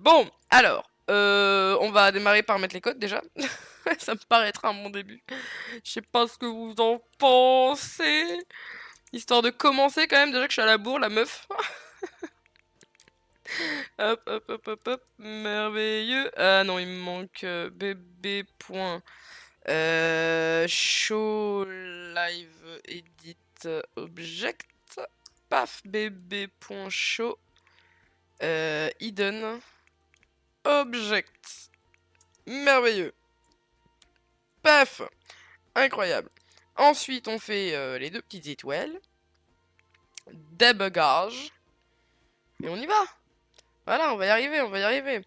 Bon, alors, on va démarrer par mettre les codes déjà. Ça me paraîtra un bon début. Je sais pas ce que vous en pensez. Histoire de commencer quand même, déjà que je suis à la bourre, la meuf. Hop, hop, hop, hop, hop. Merveilleux. Ah non, il me manque bb. Show live edit object. Paf, bb.show hidden object. Merveilleux. Paf. Incroyable. Ensuite, on fait les deux petites étoiles. Débugage. Et on y va. Voilà, on va y arriver, on va y arriver.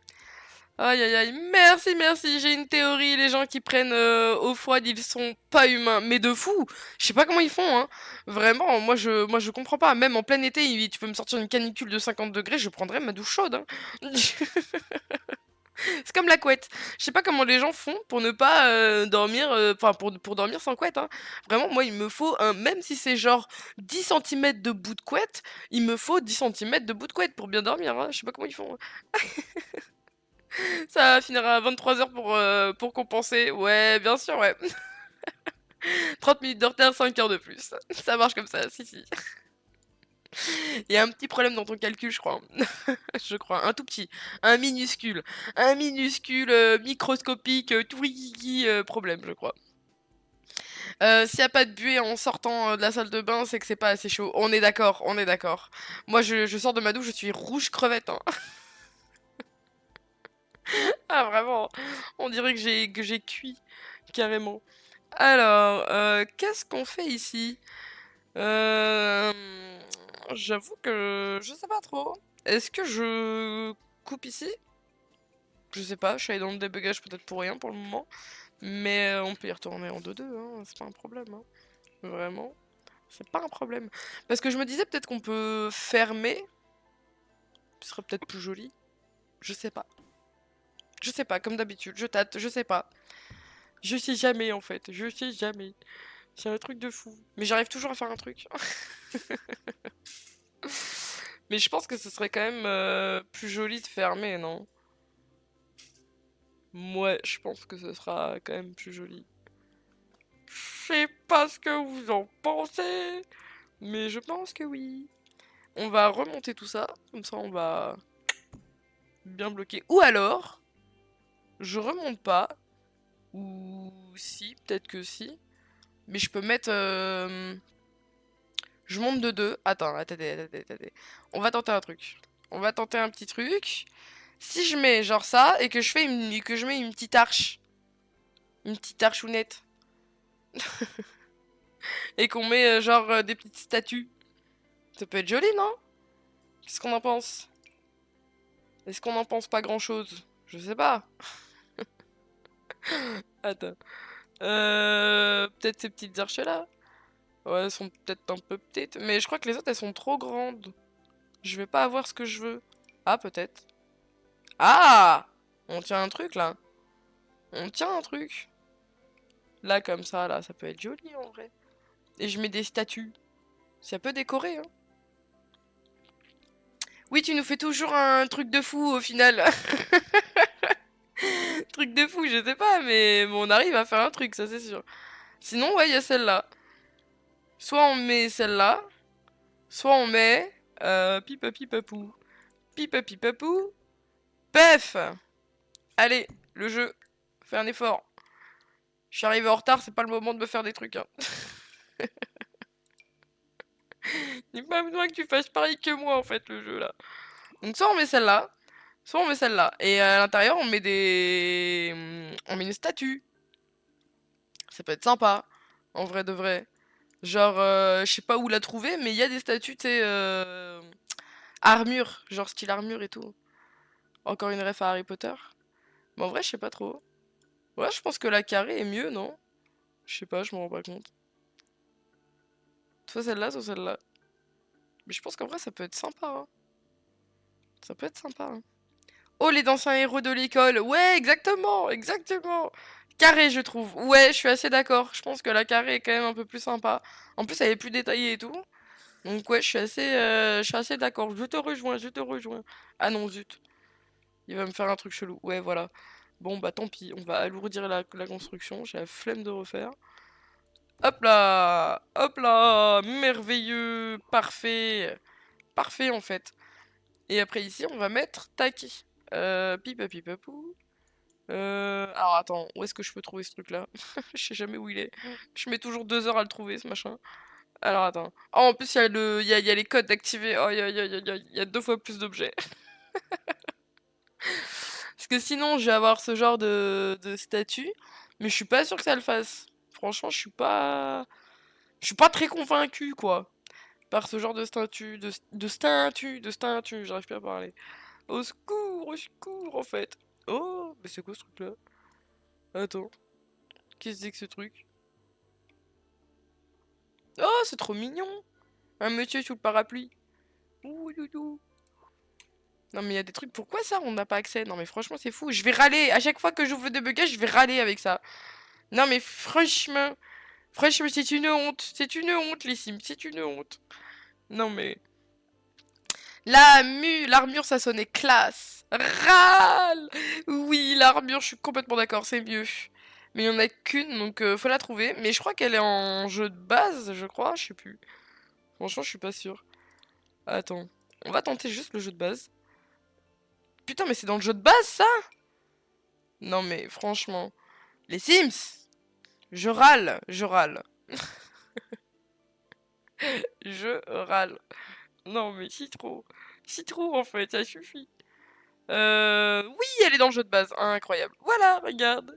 Aïe aïe aïe, merci, merci, j'ai une théorie, les gens qui prennent eau froide, ils sont pas humains, mais de fou. Je sais pas comment ils font, hein. Vraiment, moi je comprends pas. Même en plein été, tu peux me sortir une canicule de 50 degrés, je prendrais ma douche chaude, hein. C'est comme la couette. Je sais pas comment les gens font pour ne pas dormir, enfin pour dormir sans couette, hein. Vraiment, moi il me faut même si c'est genre 10 centimètres de bout de couette, il me faut 10 centimètres de bout de couette pour bien dormir, hein. Je sais pas comment ils font. Ça finira à 23 h pour compenser. Ouais, bien sûr, ouais. 30 minutes de retard, 5 heures de plus. Ça marche comme ça, si, si. Il y a un petit problème dans ton calcul, je crois. Je crois, un tout petit, un minuscule, microscopique, tout rikiki problème, je crois. S'il n'y a pas de buée en sortant de la salle de bain, c'est que c'est pas assez chaud. On est d'accord, on est d'accord. Moi, je sors de ma douche, je suis rouge crevette, hein. Ah, vraiment, on dirait que j'ai cuit, carrément. Alors, qu'est-ce qu'on fait ici? Euh, J'avoue que je sais pas trop. Est-ce que je coupe ici? Je sais pas, je suis allée dans le débugage peut-être pour rien pour le moment. Mais on peut y retourner en 2-2, hein, c'est pas un problème, hein. Vraiment, c'est pas un problème. Parce que je me disais peut-être qu'on peut fermer, ce serait peut-être plus joli. Je sais pas. Je sais pas, comme d'habitude, je tâte, je sais pas. Je sais jamais en fait, je sais jamais. C'est un truc de fou. Mais j'arrive toujours à faire un truc. Mais je pense que ce serait quand même plus joli de fermer, non? Ouais, je pense que ce sera quand même plus joli. Je sais pas ce que vous en pensez, mais je pense que oui. On va remonter tout ça, comme ça on va bien bloquer. Ou alors, je remonte pas, ou si, peut-être que si, mais je peux mettre... je monte de 2. Attends, attendez. On va tenter un truc. On va tenter un petit truc. Si je mets genre ça et que je mets une petite archounette et qu'on met genre des petites statues, ça peut être joli, non? Qu'est-ce qu'on en pense? Est-ce qu'on en pense pas grand-chose? Je sais pas. Attends. Peut-être ces petites arches là. Ouais, elles sont peut-être un peu petites, mais je crois que les autres elles sont trop grandes. Je vais pas avoir ce que je veux. Ah, peut-être. Ah! On tient un truc là. On tient un truc. Là, comme ça, là, ça peut être joli en vrai. Et je mets des statues. Ça peut décorer, hein. Oui, tu nous fais toujours un truc de fou au final. Truc de fou, je sais pas, mais on arrive à faire un truc, ça c'est sûr. Sinon, ouais, il y a celle-là. Soit on met celle-là, soit on met pipa pipapou. Pipa pipapou. Pef! Allez, le jeu. Fais un effort. Je suis arrivé en retard, c'est pas le moment de me faire des trucs, hein. Il n'y a pas besoin que tu fasses pareil que moi en fait, le jeu là. Donc soit on met celle-là, soit on met celle-là. Et à l'intérieur, on met des. On met une statue. Ça peut être sympa, en vrai de vrai. Genre, je sais pas où la trouver, mais il y a des statues, tu sais, armure, genre style armure et tout. Encore une ref à Harry Potter. Mais en vrai, je sais pas trop. Ouais, je pense que la carrée est mieux, non? Je sais pas, je m'en rends pas compte. Soit celle-là, soit celle-là. Mais je pense qu'en vrai, ça peut être sympa, hein. Ça peut être sympa, hein. Oh, les anciens héros de l'école. Ouais, exactement, exactement. Carré, je trouve. Ouais, je suis assez d'accord. Je pense que la carré est quand même un peu plus sympa. En plus, elle est plus détaillée et tout. Donc ouais, je suis assez d'accord. Je te rejoins, je te rejoins. Ah non, zut. Il va me faire un truc chelou. Ouais, voilà. Bon, bah tant pis, on va alourdir la construction. J'ai la flemme de refaire. Hop là! Hop là! Merveilleux! Parfait! Parfait, en fait. Et après, ici, on va mettre tac. Pipapipapou. Alors attends, où est-ce que je peux trouver ce truc-là? Je sais jamais où il est. Je mets toujours 2 heures à le trouver, ce machin. Alors attends. Oh, en plus, il y a il y a les codes d'activer. Oh, il y a 2 fois plus d'objets. Parce que sinon, je vais avoir ce genre de statut. Mais je suis pas sûre que ça le fasse. Franchement, je suis pas très convaincu, quoi. Par ce genre de statut. De statut. J'arrive plus à parler. Au secours, en fait. Oh, mais c'est quoi ce truc-là? Attends. Qu'est-ce que c'est que ce truc? Oh, c'est trop mignon! Un monsieur sous le parapluie. Ouh, loulou. Non, mais il y a des trucs. Pourquoi ça, on n'a pas accès? Non, mais franchement, c'est fou. Je vais râler. À chaque fois que j'ouvre des bugs, je vais râler avec ça. Non, mais franchement. Franchement, c'est une honte. C'est une honte, les Sims. C'est une honte. Non, mais. L'armure, ça sonnait classe. Râle! Oui, l'armure, je suis complètement d'accord, c'est mieux. Mais il n'y en a qu'une, donc faut la trouver. Mais je crois qu'elle est en jeu de base, je crois, je sais plus. Franchement, je suis pas sûre. Attends, on va tenter juste le jeu de base. Putain, mais c'est dans le jeu de base, ça? Non, mais franchement. Les Sims! Je râle, je râle. Je râle. Non, mais si trop. Si trop, en fait, ça suffit. Oui, elle est dans le jeu de base. Incroyable. Voilà, regarde.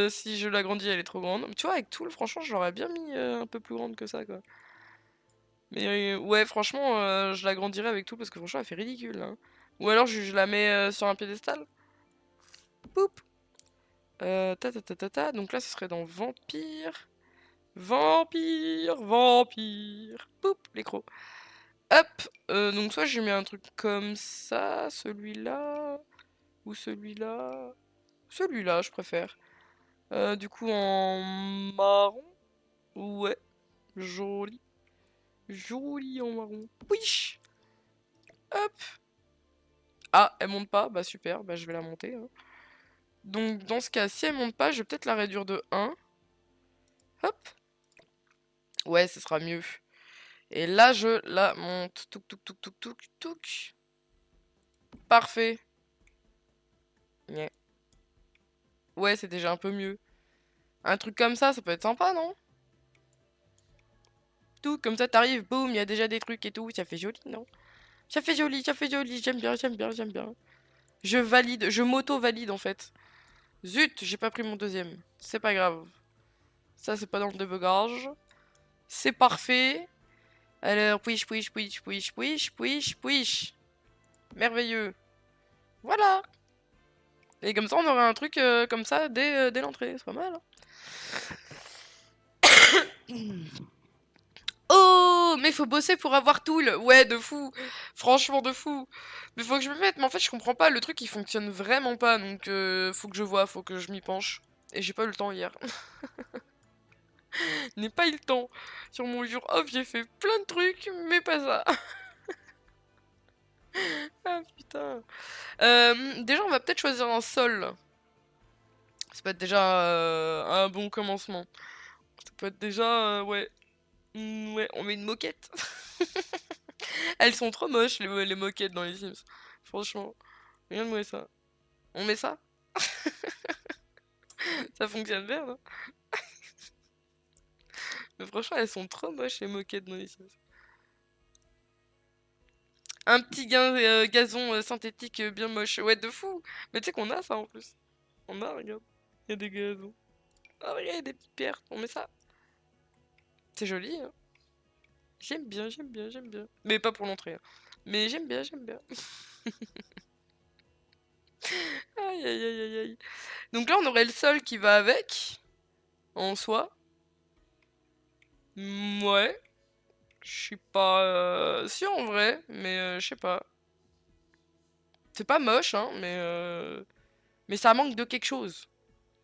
Si je l'agrandis, elle est trop grande. Tu vois, avec Tool, franchement, je l'aurais bien mis un peu plus grande que ça, quoi. Mais ouais, franchement, je l'agrandirais avec Tool parce que franchement, elle fait ridicule, hein. Ou alors, je la mets sur un piédestal. Poup. Ta. Donc là, ce serait dans Vampire. Vampire, vampire. Poup, l'écro. Hop. Donc soit je mets un truc comme ça, celui-là. Ou celui-là. Celui-là, je préfère. Du coup, en marron. Ouais, joli. Joli en marron. Wish. Hop. Ah, elle monte pas. Bah super, bah je vais la monter, hein. Donc dans ce cas, si elle monte pas, je vais peut-être la réduire de 1. Hop. Ouais, ce sera mieux. Et là, je la monte. Touk, touk, touk, touk, touk, touk. Parfait. Yeah. Ouais, c'est déjà un peu mieux. Un truc comme ça peut être sympa, non? Tout, comme ça, t'arrives, boum, il y a déjà des trucs et tout. Ça fait joli, non? Ça fait joli, ça fait joli. J'aime bien, j'aime bien, j'aime bien. Je valide, je m'auto-valide en fait. Zut, j'ai pas pris mon deuxième. C'est pas grave. Ça, c'est pas dans le débugage. C'est parfait. Alors, puish, puish, puish, puish, puish, puish, puish. Merveilleux. Voilà. Et comme ça, on aura un truc comme ça dès l'entrée. C'est pas mal, hein. Oh, mais faut bosser pour avoir Tool. Ouais, de fou. Franchement, de fou. Mais faut que je me mette. Mais en fait, je comprends pas. Le truc, il fonctionne vraiment pas. Donc, faut que je vois. Faut que je m'y penche. Et j'ai pas eu le temps hier. N'ai pas eu le temps. Sur mon jour off, j'ai fait plein de trucs, mais pas ça. Ah putain. Déjà, on va peut-être choisir un sol. Ça peut être déjà un bon commencement. Ça peut être déjà, ouais. Ouais, on met une moquette. Elles sont trop moches, les moquettes dans les Sims. Franchement, regarde-moi ça. On met ça? Ça fonctionne bien, non? Mais franchement, elles sont trop moches, les moquettes dans les Sims. Un petit gazon synthétique bien moche. Ouais, de fou. Mais tu sais qu'on a ça en plus. On a, regarde. Il y a des gazons. Ah, regarde, il y a des petites pierres. On met ça. C'est joli, hein. J'aime bien, j'aime bien, j'aime bien. Mais pas pour l'entrée, hein. Mais j'aime bien, j'aime bien. Aïe, aïe, aïe, aïe, aïe. Donc là, on aurait le sol qui va avec. En soi. Ouais. Je suis pas sûr en vrai. Mais je sais pas. C'est pas moche, hein. Mais ça manque de quelque chose.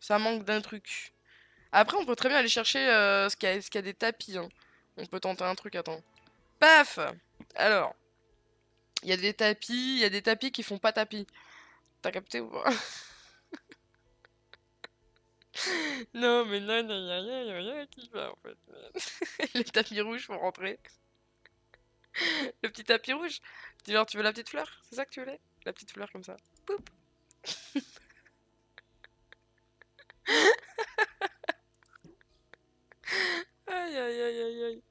Ça manque d'un truc. Après, on peut très bien aller chercher ce qu'il y a des tapis, hein. On peut tenter un truc, attends. Paf! Alors, Il y a des tapis qui font pas tapis. T'as capté ou pas? Non, mais non, non, y a rien qui va en fait. Les tapis rouges pour rentrer. Le petit tapis rouge. Genre, tu veux la petite fleur? C'est ça que tu voulais? La petite fleur comme ça. Poup. Aïe, aïe, aïe, aïe, aïe.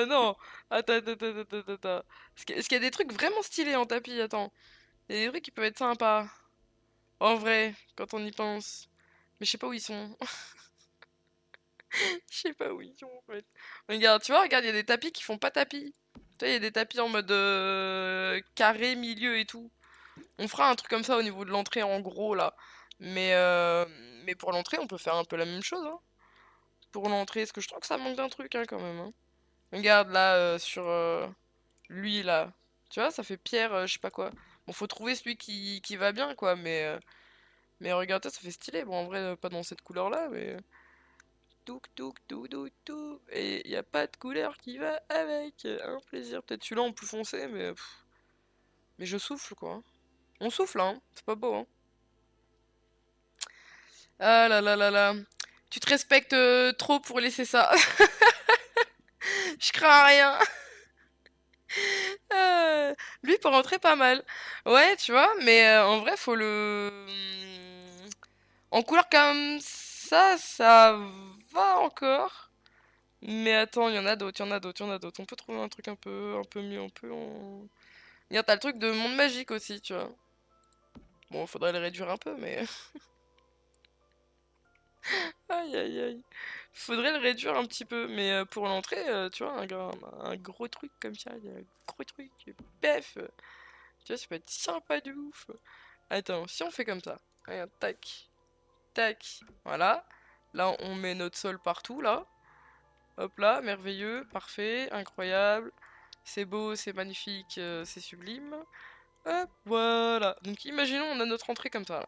Non. Attends, attends, attends, attends, attends, attends. Est-ce qu'il y a des trucs vraiment stylés en tapis? Attends. Il y a des trucs qui peuvent être sympas. En vrai, quand on y pense. Mais je sais pas où ils sont. Je sais pas où ils sont en fait. Regarde, tu vois, regarde, il y a des tapis qui font pas tapis. Tu vois, il y a des tapis en mode carré, milieu et tout. On fera un truc comme ça au niveau de l'entrée en gros là. Mais, euh, mais pour l'entrée, on peut faire un peu la même chose, hein. Pour l'entrée, est-ce que je trouve que ça manque d'un truc hein, quand même, hein. Regarde là, sur lui là. Tu vois, ça fait pierre, je sais pas quoi. Bon, faut trouver celui qui va bien quoi, mais regarde, ça fait stylé. Bon, en vrai, pas dans cette couleur là, mais. Touk touk tou tou tou. Et y a pas de couleur qui va avec. Un plaisir. Peut-être celui-là en plus foncé, mais je souffle quoi. On souffle hein, c'est pas beau hein. Ah là là là là. Tu te respectes trop pour laisser ça. Je crains rien. Lui peut rentrer pas mal. Ouais, tu vois, mais en vrai, faut le. En couleur comme ça va encore. Mais attends, il y en a d'autres, il y en a d'autres, il y en a d'autres. On peut trouver un truc un peu mieux, Regarde, t'as le truc de monde magique aussi, tu vois. Bon, faudrait le réduire un peu, mais. Aïe aïe aïe. Faudrait le réduire un petit peu, mais pour l'entrée, tu vois, un gros truc comme ça, un gros truc, pef. Tu vois, ça peut être sympa de ouf. Attends, si on fait comme ça. Regarde, tac, tac, voilà. Là, on met notre sol partout, là. Hop là, merveilleux, parfait, incroyable. C'est beau, c'est magnifique, c'est sublime. Hop, voilà. Donc imaginons, on a notre entrée comme ça, là.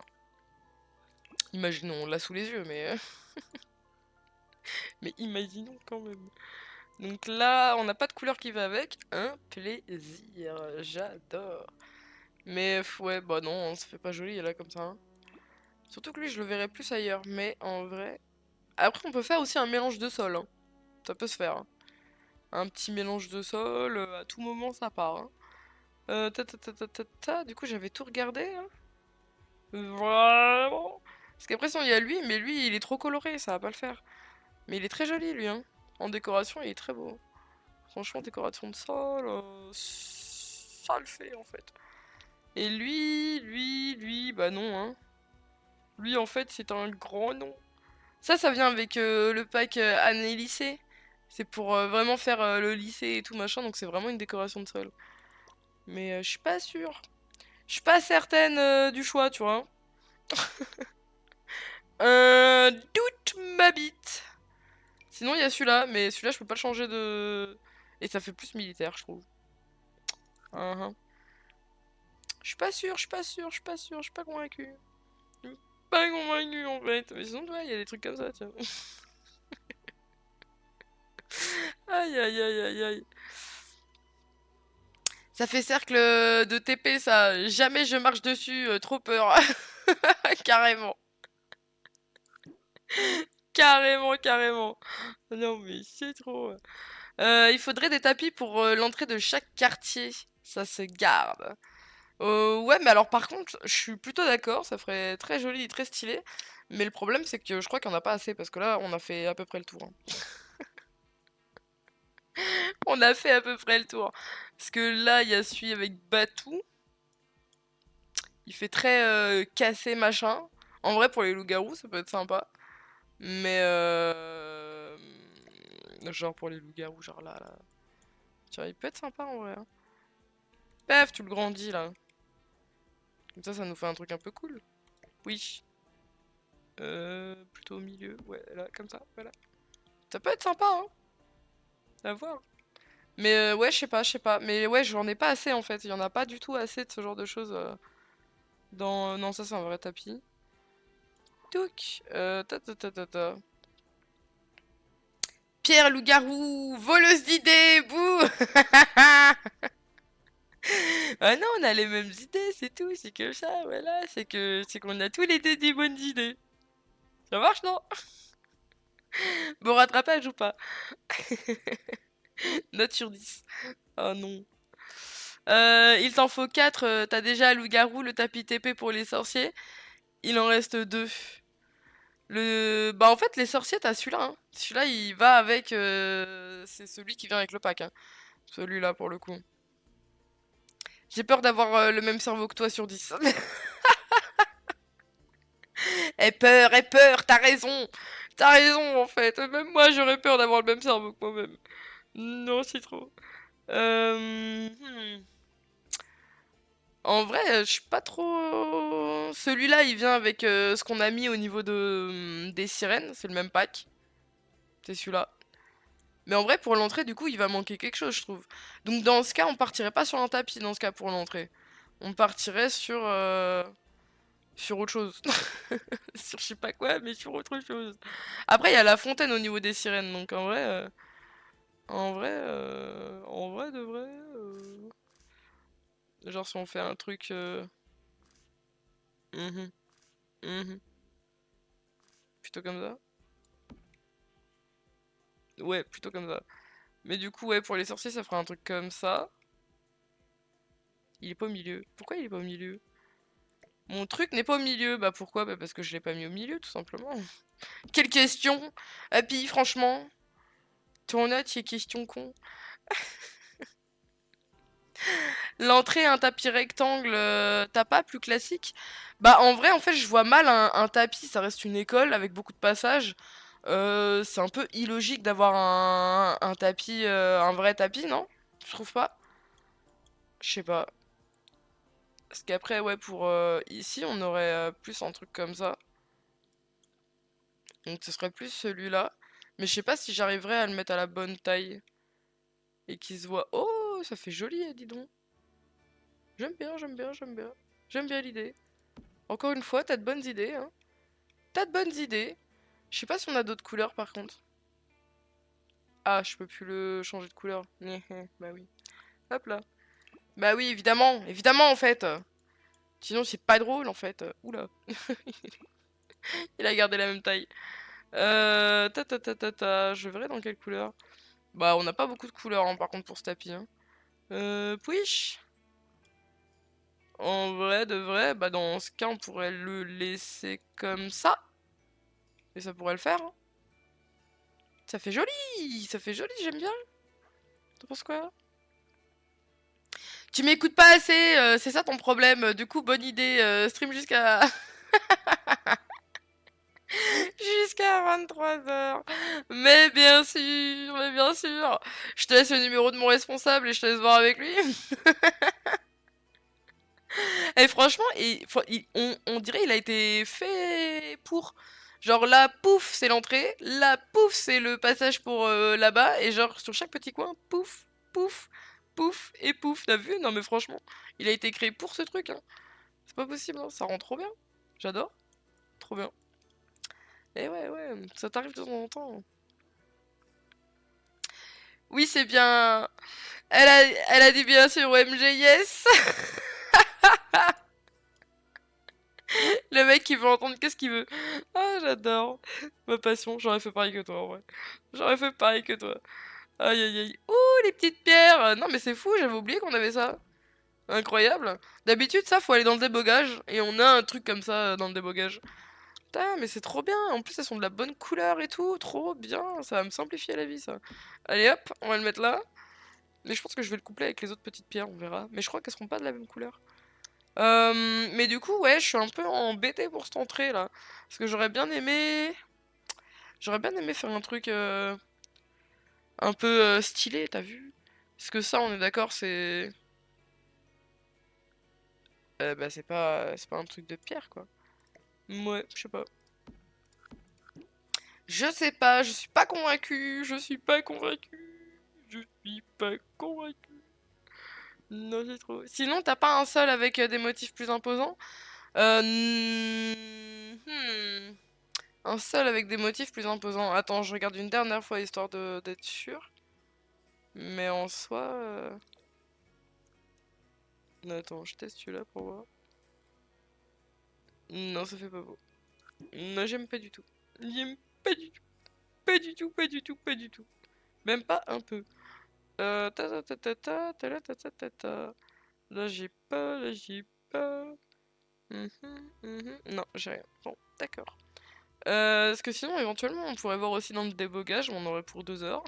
Imaginons, on l'a sous les yeux, mais imaginons quand même. Donc là, on n'a pas de couleur qui va avec. Un plaisir, j'adore. Mais ouais, bah non, ça fait pas joli là comme ça, hein. Surtout que lui, je le verrais plus ailleurs. Mais en vrai. Après, on peut faire aussi un mélange de sol, hein. Ça peut se faire, hein. Un petit mélange de sol, à tout moment ça part, hein. Du coup, j'avais tout regardé, hein. Vraiment. Parce qu'après, sinon, il y a lui, mais lui, il est trop coloré, ça va pas le faire. Mais il est très joli, lui, hein. En décoration, il est très beau. Franchement, décoration de sol, ça le fait, en fait. Et lui, bah non, hein. Lui, en fait, c'est un grand nom. Ça vient avec le pack année lycée. C'est pour vraiment faire le lycée et tout machin, donc c'est vraiment une décoration de sol. Mais je suis pas sûre. Je suis pas certaine du choix, tu vois. Un doute m'habite. Sinon, il y a celui-là, mais celui-là, je peux pas le changer de. Et ça fait plus militaire, je trouve. Uhum. Je suis pas sûre, je suis pas sûre, je suis pas sûre, je suis pas convaincue. Je suis pas convaincue en fait. Mais sinon, ouais, il y a des trucs comme ça, tiens. Aïe aïe aïe aïe aïe. Ça fait cercle de TP, ça. Jamais je marche dessus, trop peur. Carrément. Carrément, carrément. Non, mais c'est trop. Il faudrait des tapis pour l'entrée de chaque quartier. Ça se garde. Ouais, mais alors par contre, je suis plutôt d'accord, ça ferait très joli et très stylé. Mais le problème, c'est que je crois qu'il n'y en a pas assez, parce que là, on a fait à peu près le tour, hein. On a fait à peu près le tour. Parce que là, il y a celui avec Batou. Il fait très cassé machin. En vrai, pour les loups-garous, ça peut être sympa. Mais genre pour les loups-garous, genre là. Tu vois, il peut être sympa en vrai, hein. Pef, tu le grandis là. Comme ça nous fait un truc un peu cool. Oui. Plutôt au milieu. Ouais, là, comme ça, voilà. Ça peut être sympa, hein. À voir. Mais ouais, je sais pas. Mais ouais, j'en ai pas assez en fait. Il y en a pas du tout assez de ce genre de choses dans. Non, ça c'est un vrai tapis. Touc. Ta. Pierre loup-garou, voleuse d'idées, bouh. Ah non, on a les mêmes idées, c'est tout, c'est que ça, voilà, c'est qu'on a tous les deux des bonnes idées. Ça marche, non? Bon rattrapage ou pas? Note sur 10. Oh non. Il t'en faut 4. T'as déjà loup-garou, le tapis TP pour les sorciers. Il en reste 2. Bah en fait les sorciers t'as celui-là, hein. Celui-là il va avec c'est celui qui vient avec le pack, hein. Celui-là pour le coup. J'ai peur d'avoir le même cerveau que toi sur 10. Aie peur, t'as raison. T'as raison en fait. Même moi j'aurais peur d'avoir le même cerveau que moi-même. Non, c'est trop. Hmm. En vrai, je suis pas trop. Celui-là, il vient avec ce qu'on a mis au niveau des sirènes. C'est le même pack. C'est celui-là. Mais en vrai, pour l'entrée, du coup, il va manquer quelque chose, je trouve. Donc dans ce cas, on partirait pas sur un tapis, dans ce cas, pour l'entrée. On partirait sur autre chose. Sur je sais pas quoi, mais sur autre chose. Après, il y a la fontaine au niveau des sirènes, donc en vrai de vrai... Genre si on fait un truc... mhm, mhm, plutôt comme ça. Ouais, plutôt comme ça. Mais du coup, ouais, pour les sorciers, ça fera un truc comme ça. Il est pas au milieu. Pourquoi il est pas au milieu? Mon truc n'est pas au milieu. Bah pourquoi? Bah parce que je l'ai pas mis au milieu, tout simplement. Quelle question? Happy, franchement. Ton note, il est question con. L'entrée, un tapis rectangle, t'as pas plus classique? Bah en vrai, en fait, je vois mal un tapis, ça reste une école avec beaucoup de passages. C'est un peu illogique d'avoir un tapis, un vrai tapis, non? Tu trouves pas? Je sais pas. Parce qu'après, ouais, pour ici, on aurait plus un truc comme ça. Donc ce serait plus celui-là. Mais je sais pas si j'arriverai à le mettre à la bonne taille. Et qu'il se voit. Oh, ça fait joli, dis donc. J'aime bien, j'aime bien, j'aime bien. J'aime bien l'idée. Encore une fois, t'as de bonnes idées, hein. T'as de bonnes idées. Je sais pas si on a d'autres couleurs par contre. Ah, je peux plus le changer de couleur. Bah oui. Hop là. Bah oui, évidemment, évidemment en fait. Sinon c'est pas drôle en fait. Oula. Il a gardé la même taille. Je verrai dans quelle couleur. Bah on n'a pas beaucoup de couleurs hein, par contre pour ce tapis, hein. Pouiche. En vrai, de vrai, bah dans ce cas on pourrait le laisser comme ça. Et ça pourrait le faire, hein. Ça fait joli. Ça fait joli, j'aime bien. T'en penses quoi? Tu m'écoutes pas assez, c'est ça ton problème. Du coup, bonne idée, stream jusqu'à jusqu'à 23 h. Mais bien sûr, mais bien sûr. Je te laisse le numéro de mon responsable et je te laisse voir avec lui. Et franchement, on dirait il a été fait pour. Genre là, pouf, c'est l'entrée. Là, pouf, c'est le passage pour là-bas. Et genre, sur chaque petit coin, pouf, pouf, pouf et pouf. T'as vu? Non mais franchement, il a été créé pour ce truc, hein. C'est pas possible, hein. Ça rend trop bien. J'adore. Trop bien. Et ouais, ouais, ça t'arrive de temps en temps. Oui, c'est bien. Elle a dit bien sûr OMG, yes. Le mec qui veut entendre qu'est-ce qu'il veut. Ah, j'adore. Ma passion, j'aurais fait pareil que toi, en vrai. J'aurais fait pareil que toi. Aïe, aïe, aïe. Ouh, les petites pierres. Non, mais c'est fou, j'avais oublié qu'on avait ça. Incroyable. D'habitude, ça, faut aller dans le débogage. Et on a un truc comme ça dans le débogage. Putain, mais c'est trop bien. En plus, elles sont de la bonne couleur et tout. Trop bien. Ça va me simplifier la vie, ça. Allez, hop, on va le mettre là. Mais je pense que je vais le coupler avec les autres petites pierres, on verra. Mais je crois qu'elles seront pas de la même couleur. Mais du coup, ouais, je suis un peu embêté pour cette entrée là. Parce que j'aurais bien aimé. J'aurais bien aimé faire un truc un peu stylé, t'as vu? Parce que ça, on est d'accord, c'est. Bah, c'est pas un truc de pierre quoi. Ouais, je sais pas. Je sais pas, je suis pas convaincu, je suis pas convaincu, je suis pas convaincu. Non, c'est trop. Sinon, t'as pas un seul avec des motifs plus imposants? Hmm. Un seul avec des motifs plus imposants. Attends, je regarde une dernière fois histoire d'être sûr. Mais en soi. Attends, je teste celui-là pour voir. Non, ça fait pas beau. Non, j'aime pas du tout. J'aime pas du tout. Pas du tout, pas du tout, pas du tout. Même pas un peu. Ta ta ta ta ta ta ta ta ta ta ta. Là j'ai pas, là j'ai pas. Mhm, mhm. Non, j'ai rien. Bon, d'accord. Parce que sinon, éventuellement, on pourrait voir aussi dans le débogage, on en aurait pour 2 heures.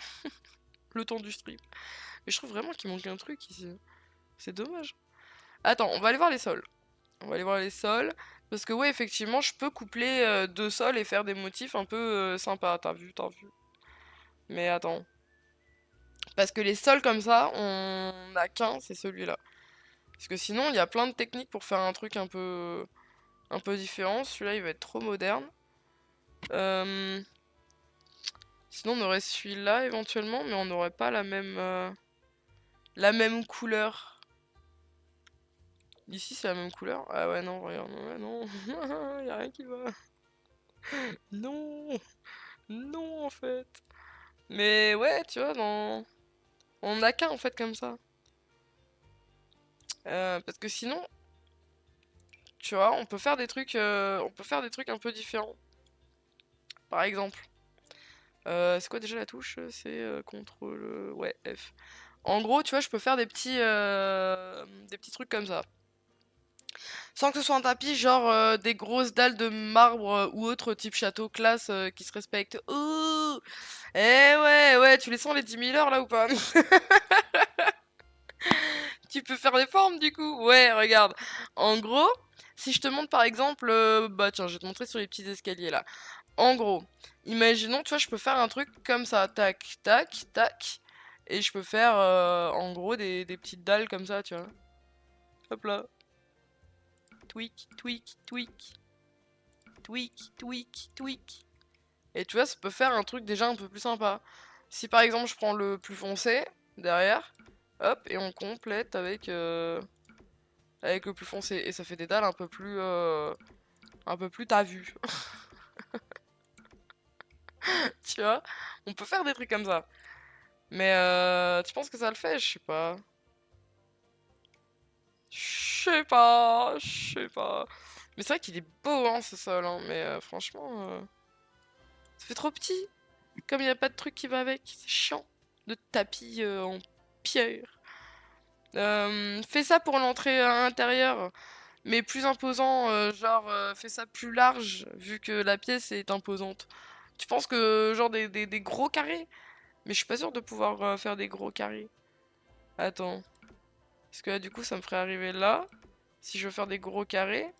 Le temps du stream. Mais je trouve vraiment qu'il manque un truc ici. C'est dommage. Attends, on va aller voir les sols. On va aller voir les sols. Parce que ouais, effectivement, je peux coupler 2 sols et faire des motifs un peu sympas. T'as vu, t'as vu. Mais attends. Parce que les sols comme ça, on n'a qu'un, c'est celui-là. Parce que sinon, il y a plein de techniques pour faire un truc un peu différent. Celui-là, il va être trop moderne. Euh, Sinon, on aurait celui-là éventuellement, mais on n'aurait pas la même couleur. Ici, c'est la même couleur. Ah ouais, non, regarde, ouais, non. Y a rien qui va. Non, non, en fait. Mais ouais, tu vois, on n'a qu'un en fait comme ça. Parce que sinon, tu vois, on peut faire des trucs un peu différents. Par exemple, c'est quoi déjà la touche? C'est contrôle, ouais, F. En gros, tu vois, je peux faire des petits trucs comme ça. Sans que ce soit un tapis, genre des grosses dalles de marbre ou autre type château classe qui se respectent. Oh, eh ouais, ouais, tu les sens les 10 000 heures là ou pas? Tu peux faire des formes du coup? Ouais, regarde. En gros, si je te montre par exemple, bah tiens, je vais te montrer sur les petits escaliers là. En gros, imaginons, tu vois, je peux faire un truc comme ça, tac, tac, tac. Et je peux faire en gros des petites dalles comme ça, tu vois. Hop là. Tweak, tweak, tweak. Tweak, tweak, tweak. Et tu vois, ça peut faire un truc déjà un peu plus sympa. Si par exemple je prends le plus foncé derrière, hop, et on complète avec le plus foncé. Et ça fait des dalles un peu plus t'as vu. Tu vois, on peut faire des trucs comme ça. Mais tu penses que ça le fait? Je sais pas. Je sais pas, je sais pas. Mais c'est vrai qu'il est beau, hein, ce sol, hein. Mais franchement, ça fait trop petit. Comme il n'y a pas de truc qui va avec, c'est chiant. De tapis en pierre. Fais ça pour l'entrée à l'intérieur, mais plus imposant, genre fais ça plus large, vu que la pièce est imposante. Tu penses que genre des gros carrés? Mais je suis pas sûre de pouvoir faire des gros carrés. Attends. Parce que là, du coup, ça me ferait arriver là. Si je veux faire des gros carrés,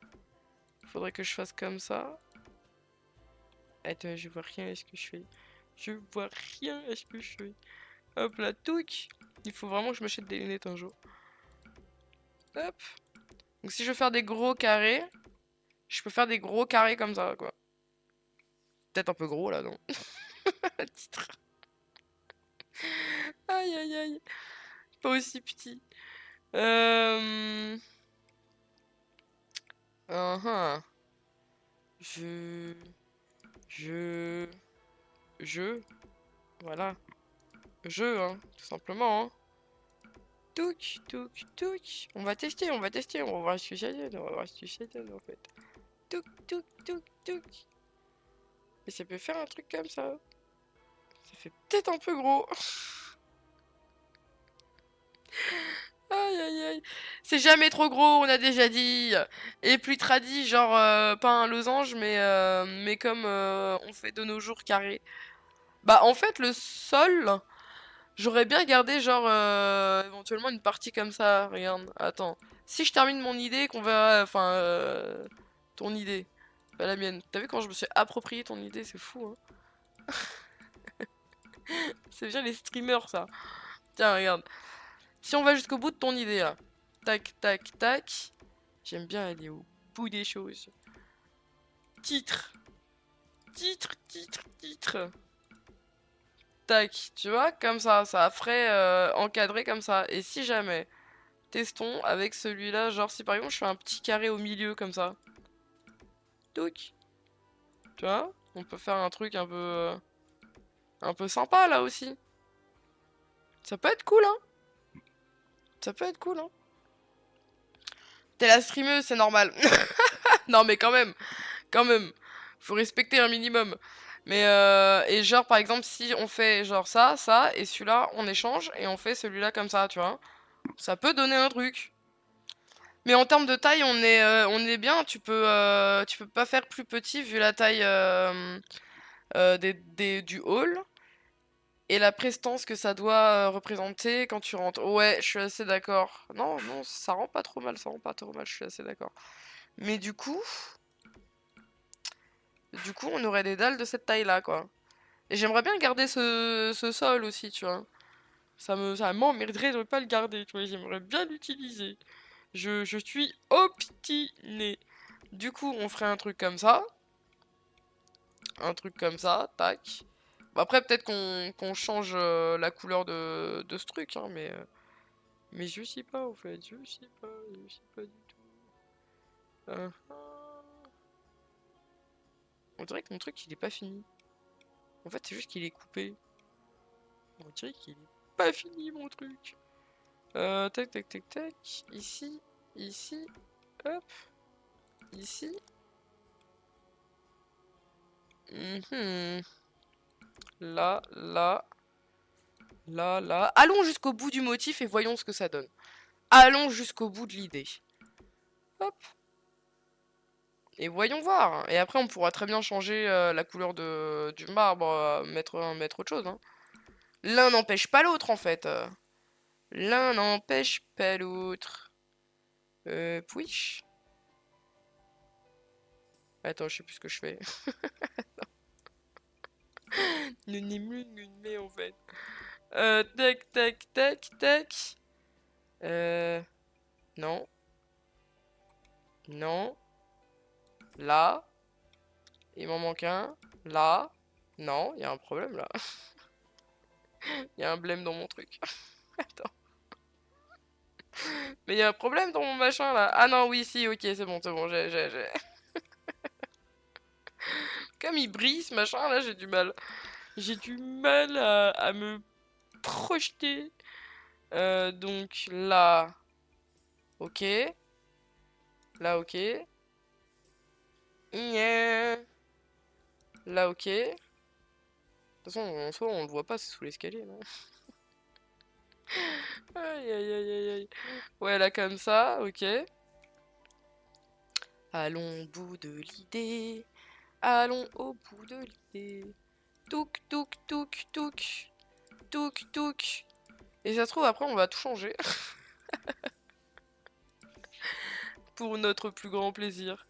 il faudrait que je fasse comme ça. Attends, je vois rien à ce que je fais. Je vois rien à ce que je fais. Hop là, touc. Il faut vraiment que je m'achète des lunettes un jour. Hop. Donc si je veux faire des gros carrés, je peux faire des gros carrés comme ça, quoi. Peut-être un peu gros, là, non? Titre. Aïe, aïe, aïe. Pas aussi petit. Euh... uh-huh. Je... Je... Je... Voilà. Je, hein, tout simplement, hein. Touc, touc, touc. On va tester, on va voir ce que ça donne, on va voir ce que ça donne, en fait. Touc, touc, touc, touc. Et ça peut faire un truc comme ça. Ça fait peut-être un peu gros. Aïe aïe aïe. C'est jamais trop gros, on a déjà dit. Et plus tradi, genre pas un losange, mais comme on fait de nos jours carré. Bah en fait le sol, j'aurais bien gardé genre éventuellement une partie comme ça. Regarde, attends. Si je termine mon idée, qu'on va... Enfin, ton idée, pas la mienne. T'as vu quand je me suis approprié ton idée, c'est fou, hein. C'est bien les streamers ça. Tiens, regarde. Si on va jusqu'au bout de ton idée là. Tac, tac, tac. J'aime bien aller au bout des choses. Titre. Titre, titre, titre. Tac, tu vois, comme ça ferait encadré comme ça. Et si jamais, testons avec celui-là, genre si par exemple je fais un petit carré au milieu comme ça. Touc. Tu vois, on peut faire un truc un peu sympa là aussi. Ça peut être cool, hein. Ça peut être cool, hein. T'es la streameuse, c'est normal. Non, mais quand même. Faut respecter un minimum. Mais, et genre, par exemple, si on fait genre ça, et celui-là, on échange, et on fait celui-là comme ça, tu vois. Ça peut donner un truc. Mais en termes de taille, on est bien. Tu peux pas faire plus petit vu la taille du hall et la prestance que ça doit représenter quand tu rentres. Ouais, je suis assez d'accord. Non, non, ça rend pas trop mal, ça rend pas trop mal, je suis assez d'accord. Mais du coup, on aurait des dalles de cette taille-là, quoi. Et j'aimerais bien garder ce sol aussi, tu vois. Ça m'emmerderait de pas le garder, tu vois. J'aimerais bien l'utiliser. Je suis obstiné. Du coup, on ferait un truc comme ça. Un truc comme ça, tac. Bon, après, peut-être qu'on change la couleur de ce truc, hein, mais je sais pas, au fait. Je sais pas du tout. Euh, On dirait que mon truc, il est pas fini. En fait, c'est juste qu'il est coupé. On dirait qu'il est pas fini, mon truc. Tac, tac, tac, tac. Ici, ici, hop, ici. Mhm. Là, là, là, là. Allons jusqu'au bout du motif et voyons ce que ça donne. Allons jusqu'au bout de l'idée. Hop. Et voyons voir. Et après, on pourra très bien changer la couleur du marbre, mettre autre chose, hein. L'un n'empêche pas l'autre, en fait. L'un n'empêche pas l'autre. Pouiche. Attends, je sais plus ce que je fais. En fait. Tac, tac, tac, tac. Non. Non. Là. Il m'en manque un. Là. Non, il y a un problème là. Il y a un blême dans mon truc. Attends. Mais il y a un problème dans mon machin là. Ah non, oui, si, ok, c'est bon, j'ai. Comme il brille ce machin là, j'ai du mal. J'ai du mal à me projeter. Donc là, ok. Là, ok. Nya. Là, ok. De toute façon, en soi, on le voit pas, c'est sous l'escalier, non? Aïe, aïe, aïe, aïe, aïe. Ouais, là, comme ça, ok. Allons au bout de l'idée. Allons au bout de l'idée. Touk, touk, touk, touk. Touk, touk. Et ça se trouve, après, on va tout changer. Pour notre plus grand plaisir.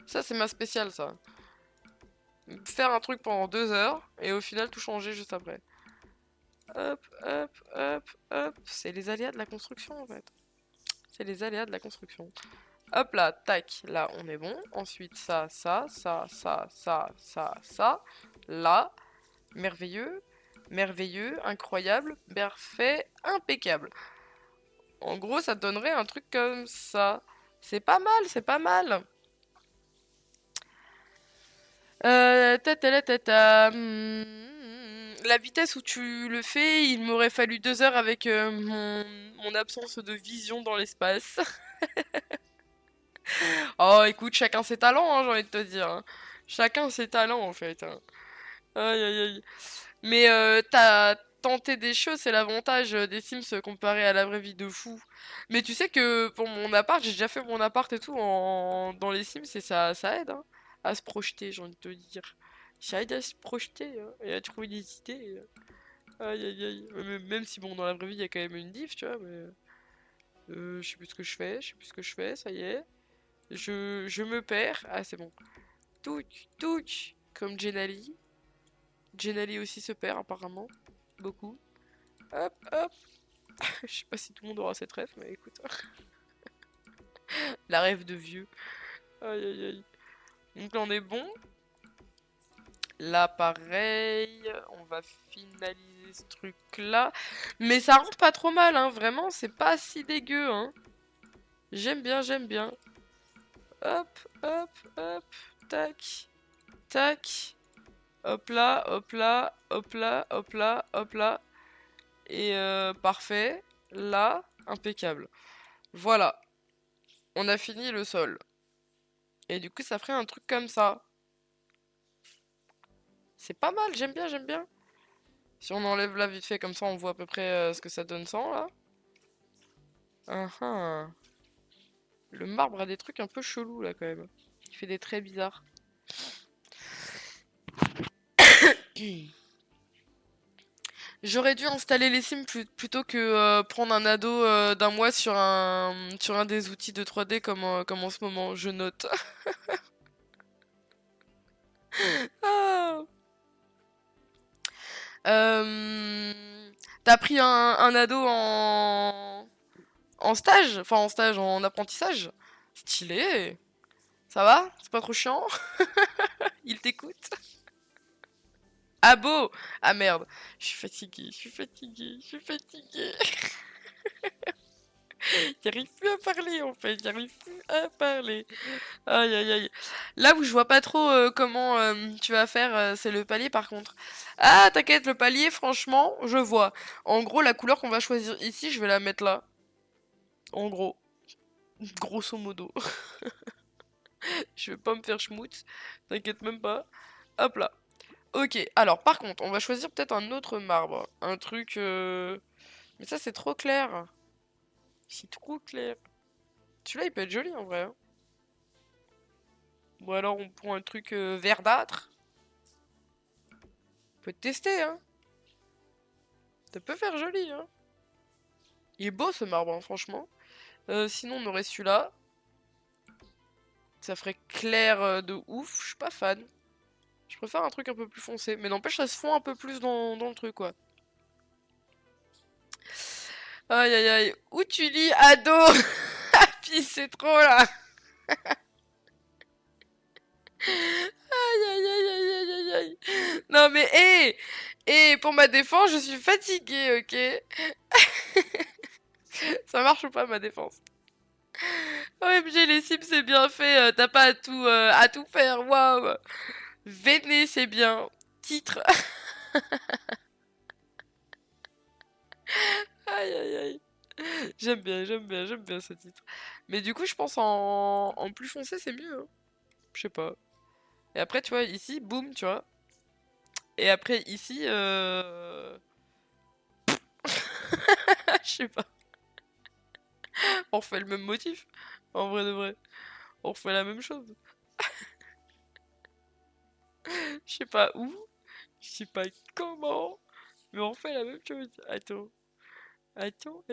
Ça, c'est ma spéciale, ça. Faire un truc pendant 2 heures, et au final, tout changer juste après. Hop, hop, hop, hop. C'est les aléas de la construction, en fait. C'est les aléas de la construction. Hop là, tac, là, on est bon. Ensuite, ça. Là, merveilleux, merveilleux, incroyable, parfait, impeccable. En gros, ça donnerait un truc comme ça. C'est pas mal, c'est pas mal. La vitesse où tu le fais, il m'aurait fallu 2 heures avec mon absence de vision dans l'espace. Oh, écoute, chacun ses talents, hein, j'ai envie de te dire, hein. Chacun ses talents, en fait, hein. Aïe, aïe, aïe. Mais t'as tenté des choses, c'est l'avantage des Sims comparé à la vraie vie de fou. Mais tu sais que pour mon appart, j'ai déjà fait mon appart et tout dans les Sims et ça aide, hein, à se projeter, j'ai envie de te dire. Ça aide à se projeter hein, et à trouver des idées. Aïe aïe aïe. Même si bon, dans la vraie vie, il y a quand même une diff, tu vois, mais je sais plus ce que je fais, ça y est. Je me perds. Ah, c'est bon. Touc, touc, comme Jenali. Jenali aussi se perd apparemment. Beaucoup. Hop, hop. Je sais pas si tout le monde aura cette ref, mais écoute. La rêve de vieux. Aïe aïe aïe. Donc là on est bon. Là pareil. On va finaliser ce truc là. Mais ça rend pas trop mal, hein. Vraiment, c'est pas si dégueu, hein. J'aime bien, j'aime bien. Hop, hop, hop. Tac. Tac. Hop là, hop là, hop là, hop là, hop là. Et parfait. Là, impeccable. Voilà. on a fini le sol. Et du coup, ça ferait un truc comme ça. C'est pas mal, j'aime bien, j'aime bien. Si on enlève là vite fait, comme ça, on voit à peu près ce que ça donne sans, là. Ah. Le marbre a des trucs un peu chelous, là, quand même. Il fait des traits bizarres. J'aurais dû installer les Sims plutôt que prendre un ado d'un mois sur un des outils de 3D comme en ce moment, je note. Ah. Euh, T'as pris un ado en stage? Enfin en stage, en apprentissage? Stylé. Ça va? C'est pas trop chiant? Il t'écoute? Ah beau! Ah merde. Je suis fatiguée, je suis fatiguée, je suis fatiguée. J'arrive plus à parler en fait, j'arrive plus à parler. Aïe aïe aïe. Là où je vois pas trop comment tu vas faire, c'est le palier par contre. Ah t'inquiète, le palier franchement, je vois. En gros, la couleur qu'on va choisir ici, je vais la mettre là. En gros, grosso modo. Je vais pas me faire schmout, t'inquiète même pas. Hop là. Ok, alors par contre, on va choisir peut-être un autre marbre. Un truc... Mais ça c'est trop clair. C'est trop clair. Celui-là il peut être joli en vrai, hein. Ou alors on prend un truc verdâtre. On peut tester, hein. Ça peut faire joli, hein. Il est beau ce marbre, hein, franchement. Sinon, on aurait celui-là. Ça ferait clair de ouf. Je suis pas fan. Je préfère un truc un peu plus foncé. Mais n'empêche, ça se fond un peu plus dans le truc, quoi. Aïe, aïe, aïe. Où tu lis, ado? Puis c'est trop, là. Aïe, aïe, aïe, aïe, aïe, aïe, aïe. Non, mais, hé! Hé, pour ma défense, je suis fatiguée, ok? Ça marche ou pas, ma défense? OMG, les Sims, c'est bien fait. T'as pas à tout faire. Waouh. Véné, c'est bien. Titre. Aïe, aïe, aïe. J'aime bien, j'aime bien, j'aime bien ce titre. Mais du coup, je pense en plus foncé, c'est mieux, hein. Je sais pas. Et après, tu vois, ici, boum, tu vois. Et après, ici, je sais pas. On refait le même motif. En vrai de vrai. On refait la même chose. Je sais pas où. Je sais pas comment. Mais on fait la même chose. Attends. Attends.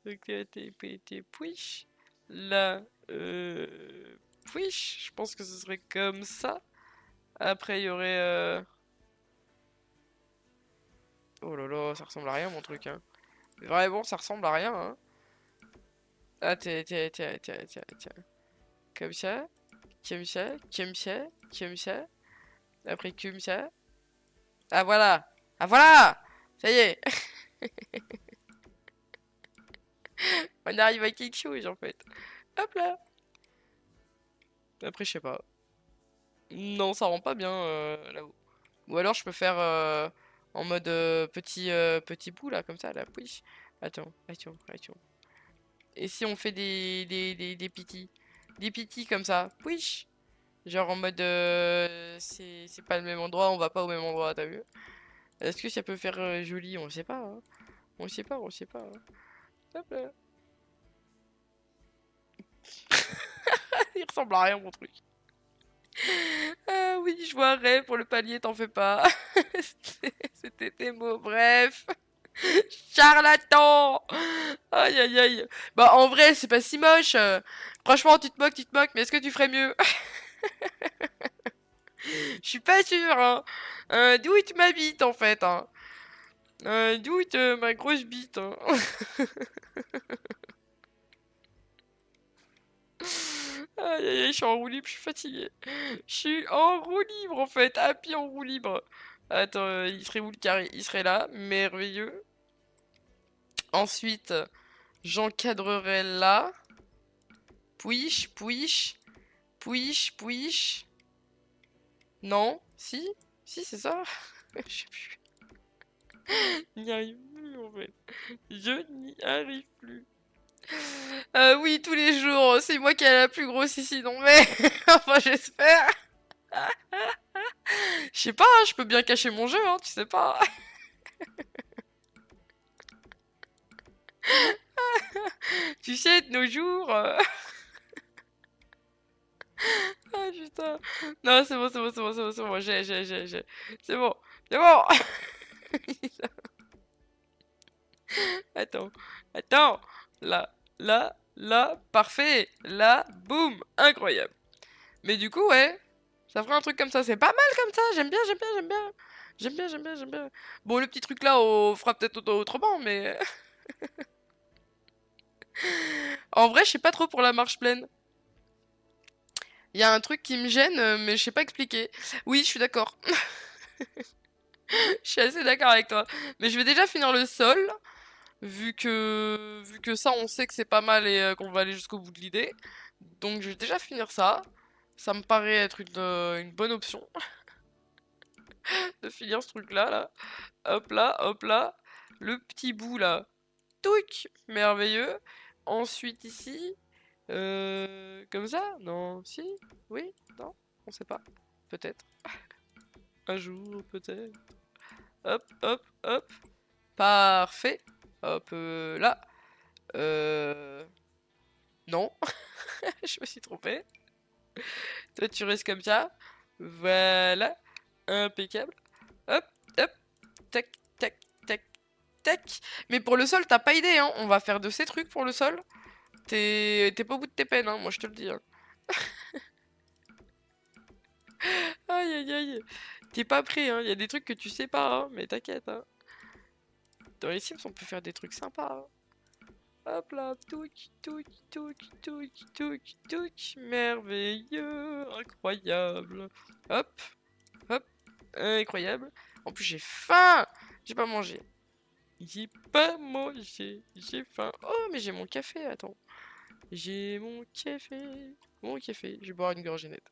Donc t'es push. Là, push. Je pense que ce serait comme ça. Après, il y aurait... Oh là là, ça ressemble à rien, mon truc, hein. Vraiment, ça ressemble à rien, hein. Ah, tiens. Comme ça. Comme ça. Comme ça. Comme ça. Après, comme ça. Ah, voilà. Ah, voilà. Ça y est. On arrive à quelque chose, en fait. Hop là. Après, je sais pas. Non, ça rend pas bien, là-haut. Ou alors je peux faire en mode petit bout là, comme ça, là, oui. Attends. Et si on fait des pitis? Des pitis comme ça, oui. Genre en mode c'est pas le même endroit, on va pas au même endroit, t'as vu? Est-ce que ça peut faire joli? On sait pas, hein. On sait pas, hein. Hop là. Il ressemble à rien mon truc. Ah oui, je vois un rêve pour le palier, t'en fais pas. C'était tes mots, bref. Charlatan! Aïe aïe aïe. Bah en vrai, c'est pas si moche. Franchement, tu te moques, mais est-ce que tu ferais mieux? Je suis pas sûre, hein. D'où tu ma bite en fait, hein. D'où ma grosse bite, hein. Aïe aïe aïe, je suis en roue libre, je suis fatiguée. Je suis en roue libre en fait, happy en roue libre. Attends, il serait où le carré? Il serait là, merveilleux. Ensuite, j'encadrerai là. Pouiche. Non? Si? Si, c'est ça? Je sais plus. Je n'y arrive plus en fait. Je n'y arrive plus. Oui, tous les jours, c'est moi qui ai la plus grosse ici, non mais... enfin, j'espère. Je sais pas, hein, je peux bien cacher mon jeu, hein, tu sais pas. Tu sais, de nos jours... Ah putain. Non, c'est bon, c'est bon, c'est bon, c'est bon, c'est bon, j'ai. C'est bon, c'est bon. Attends, attends. Là, parfait. Là, boum, incroyable. Mais du coup, ouais, ça ferait un truc comme ça. C'est pas mal comme ça. J'aime bien, j'aime bien, j'aime bien. J'aime bien, j'aime bien, j'aime bien. Bon, le petit truc là, on fera peut-être autrement, mais... En vrai, je sais pas trop pour la marche pleine. Il y a un truc qui me gêne, mais je sais pas expliquer. Oui, je suis d'accord. Je suis assez d'accord avec toi. Mais je vais déjà finir le sol, vu que ça, on sait que c'est pas mal et qu'on va aller jusqu'au bout de l'idée. Donc je vais déjà finir ça. Ça me paraît être une bonne option de finir ce truc-là, là. Hop là, hop là. Le petit bout là. Touc! Merveilleux. Ensuite ici. Comme ça? Non, si? Oui? Non? On sait pas. Peut-être. Un jour, peut-être. Hop, hop, hop. Parfait. Hop là. Euh... Non. Je me suis trompé. Toi, tu restes comme ça. Voilà. Impeccable. Hop, hop. Tac, tac, tac, tac. Mais pour le sol, t'as pas idée, hein. On va faire de ces trucs pour le sol. T'es pas au bout de tes peines, hein. Moi, je te le dis, hein. Aïe, aïe, aïe. T'es pas prêt, hein. Il y a des trucs que tu sais pas, hein. Mais t'inquiète, hein. Dans les Sims, on peut faire des trucs sympas, hein. Hop là, touc, touc, touc, touc, touc, touc, merveilleux, incroyable. Hop, hop, incroyable. En plus, j'ai faim. J'ai pas mangé. J'ai pas mangé. J'ai faim. Oh, mais j'ai mon café, attends. J'ai mon café. Mon café. Je vais boire une gorgée nette.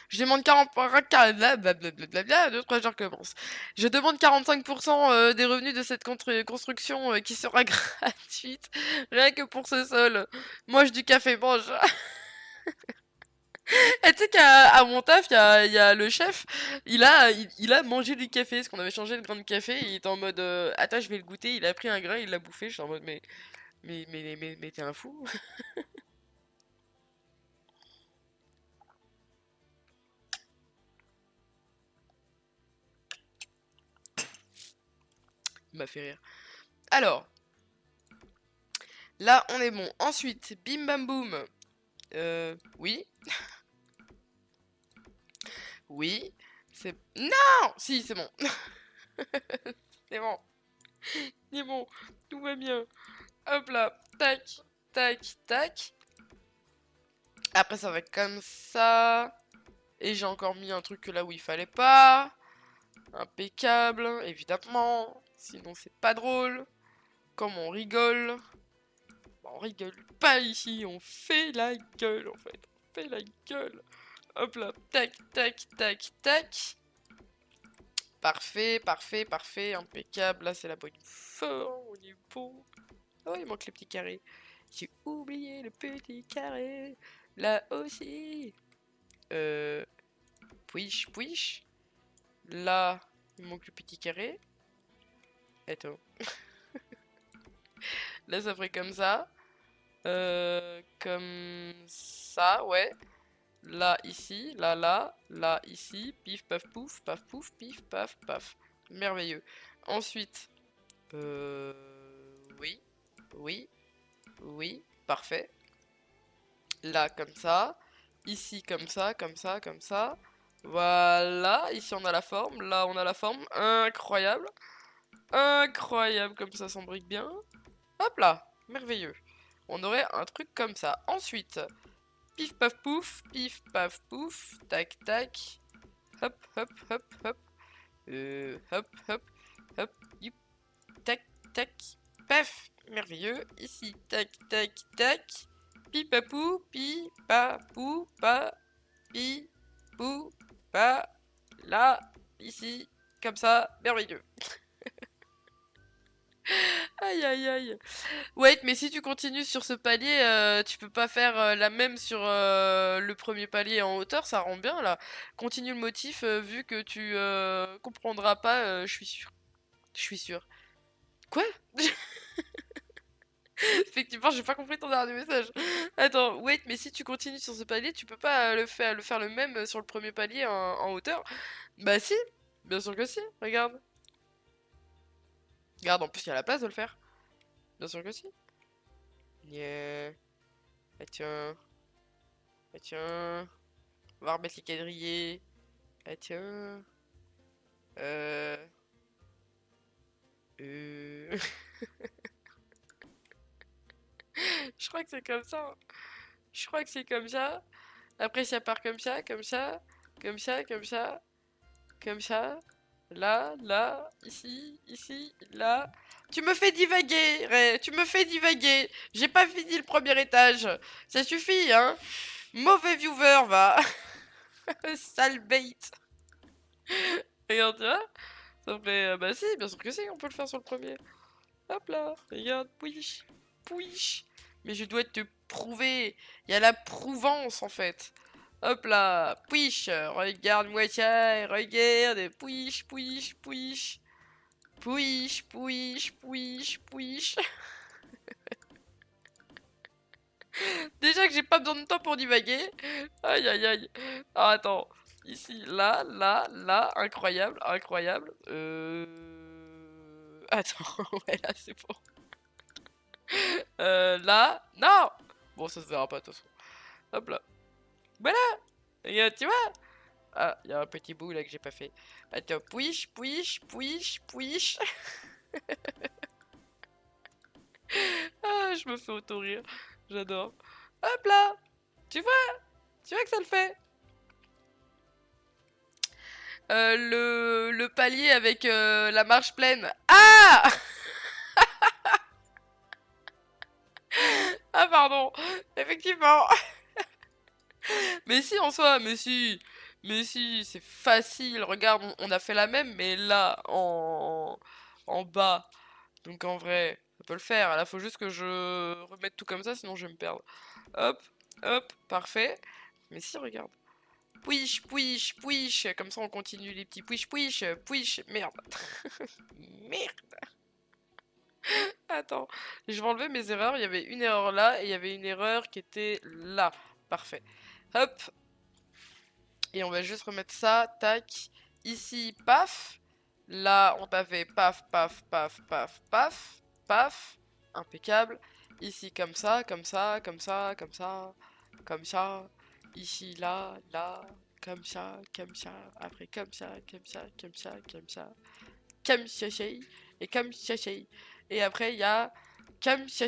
Je demande 40... Blablabla, 2-3 jours commencent. Je demande 45% des revenus de cette construction qui sera gratuite. Rien que pour ce sol. Moi, je du café, mange. Et tu sais qu'à mon taf, il y a le chef, il a mangé du café, parce qu'on avait changé le grain de café, il était en mode attends, je vais le goûter, il a pris un grain, il l'a bouffé, je suis en mode mais t'es un fou? Il m'a fait rire. Alors, là on est bon. Ensuite, bim bam boum. Oui, oui, c'est... Non! Si, c'est bon. C'est bon, c'est bon, tout va bien. Hop là, tac, tac, tac. Après ça va être comme ça. Et j'ai encore mis un truc là où il fallait pas. Impeccable, évidemment. Sinon c'est pas drôle. Comme on rigole. Bon, on rigole pas ici, on fait la gueule en fait. On fait la gueule. Hop là, tac, tac, tac, tac. Parfait, parfait, parfait, impeccable. Là c'est la bonne forme, on est bon. Oh, il manque les petits carrés. J'ai oublié le petit carré. Là aussi. Pouiche, pouiche. Là, il manque le petit carré. Attends. Là, ça ferait comme ça. Comme ça, ouais. Là, ici. Là, ici. Pif, paf, pouf, pif, paf, paf. Merveilleux. Ensuite, oui, oui, oui. Parfait. Là, comme ça. Ici, comme ça, comme ça, comme ça. Voilà. Ici, on a la forme. Là, on a la forme. Incroyable. Incroyable, comme ça s'embrique bien. Hop là, merveilleux. On aurait un truc comme ça. Ensuite, pif paf pouf, tac tac, hop hop hop hop, hop hop hop, youp, tac tac, paf, merveilleux. Ici, tac tac tac, pipapou, pipapou, pa, pi, pou, pa, là, ici, comme ça, merveilleux. Aïe aïe aïe. Wait, mais si tu continues sur ce palier, tu peux pas faire la même sur le premier palier en hauteur, ça rend bien là. Continue le motif vu que tu comprendras pas, je suis sûre. Je suis sûre. Quoi? Effectivement, j'ai pas compris ton dernier message. Attends, wait, mais si tu continues sur ce palier, tu peux pas le faire le même sur le premier palier en hauteur? Bah si, bien sûr que si, regarde. Regarde, en plus il y a la place de le faire. Bien sûr que si. Yeah. Ah tiens, ah tiens. On va remettre les quadrillés. Ah tiens. Euh... euh, Je crois que c'est comme ça, hein. Je crois que c'est comme ça. Après ça part comme ça, comme ça, comme ça, comme ça, comme ça. Là, là, ici, ici, là. Tu me fais divaguer, Ray, tu me fais divaguer. J'ai pas fini le premier étage. Ça suffit, hein. Mauvais viewer, va. Sale bait. Regarde, tu vois? Ça fait... bah si, bien sûr que si, on peut le faire sur le premier. Hop là, regarde, pouiche, pouiche. Mais je dois te prouver. Il y a la prouvance en fait. Hop là, pouiche, regarde-moi ça, regarde, pouiche, pouiche, pouiche. Pouiche, pouiche, pouiche, pouiche. Déjà que j'ai pas besoin de temps pour divaguer. Aïe aïe aïe. Ah, attends. Ici, là, là, là, incroyable, incroyable. Attends, ouais, là c'est bon. Là, non. Bon, ça se verra pas de toute façon. Hop là. Voilà. Regarde, tu vois? Ah, il y a un petit bout là que j'ai pas fait. Attends, pouiche, pouiche, pouiche, pouiche. Ah, je me fais auto-rire. J'adore. Hop là. Tu vois? Tu vois que ça le fait? Le palier avec la marche pleine. Ah! Ah, pardon. Effectivement. Mais si, en soi, mais si. Mais si, c'est facile. Regarde, on a fait la même, mais là, en bas. Donc en vrai, ça peut le faire. Là, faut juste que je remette tout comme ça, sinon je vais me perdre. Hop, hop, parfait. Mais si, regarde. Pouiche, pouiche, pouiche. Comme ça, on continue les petits pouiche, pouiche, pouiche. Merde. Merde. Attends, je vais enlever mes erreurs. Il y avait une erreur là et il y avait une erreur qui était là. Parfait. Hop. Et on va juste remettre ça. Tac. Ici, paf. Là, on avait paf, paf, paf, paf, paf, paf. Impeccable. Ici, comme ça, comme ça, comme ça, comme ça, comme ça. Ici, là, là, comme ça, comme ça. Après, comme ça, comme ça, comme ça, comme ça. Comme ça, et comme ça. Et après, il y a comme ça,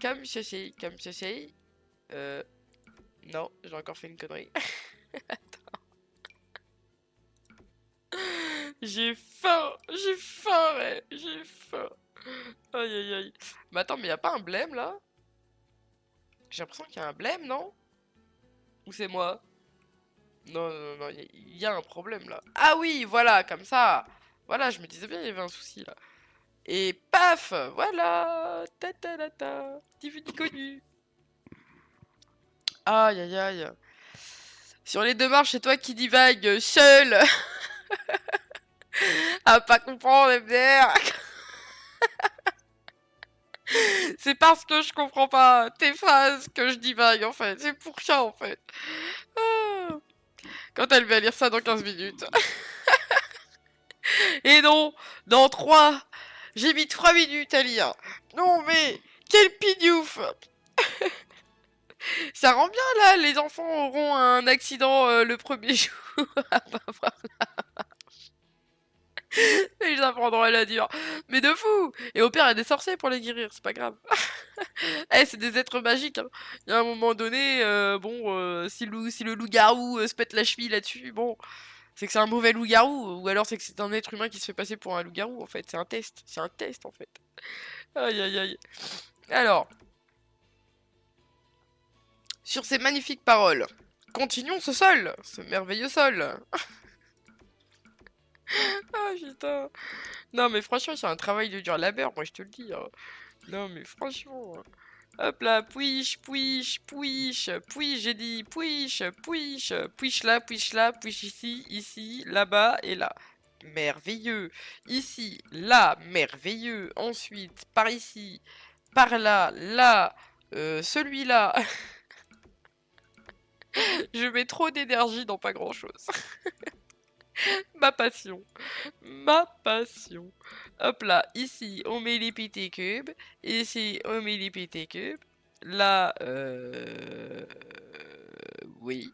comme ça, comme ça. Euh, non, j'ai encore fait une connerie. J'ai faim, ouais, j'ai faim. Aïe aïe aïe. Mais attends, mais y a pas un blême là? J'ai l'impression qu'il y a un blême, non? Ou c'est moi? Non, non, non, il y a un problème là. Ah oui, voilà, comme ça. Voilà, je me disais bien, il y avait un souci là. Et paf, voilà. Ta ta ta ta. Petit vu connu. Aïe aïe aïe. Sur les deux marches, c'est toi qui divague seul. À pas comprendre, MDR. C'est parce que je comprends pas tes phrases que je divague en fait. C'est pour ça en fait. Ah. Quand elle va lire ça dans 15 minutes. Et non, dans 3. J'ai mis 3 minutes à lire. Non mais, quel pignouf. Ça rend bien là, les enfants auront un accident le premier jour. Ah bah voilà. Et ils apprendront à la dire. Mais de fou. Et au pire, il y a des sorciers pour les guérir, c'est pas grave. Eh, c'est des êtres magiques, hein. Il y a un moment donné, bon, si le loup-garou se pète la cheville là-dessus, bon, c'est que c'est un mauvais loup-garou, ou alors c'est que c'est un être humain qui se fait passer pour un loup-garou, en fait. C'est un test, en fait. Aïe, aïe, aïe. Alors, sur ces magnifiques paroles, continuons ce sol, ce merveilleux sol. Ah putain. Non mais franchement, c'est un travail de dur labeur, moi je te le dis, hein. Non mais franchement. Hop là, pouiche, pouiche, pouiche, pouiche, j'ai dit pouiche, pouiche, pouiche là, pouiche ici, ici, là-bas et là. Merveilleux. Ici, là, merveilleux. Ensuite, par ici, par là, là, celui-là. Je mets trop d'énergie dans pas grand-chose. Ma passion. Ma passion. Hop là, ici, on met les petits cubes. Ici, on met les petits cubes. Là, oui.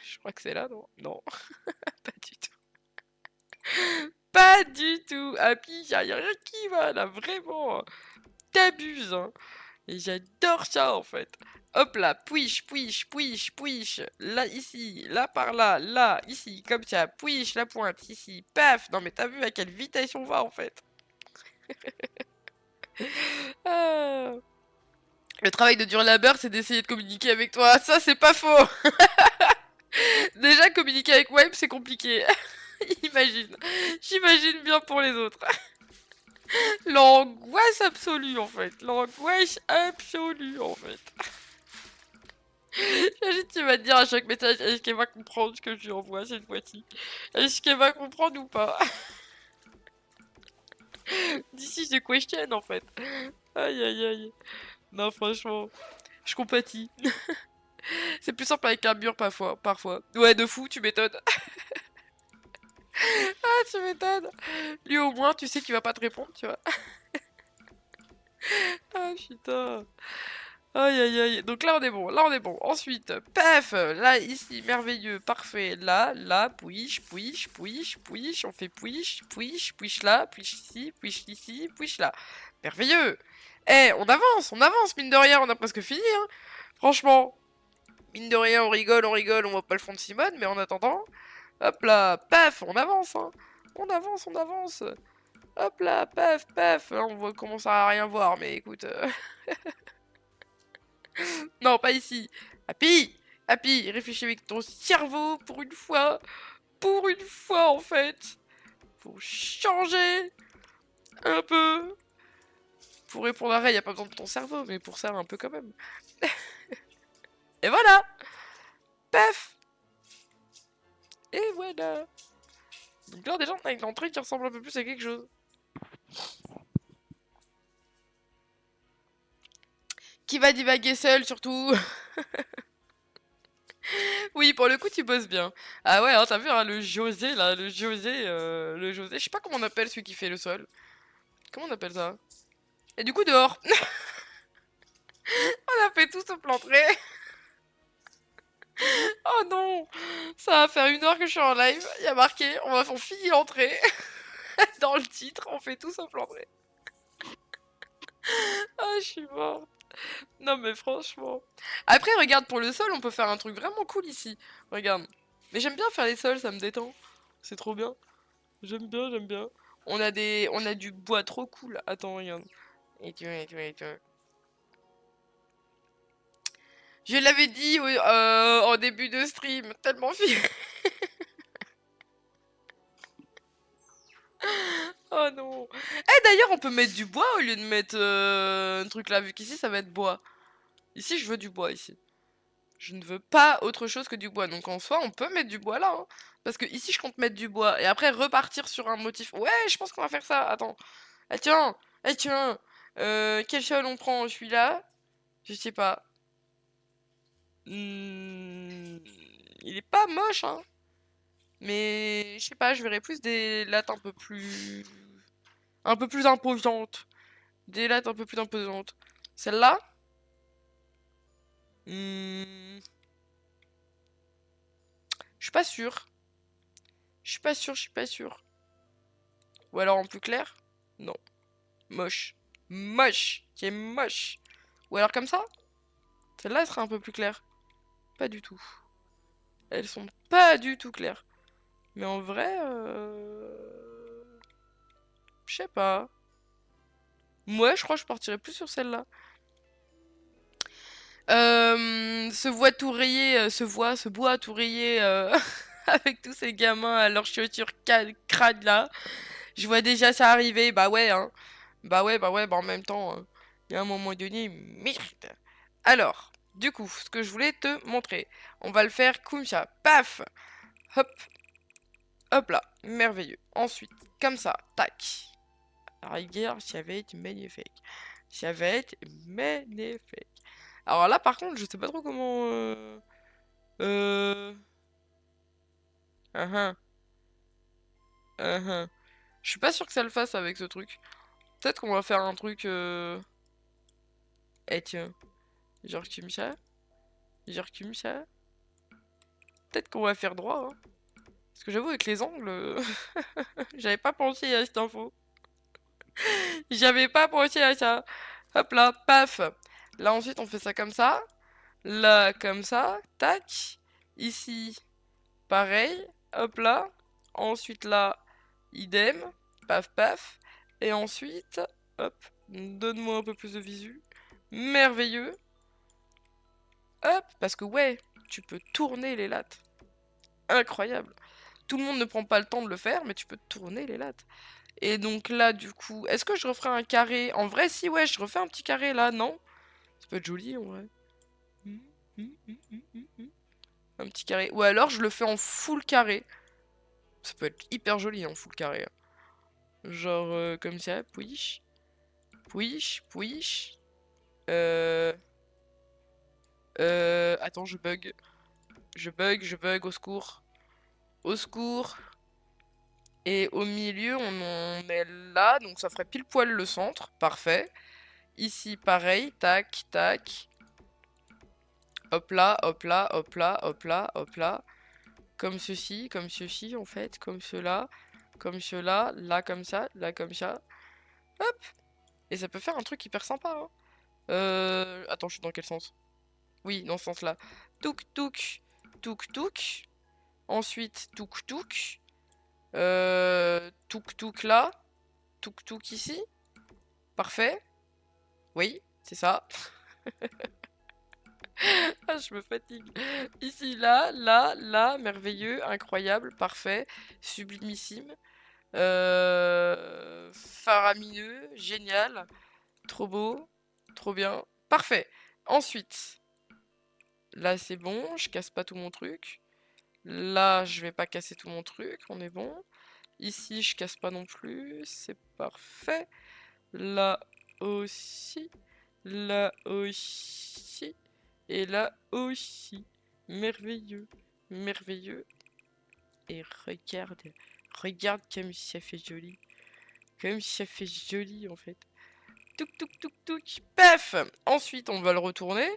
Je crois que c'est là, non? Non, pas du tout. Pas du tout. Happy, y a rien qui va, là, vraiment. T'abuses, hein. Et j'adore ça, en fait. Hop là, pouiche, pouiche, pouiche, pouiche. Là, ici, là, par là, là, ici, comme ça. Pouiche, la pointe, ici. Paf. Non, mais t'as vu à quelle vitesse on va, en fait. Ah. Le travail de dur labeur, c'est d'essayer de communiquer avec toi. Ça, c'est pas faux. Déjà, communiquer avec Web, c'est compliqué. Imagine. J'imagine bien pour les autres. L'angoisse absolue, en fait. L'angoisse absolue, en fait. J'imagine tu vas te dire à chaque message, est-ce qu'elle va comprendre ce que je lui envoie cette fois-ci? Est-ce qu'elle va comprendre ou pas? D'ici, je question, en fait. Aïe, aïe, aïe. Non, franchement, je compatis. C'est plus simple avec un mur, parfois. Ouais, de fou, tu m'étonnes. Ah, tu m'étonnes. Lui, au moins, tu sais qu'il va pas te répondre, tu vois. Ah, putain. Aïe, aïe, aïe. Donc là, on est bon. Là, on est bon. Ensuite, paf. Là, ici, merveilleux. Parfait. Là, là, pouiche, pouiche, pouiche, pouiche. On fait pouiche, pouiche, pouiche là, pouiche ici, pouiche là. Merveilleux. Eh, on avance, mine de rien. On a presque fini, hein. Franchement, mine de rien, on rigole. On voit pas le fond de Simone, mais en attendant, hop là, paf, on avance, hein. On avance, on avance. Hop là, paf, paf. Là, on voit, commence à rien voir, mais écoute. Non, pas ici. Happy! Happy, réfléchis avec ton cerveau pour une fois. Pour une fois, en fait. Faut changer un peu. Pour répondre à Ray, y a pas besoin de ton cerveau, mais pour ça, un peu quand même. Et voilà! Paf! Et voilà! Donc là, déjà, on a une entrée qui ressemble un peu plus à quelque chose. Qui va divaguer seul, surtout? Oui, pour le coup, tu bosses bien. Ah ouais, hein, t'as vu, hein, le José, là, le José, je sais pas comment on appelle celui qui fait le sol. Comment on appelle ça? Et du coup, dehors. On a fait tout sauf l'entrée. Oh non! Ça va faire 1 heure que je suis en live. Il y a marqué, on finit l'entrée. Dans le titre, on fait tout sauf l'entrée. Ah, je suis morte. Non, mais franchement. Après, regarde, pour le sol, on peut faire un truc vraiment cool ici. Regarde. Mais j'aime bien faire les sols, ça me détend. C'est trop bien. J'aime bien, j'aime bien. On a du bois trop cool. Attends, regarde. Et tu. Je l'avais dit en début de stream, tellement fier. Oh non. Eh d'ailleurs, on peut mettre du bois au lieu de mettre un truc là, vu qu'ici ça va être bois. Ici, je veux du bois ici. Je ne veux pas autre chose que du bois. Donc en soi, on peut mettre du bois là, hein. Parce que ici, je compte mettre du bois. Et après, repartir sur un motif. Ouais, je pense qu'on va faire ça. Attends. Ah tiens. Ah tiens. Quel cheval on prend? Celui-là? Je sais pas. Hmm, il est pas moche, hein. Mais je sais pas, je verrais plus des lattes un peu plus imposantes. Des lattes un peu plus imposantes. Celle-là? Hmm, je suis pas sûr. Je suis pas sûr, je suis pas sûr. Ou alors en plus clair? Non. Moche. Moche. Qui est moche. Ou alors comme ça? Celle-là, elle sera un peu plus claire. Pas du tout. Elles sont pas du tout claires. Mais en vrai, je sais pas. Moi, je crois que je partirais plus sur celle-là. Ce bois tout rayé, ce bois tout rayé. avec tous ces gamins à leurs chaussures crades là. Je vois déjà ça arriver, bah ouais, hein. Bah en même temps, il y a un moment donné, merde. Alors, du coup, ce que je voulais te montrer, on va le faire comme ça, paf, hop, hop là, merveilleux. Ensuite, comme ça, tac. Regarde, ça va être magnifique. Ça va être magnifique. Alors là, par contre, je sais pas trop comment... Euh... uhum, uhum. Je suis pas sûr que ça le fasse avec ce truc. Peut-être qu'on va faire un truc... Eh tiens, genre comme ça. Genre comme ça. Peut-être qu'on va faire droit, hein. Parce que j'avoue, avec les angles, j'avais pas pensé à cette info. J'avais pas pensé à ça. Hop là, paf. Là, ensuite, on fait ça comme ça. Là, comme ça. Tac. Ici, pareil. Hop là. Ensuite, là, idem. Paf, paf. Et ensuite, hop. Donne-moi un peu plus de visu. Merveilleux. Hop. Parce que, ouais, tu peux tourner les lattes. Incroyable. Tout le monde ne prend pas le temps de le faire, mais tu peux tourner les lattes. Et donc là, du coup, est-ce que je referai un carré? En vrai, si, ouais, je refais un petit carré là, non? Ça peut être joli en vrai. Un petit carré. Ou alors je le fais en full carré. Ça peut être hyper joli en full carré. Genre comme ça, pouiche. Pouiche, pouiche. Euh... Attends, je bug. Je bug, au secours. Au secours. Et au milieu, on met là, donc ça ferait pile poil le centre. Parfait. Ici, pareil. Tac, tac. Hop là, hop là, hop là, hop là, hop là. Comme ceci en fait, comme cela, là comme ça, là comme ça. Hop. Et ça peut faire un truc hyper sympa, hein. Attends, je suis dans quel sens? Oui, dans ce sens-là. Touk touk, touk touk. Ensuite, touk touk. Touk touk là. Touk touk ici. Parfait. Oui, c'est ça. Ah, je me fatigue. Ici, là, là, là, merveilleux, incroyable, parfait, sublimissime, faramineux, génial, trop beau, trop bien, parfait. Ensuite, là c'est bon, je casse pas tout mon truc. Là, je vais pas casser tout mon truc, on est bon. Ici, je casse pas non plus, c'est parfait. Là aussi, là aussi. Et là aussi. Merveilleux. Merveilleux. Et regarde. Regarde comme ça fait joli. Comme ça fait joli en fait. Touk touk touk touk. Paf. Ensuite on va le retourner.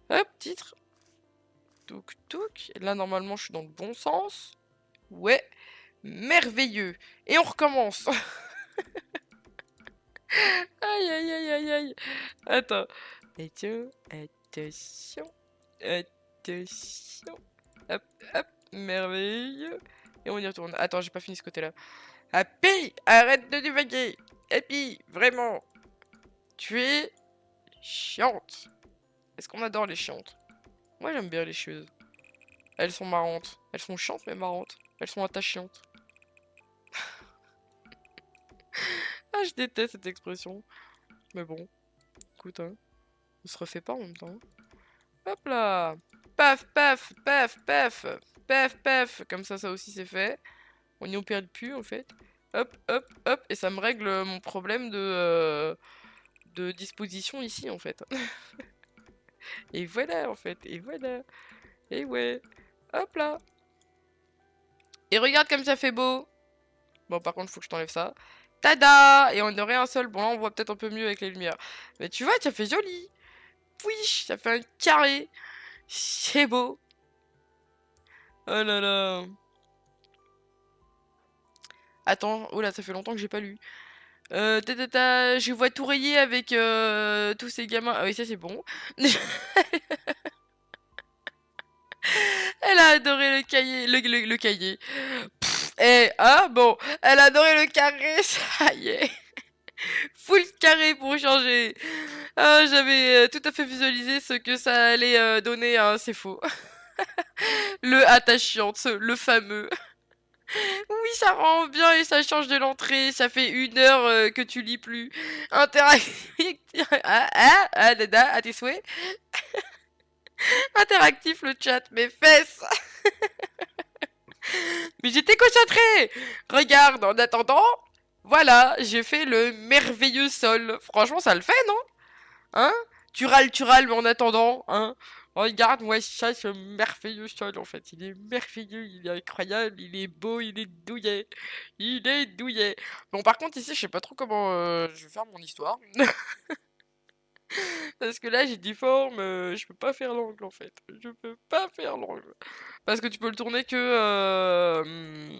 Hop, titre. Touk touk. Là normalement je suis dans le bon sens. Ouais. Merveilleux. Et on recommence. Aïe aïe aïe aïe aïe. Attends. Attention. Attention. Attention. Hop, hop, merveilleux. Et on y retourne. Attends, j'ai pas fini ce côté-là. Happy, arrête de divaguer. Happy, vraiment. Tu es chiante. Est-ce qu'on adore les chiantes? Moi, j'aime bien les chieuses. Elles sont marrantes. Elles sont chiantes, mais marrantes. Elles sont attachantes. Ah, je déteste cette expression. Mais bon, écoute, hein. On se refait pas en même temps. Hop là. Paf, paf, paf, paf. Paf, paf. Comme ça aussi, c'est fait. On n'y perd plus en fait. Hop, hop, hop. Et ça me règle mon problème de disposition ici en fait. Et voilà en fait. Et voilà. Et ouais. Hop là. Et regarde comme ça fait beau. Bon par contre faut que je t'enlève ça. Tada. Et on aurait un seul. Bon là on voit peut-être un peu mieux avec les lumières. Mais tu vois ça fait joli. Oui, ça fait un carré. C'est beau. Oh là là. Attends, oh là ça fait longtemps que j'ai pas lu. Je vois tout rayé avec tous ces gamins. Ah oui, ça c'est bon. Elle a adoré le cahier. Le cahier. Ah bon. Elle a adoré le carré, ça y est. Full carré pour changer. Ah, j'avais tout à fait visualisé ce que ça allait donner, hein, c'est faux. Le attachant, le fameux. Oui, ça rend bien et ça change de l'entrée. Ça fait 1 heure que tu lis plus. Interactif. Dada, à tes souhaits. Interactif le chat, mes fesses. Mais j'étais concentrée. Regarde, en attendant, voilà, j'ai fait le merveilleux sol. Franchement, ça le fait, non? Hein? Tu râles, mais en attendant, hein? Regarde, moi, ça, ce merveilleux sol, en fait. Il est merveilleux, il est incroyable, il est beau, il est douillet. Il est douillet. Bon, par contre, ici, je sais pas trop comment je vais faire mon histoire. Parce que là, j'ai des formes, je peux pas faire l'angle, en fait. Je peux pas faire l'angle. Parce que tu peux le tourner que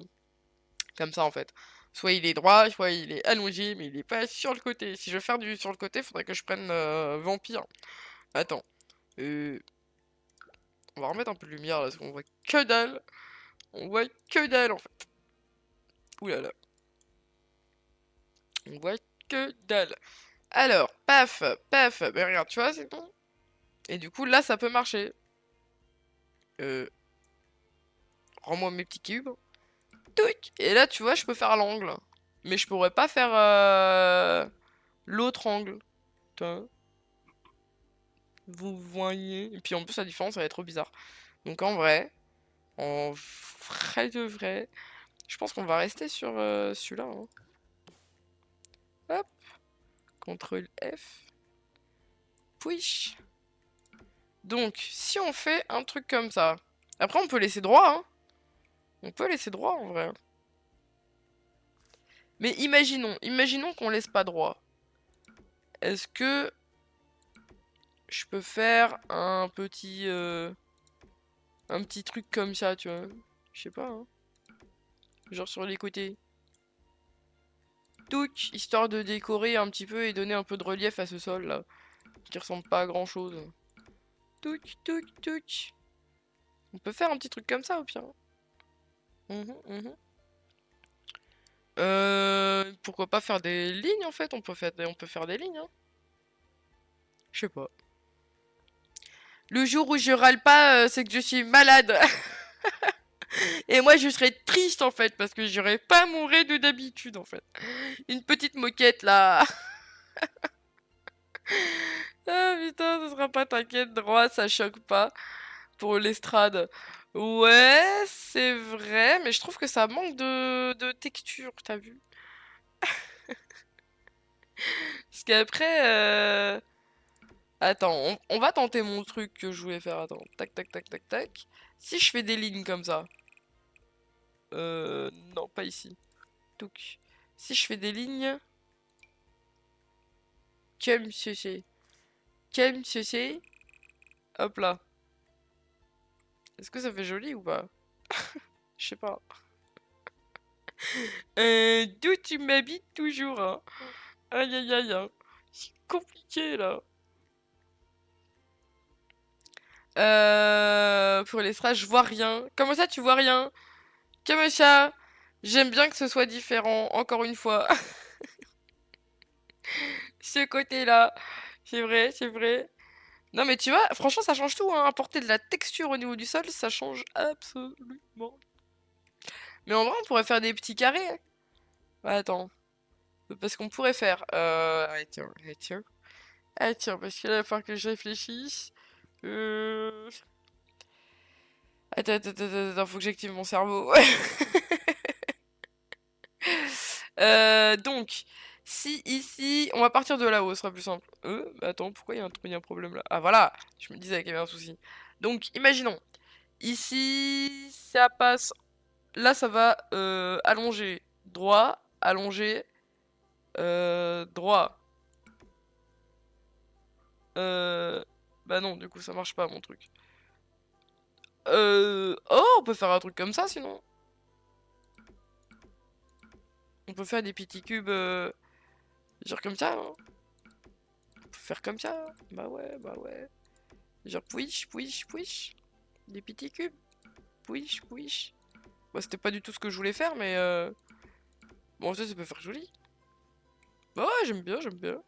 comme ça, en fait. Soit il est droit, soit il est allongé, mais il est pas sur le côté. Si je veux faire du sur le côté, faudrait que je prenne vampire. Attends. Euh, On va remettre un peu de lumière là, parce qu'on voit que dalle. On voit que dalle en fait. Ouh là là. On voit que dalle. Alors, paf, paf. Mais regarde, tu vois, c'est bon. Et du coup, là, ça peut marcher. Rends-moi mes petits cubes. Touc. Et là, tu vois, je peux faire l'angle. Mais je pourrais pas faire l'autre angle. Putain. Vous voyez. Et puis en plus, la différence, ça va être trop bizarre. Donc en vrai de vrai, je pense qu'on va rester sur celui-là, hein. Hop. CTRL F. Push. Donc, si on fait un truc comme ça. Après, on peut laisser droit, hein. On peut laisser droit, en vrai. Mais imaginons qu'on laisse pas droit. Est-ce que je peux faire un petit truc comme ça, tu vois? Je sais pas, hein. Genre sur les côtés. Touc, histoire de décorer un petit peu et donner un peu de relief à ce sol là, qui ressemble pas à grand chose. Touc, touc, touc. On peut faire un petit truc comme ça au pire. Pourquoi pas faire des lignes en fait? On peut faire des lignes, hein. Je sais pas. Le jour où je râle pas, c'est que je suis malade. Et moi je serais triste en fait, parce que j'aurais pas mon de d'habitude en fait. Une petite moquette là. Ah putain, ce sera pas, t'inquiète, droit, ça choque pas pour l'estrade. Ouais, c'est vrai, mais je trouve que ça manque de texture, t'as vu? Parce qu'après, attends, on va tenter mon truc que je voulais faire. Attends, tac, tac, tac, tac, tac. Si je fais des lignes comme ça. Non, pas ici. Donc, si je fais des lignes. Comme ceci. Comme ceci. Hop là. Est-ce que ça fait joli ou pas? Je sais pas. D'où tu m'habites toujours, hein. Aïe aïe aïe, hein. C'est compliqué là. Pour les phrases, je vois rien. Comment ça, tu vois rien? Comme ça, j'aime bien que ce soit différent, encore une fois. Ce côté-là. C'est vrai, c'est vrai. Non, mais tu vois, franchement, ça change tout, hein. Apporter de la texture au niveau du sol, ça change absolument. Mais en vrai, on pourrait faire des petits carrés, hein. Ouais, attends. Parce qu'on pourrait faire. Attends, attends. Attends, parce que là, il va falloir que je réfléchisse. Euh... Attends, faut que j'active mon cerveau. Donc, si ici, on va partir de là-haut, ce sera plus simple. Attends, pourquoi il y a un problème là? Ah voilà, je me disais qu'il y avait un souci. Donc, imaginons, ici, ça passe, là ça va allonger, droit, allonger, droit. Bah non, du coup ça marche pas mon truc. Oh, on peut faire un truc comme ça sinon. On peut faire des petits cubes, genre comme ça, hein. On peut faire comme ça. Bah ouais, bah ouais. Genre puish, puish, puish. Des petits cubes. Puish, puish. Bah c'était pas du tout ce que je voulais faire, mais bon ça peut faire joli. Bah ouais, j'aime bien, j'aime bien.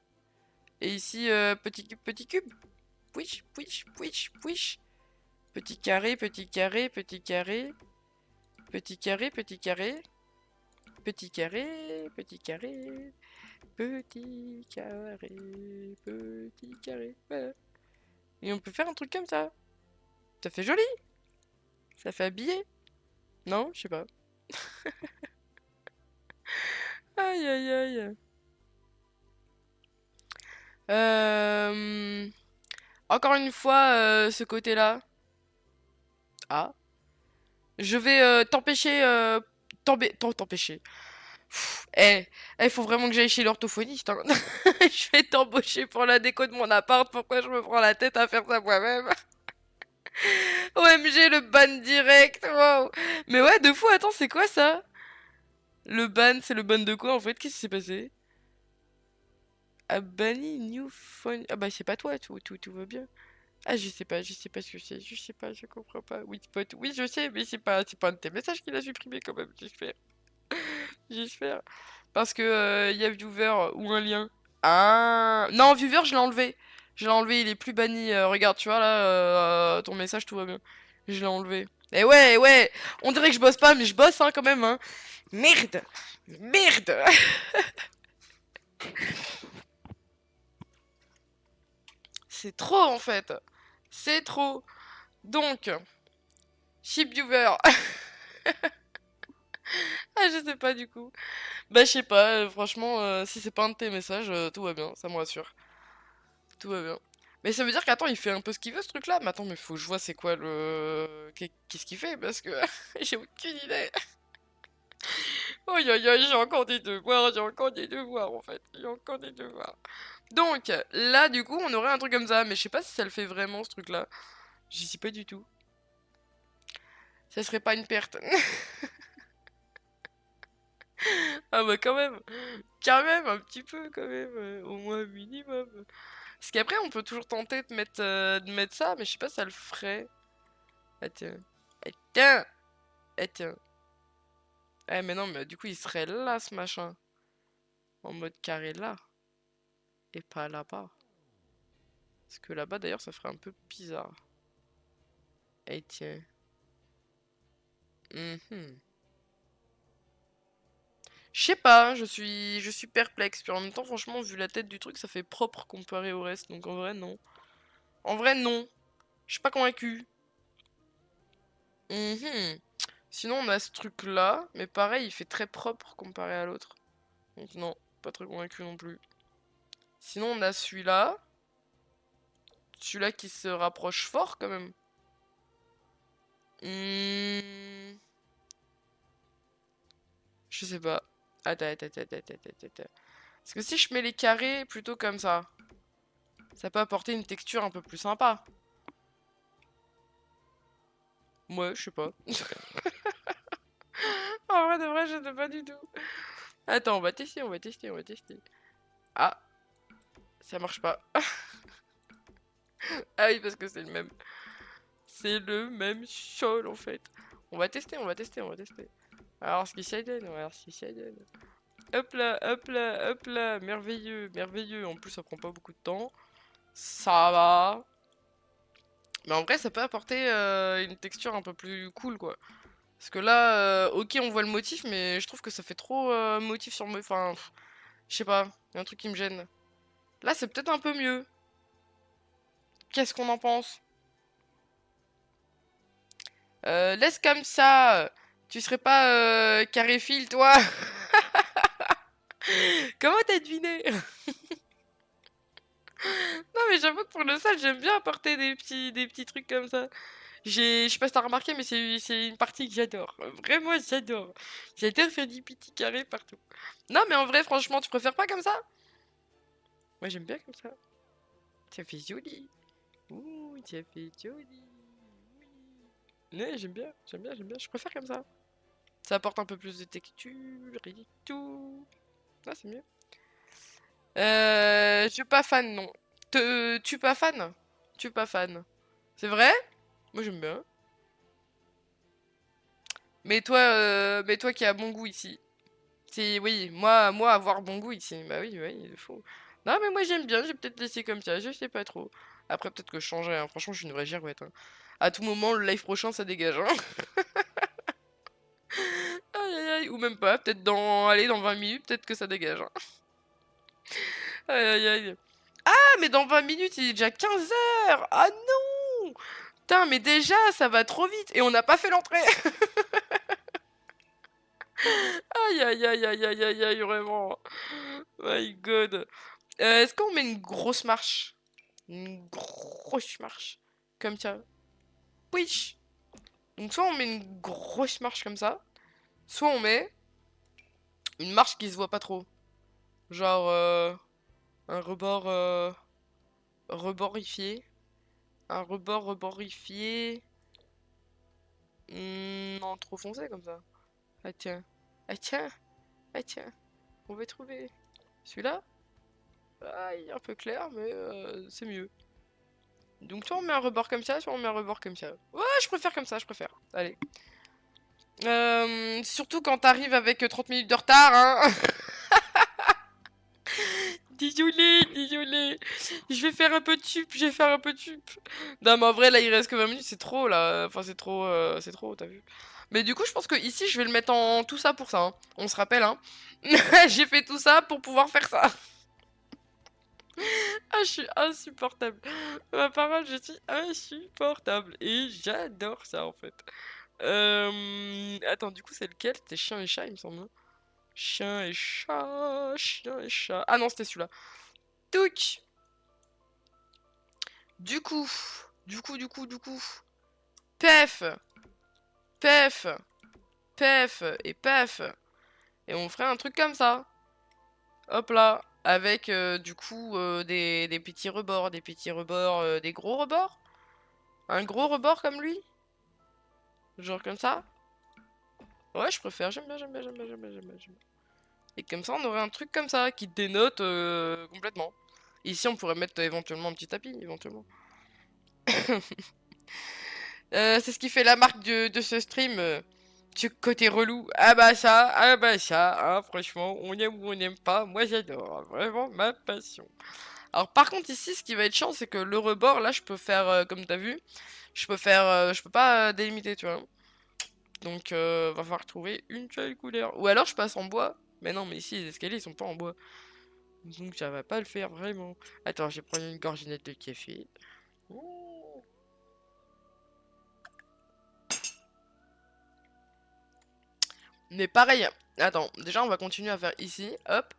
Et ici, petit cube, petit cube. Puish, puish, puish, puish. Petit carré, petit carré, petit carré. Petit carré, petit carré. Petit carré, petit carré. Petit carré, petit carré. Voilà. Et on peut faire un truc comme ça. Ça fait joli. Ça fait habillé. Non, je sais pas. Aïe, aïe, aïe. Euh... Encore une fois, ce côté-là. Ah. Je vais t'empêcher. T'empêcher. Il faut vraiment que j'aille chez l'orthophoniste, hein. Je vais t'embaucher pour la déco de mon appart. Pourquoi je me prends la tête à faire ça moi-même? OMG, le ban direct. Wow. Mais ouais, de fou, attends, c'est quoi ça? Le ban, c'est le ban de quoi en fait? Qu'est-ce qui s'est passé? Ah, banni new phone. Ah bah c'est pas toi, tout va bien. Ah je sais pas ce que c'est, je sais pas, je comprends pas. Oui, oui je sais, mais c'est pas un de tes messages qu'il a supprimé quand même, j'espère. J'espère. Parce que y a Viewer ou un lien. Ah non, Viewer je l'ai enlevé. Je l'ai enlevé, il est plus banni. Regarde, tu vois là, ton message tout va bien. Je l'ai enlevé. Et ouais, ouais, on dirait que je bosse pas, mais je bosse hein quand même hein. Merde, merde. C'est trop en fait. C'est trop. Donc, Shipviewer. Ah, je sais pas du coup. Bah, je sais pas, franchement, si c'est pas un de tes messages, tout va bien, ça me rassure. Tout va bien. Mais ça veut dire qu'attends, il fait un peu ce qu'il veut ce truc-là. Mais attends, mais faut que je vois c'est quoi le. Qu'est-ce qu'il fait parce que j'ai aucune idée. Oh, j'ai encore des devoirs, j'ai encore des devoirs en fait. J'ai encore des devoirs. Donc, là, du coup, on aurait un truc comme ça. Mais je sais pas si ça le fait vraiment ce truc-là. J'y sais pas du tout. Ça serait pas une perte. Ah bah quand même, un petit peu quand même, au moins un minimum. Parce qu'après on peut toujours tenter de mettre ça, mais je sais pas si ça le ferait. Attends, attends, attends. Eh mais non, mais du coup il serait là ce machin, en mode carré là, et pas là-bas. Parce que là-bas d'ailleurs ça ferait un peu bizarre. Eh tiens. Mhm. Je sais pas, je suis perplexe. Puis en même temps, franchement, vu la tête du truc, ça fait propre comparé au reste. Donc en vrai, non. En vrai, non. Je suis pas convaincu. Mhm. Sinon, on a ce truc-là, mais pareil, il fait très propre comparé à l'autre. Donc non, pas très convaincu non plus. Sinon, on a celui-là. Celui-là qui se rapproche fort quand même. Hmm, je sais pas. Attends. Parce que si je mets les carrés plutôt comme ça peut apporter une texture un peu plus sympa. Ouais, je sais pas. En vrai, de vrai, je sais pas du tout. Attends, on va tester. Ah, ça marche pas. Ah oui, parce que c'est le même. C'est le même sol en fait. On va tester. Alors ce qui ça donne, on va voir ce qui ça donne. Hop là, hop là, hop là, merveilleux, merveilleux. En plus, ça prend pas beaucoup de temps. Ça va. Mais en vrai, ça peut apporter une texture un peu plus cool quoi. Parce que là, ok, on voit le motif, mais je trouve que ça fait trop motif sur motif. Enfin, je sais pas, y a un truc qui me gêne. Là, c'est peut-être un peu mieux. Qu'est-ce qu'on en pense? Laisse comme ça. Tu serais pas carré fil, toi? Comment t'as deviné? Non, mais j'avoue que pour le sol, j'aime bien apporter des petits trucs comme ça. Je sais pas si t'as remarqué, mais c'est une partie que j'adore. Vraiment, j'adore. J'adore faire des petits carrés partout. Non, mais en vrai, franchement, tu préfères pas comme ça? Moi, j'aime bien comme ça. Ça fait joli. Ouh, ça fait joli. Oui. Ouais, j'aime bien. Je préfère comme ça. Ça apporte un peu plus de texture et tout. Ah, c'est mieux. Je suis pas fan, non. Tu pas fan? Tu pas fan. C'est vrai? Moi j'aime bien. Mais toi qui as bon goût ici. C'est oui, moi avoir bon goût ici. Bah oui, oui, il faut. Non mais moi j'aime bien. J'ai peut-être laissé comme ça. Je sais pas trop. Après peut-être que je changerai. Hein. Franchement, je suis une vraie girouette. Hein. À tout moment, le live prochain, ça dégage. Hein. Aïe, aïe, aïe. Ou même pas, peut-être dans... Allez, dans 20 minutes, peut-être que ça dégage. Hein. Aïe, aïe, aïe. Ah, mais dans 20 minutes, il est déjà 15 heures. Ah non. Putain, mais déjà, ça va trop vite. Et on n'a pas fait l'entrée. Aïe, aïe, aïe, aïe, aïe, aïe, aïe, vraiment. My God. Est-ce qu'on met une grosse marche? Une grosse marche. Comme ça. Oui. Donc soit on met une grosse marche comme ça. Soit on met une marche qui se voit pas trop. Genre un rebord reborifié. Un rebord reborifié. Non, trop foncé comme ça. Ah tiens. Ah tiens. Ah tiens. On va trouver. Celui-là? Ah, il est un peu clair, mais c'est mieux. Donc soit on met un rebord comme ça, soit on met un rebord comme ça. Ouais, je préfère comme ça, je préfère. Allez. Surtout quand t'arrives avec 30 minutes de retard, hein. Désolé, désolé. Je vais faire un peu de sup, je vais faire un peu de sup. Non, mais en vrai, là, il reste que 20 minutes, c'est trop, là. Enfin, c'est trop, t'as vu. Mais du coup, je pense que ici, je vais le mettre en tout ça pour ça. Hein. On se rappelle, hein. J'ai fait tout ça pour pouvoir faire ça. Ah, je suis insupportable. Ma parole, je suis insupportable. Et j'adore ça, en fait. Attends, du coup, c'est lequel? C'était chien et chat, il me semble. Hein. Chien et chat, chien et chat. Ah non, c'était celui-là. Touc! Du coup, du coup. Pef, pef, pef et pef. Et on ferait un truc comme ça. Hop là. Avec du coup des petits rebords, des gros rebords. Un gros rebord comme lui. Genre comme ça. Ouais, je préfère. J'aime bien, j'aime bien, j'aime bien, j'aime bien, j'aime bien, j'aime bien. Et comme ça, on aurait un truc comme ça qui dénote complètement. Ici, on pourrait mettre éventuellement un petit tapis, éventuellement. C'est ce qui fait la marque de ce stream. Ce côté relou. Ah bah ça, hein, franchement, on aime ou on n'aime pas. Moi, j'adore. Hein, vraiment ma passion. Alors, par contre, ici, ce qui va être chiant, c'est que le rebord, là, je peux faire, comme t'as vu, je peux pas délimiter, tu vois. Donc, va falloir trouver une seule couleur. Ou alors, je passe en bois. Mais non, mais ici, les escaliers, ils sont pas en bois. Donc, ça va pas le faire, vraiment. Attends, je vais prendre une gorginette de café. Ouh. Mais pareil, attends, déjà on va continuer à faire ici, hop,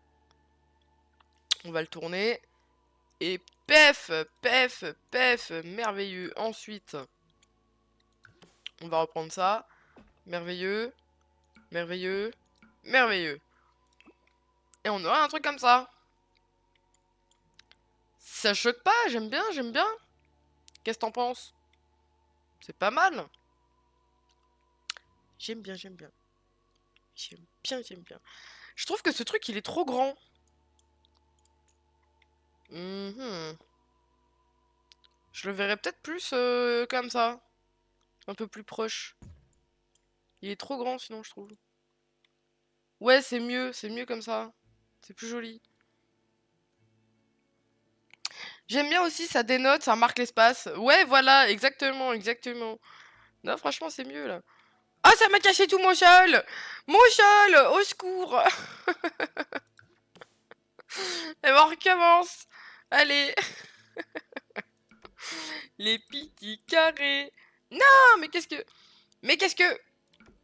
on va le tourner, et pef, pef, pef, merveilleux. Ensuite, on va reprendre ça, merveilleux, merveilleux, merveilleux. Et on aura un truc comme ça. Ça choque pas, j'aime bien, j'aime bien. Qu'est-ce que t'en penses? C'est pas mal. J'aime bien, j'aime bien. J'aime bien, j'aime bien. Je trouve que ce truc, il est trop grand. Mhm. Je le verrais peut-être plus comme ça. Un peu plus proche. Il est trop grand sinon, je trouve. Ouais, c'est mieux comme ça. C'est plus joli. J'aime bien aussi, ça dénote, ça marque l'espace. Ouais, voilà, exactement, exactement. Non, franchement, c'est mieux là. Ah, ça m'a cassé tout mon sol! Mon sol! Au secours! Et ben, on recommence! Allez! Les petits carrés! Non, mais qu'est-ce que. Mais qu'est-ce que.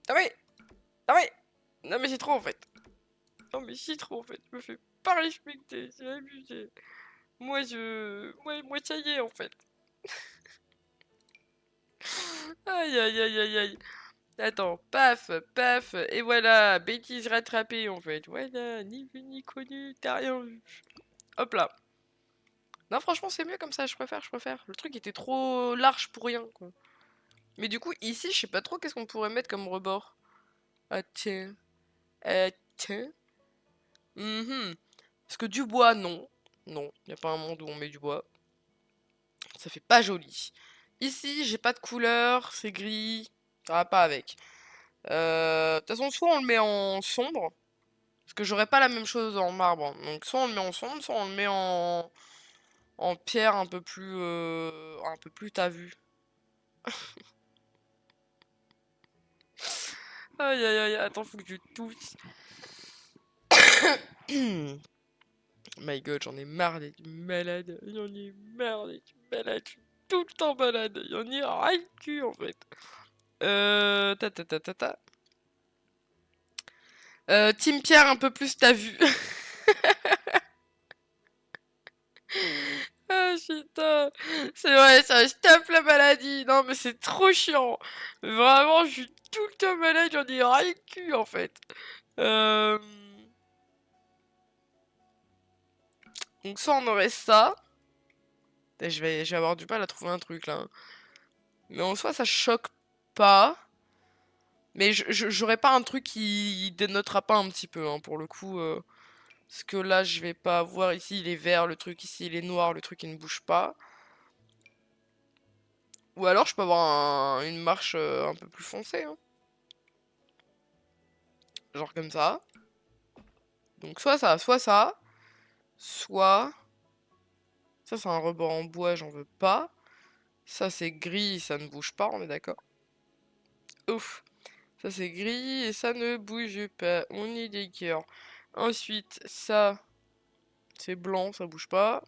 Ah ouais! Ah ouais! Non, mais c'est trop en fait. Non, mais c'est trop en fait. Je me fais pas respecter, c'est abusé. Moi, ça y est en fait. Aïe, aïe, aïe, aïe, aïe. Attends, paf, paf, et voilà, bêtise rattrapée en fait. Voilà, ni vu ni connu, t'as rien vu. Hop là. Non, franchement, c'est mieux comme ça, je préfère, je préfère. Le truc était trop large pour rien, quoi. Mais du coup, ici, je sais pas trop qu'est-ce qu'on pourrait mettre comme rebord. Ah tiens, tiens. Mhm. Parce que du bois, non. Non, y a pas un monde où on met du bois. Ça fait pas joli. Ici, j'ai pas de couleur, c'est gris. Ça va pas avec. De toute façon, soit on le met en sombre. Parce que j'aurais pas la même chose en marbre. Donc soit on le met en sombre, soit on le met en pierre un peu plus t'as vu. Aïe aïe aïe, attends, faut que je tousse. My god, j'en ai marre d'être malade. J'en ai marre d'être malade. Je suis tout le temps malade. J'en ai ras le cul en fait. Ta ta ta ta ta. Team Pierre, un peu plus, t'as vu. Ah putain, c'est vrai, ça je tape la maladie. Non mais c'est trop chiant. Vraiment, je suis tout le temps malade, j'en ai ras le cul en fait. Euh, Donc soit on aurait ça. Putain, je vais avoir du mal à trouver un truc là, hein. Mais en soi ça choque pas. Mais j'aurais pas un truc qui dénotera pas un petit peu, hein, pour le coup. Parce que là je vais pas avoir ici il est vert, le truc ici il est noir, le truc il ne bouge pas. Ou alors je peux avoir une marche un peu plus foncée, hein. Genre comme ça. Donc soit ça, soit ça. Soit... Ça c'est un rebord en bois, j'en veux pas. Ça c'est gris, ça ne bouge pas, on est d'accord. Ouf. Ça c'est gris et ça ne bouge pas. On est d'accord. Ensuite, ça c'est blanc, ça bouge pas.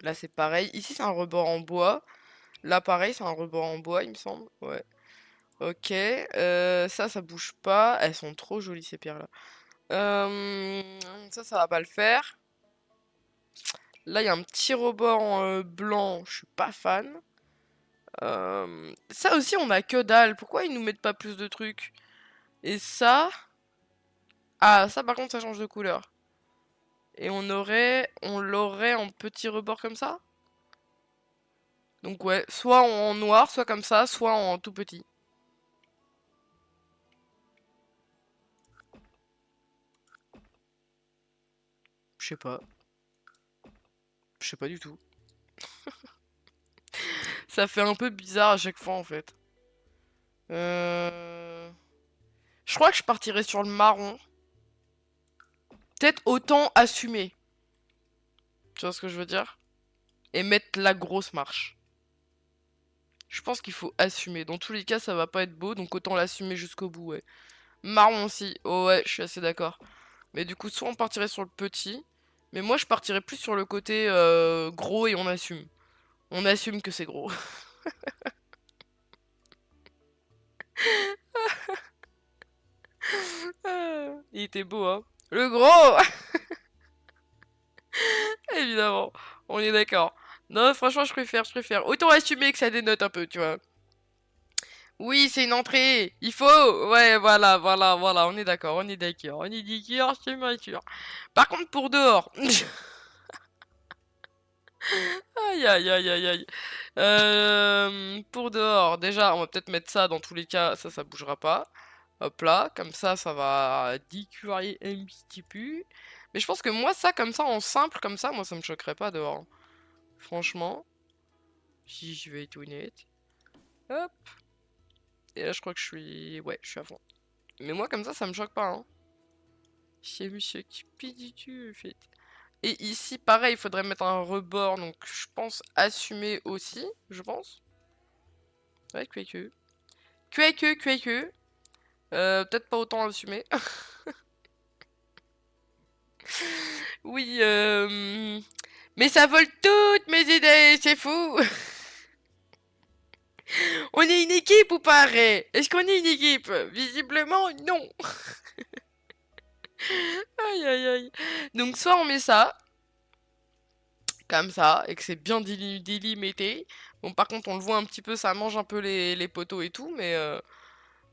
Là c'est pareil. Ici c'est un rebord en bois. Là pareil, c'est un rebord en bois, il me semble. Ouais. Ok. Ça bouge pas. Elles sont trop jolies ces pierres-là. Ça va pas le faire. Là, il y a un petit rebord en blanc. Je suis pas fan. Ça aussi, on a que dalle. Pourquoi ils nous mettent pas plus de trucs? Et ça... Ah, ça par contre, ça change de couleur. Et on l'aurait en petit rebord comme ça? Donc ouais, soit en noir, soit comme ça, soit en tout petit. Je sais pas. Je sais pas du tout. Ça fait un peu bizarre à chaque fois en fait. Euh... Je crois que je partirais sur le marron. Peut-être autant assumer. Tu vois ce que je veux dire? Et mettre la grosse marche. Je pense qu'il faut assumer. Dans tous les cas, ça va pas être beau, donc autant l'assumer jusqu'au bout, ouais. Marron aussi. Oh ouais, je suis assez d'accord. Mais du coup, soit on partirait sur le petit, mais moi je partirais plus sur le côté gros et on assume. On assume que c'est gros. Il était beau, hein. Le gros évidemment. On est d'accord. Non, franchement, je préfère. Autant assumer que ça dénote un peu, tu vois. Oui, c'est une entrée. Il faut. Ouais, voilà, voilà, voilà. On est d'accord, on est d'accord. On est d'accord, c'est mature. Par contre, pour dehors. Aïe, aïe, aïe, aïe, aïe. Pour dehors, déjà, on va peut-être mettre ça dans tous les cas. Ça bougera pas. Hop là, comme ça va décurier un petit peu. Mais je pense que moi, ça, comme ça, en simple, comme ça, moi, ça me choquerait pas dehors, hein. Franchement, si je vais être honnête. Hop. Et là, je crois que je suis... Ouais, je suis à fond. Mais moi, comme ça me choque pas, hein. C'est monsieur qui du en fait. Et ici, pareil, il faudrait mettre un rebord, donc je pense assumer aussi, je pense. Ouais, quoique. Quoique. Peut-être pas autant assumer. Oui, mais ça vole toutes mes idées, c'est fou. On est une équipe ou pas, Ray? Est-ce qu'on est une équipe? Visiblement, non. Aïe, aïe, aïe. Donc soit on met ça, comme ça, et que c'est bien délimité. Bon, par contre, on le voit un petit peu, ça mange un peu les poteaux et tout,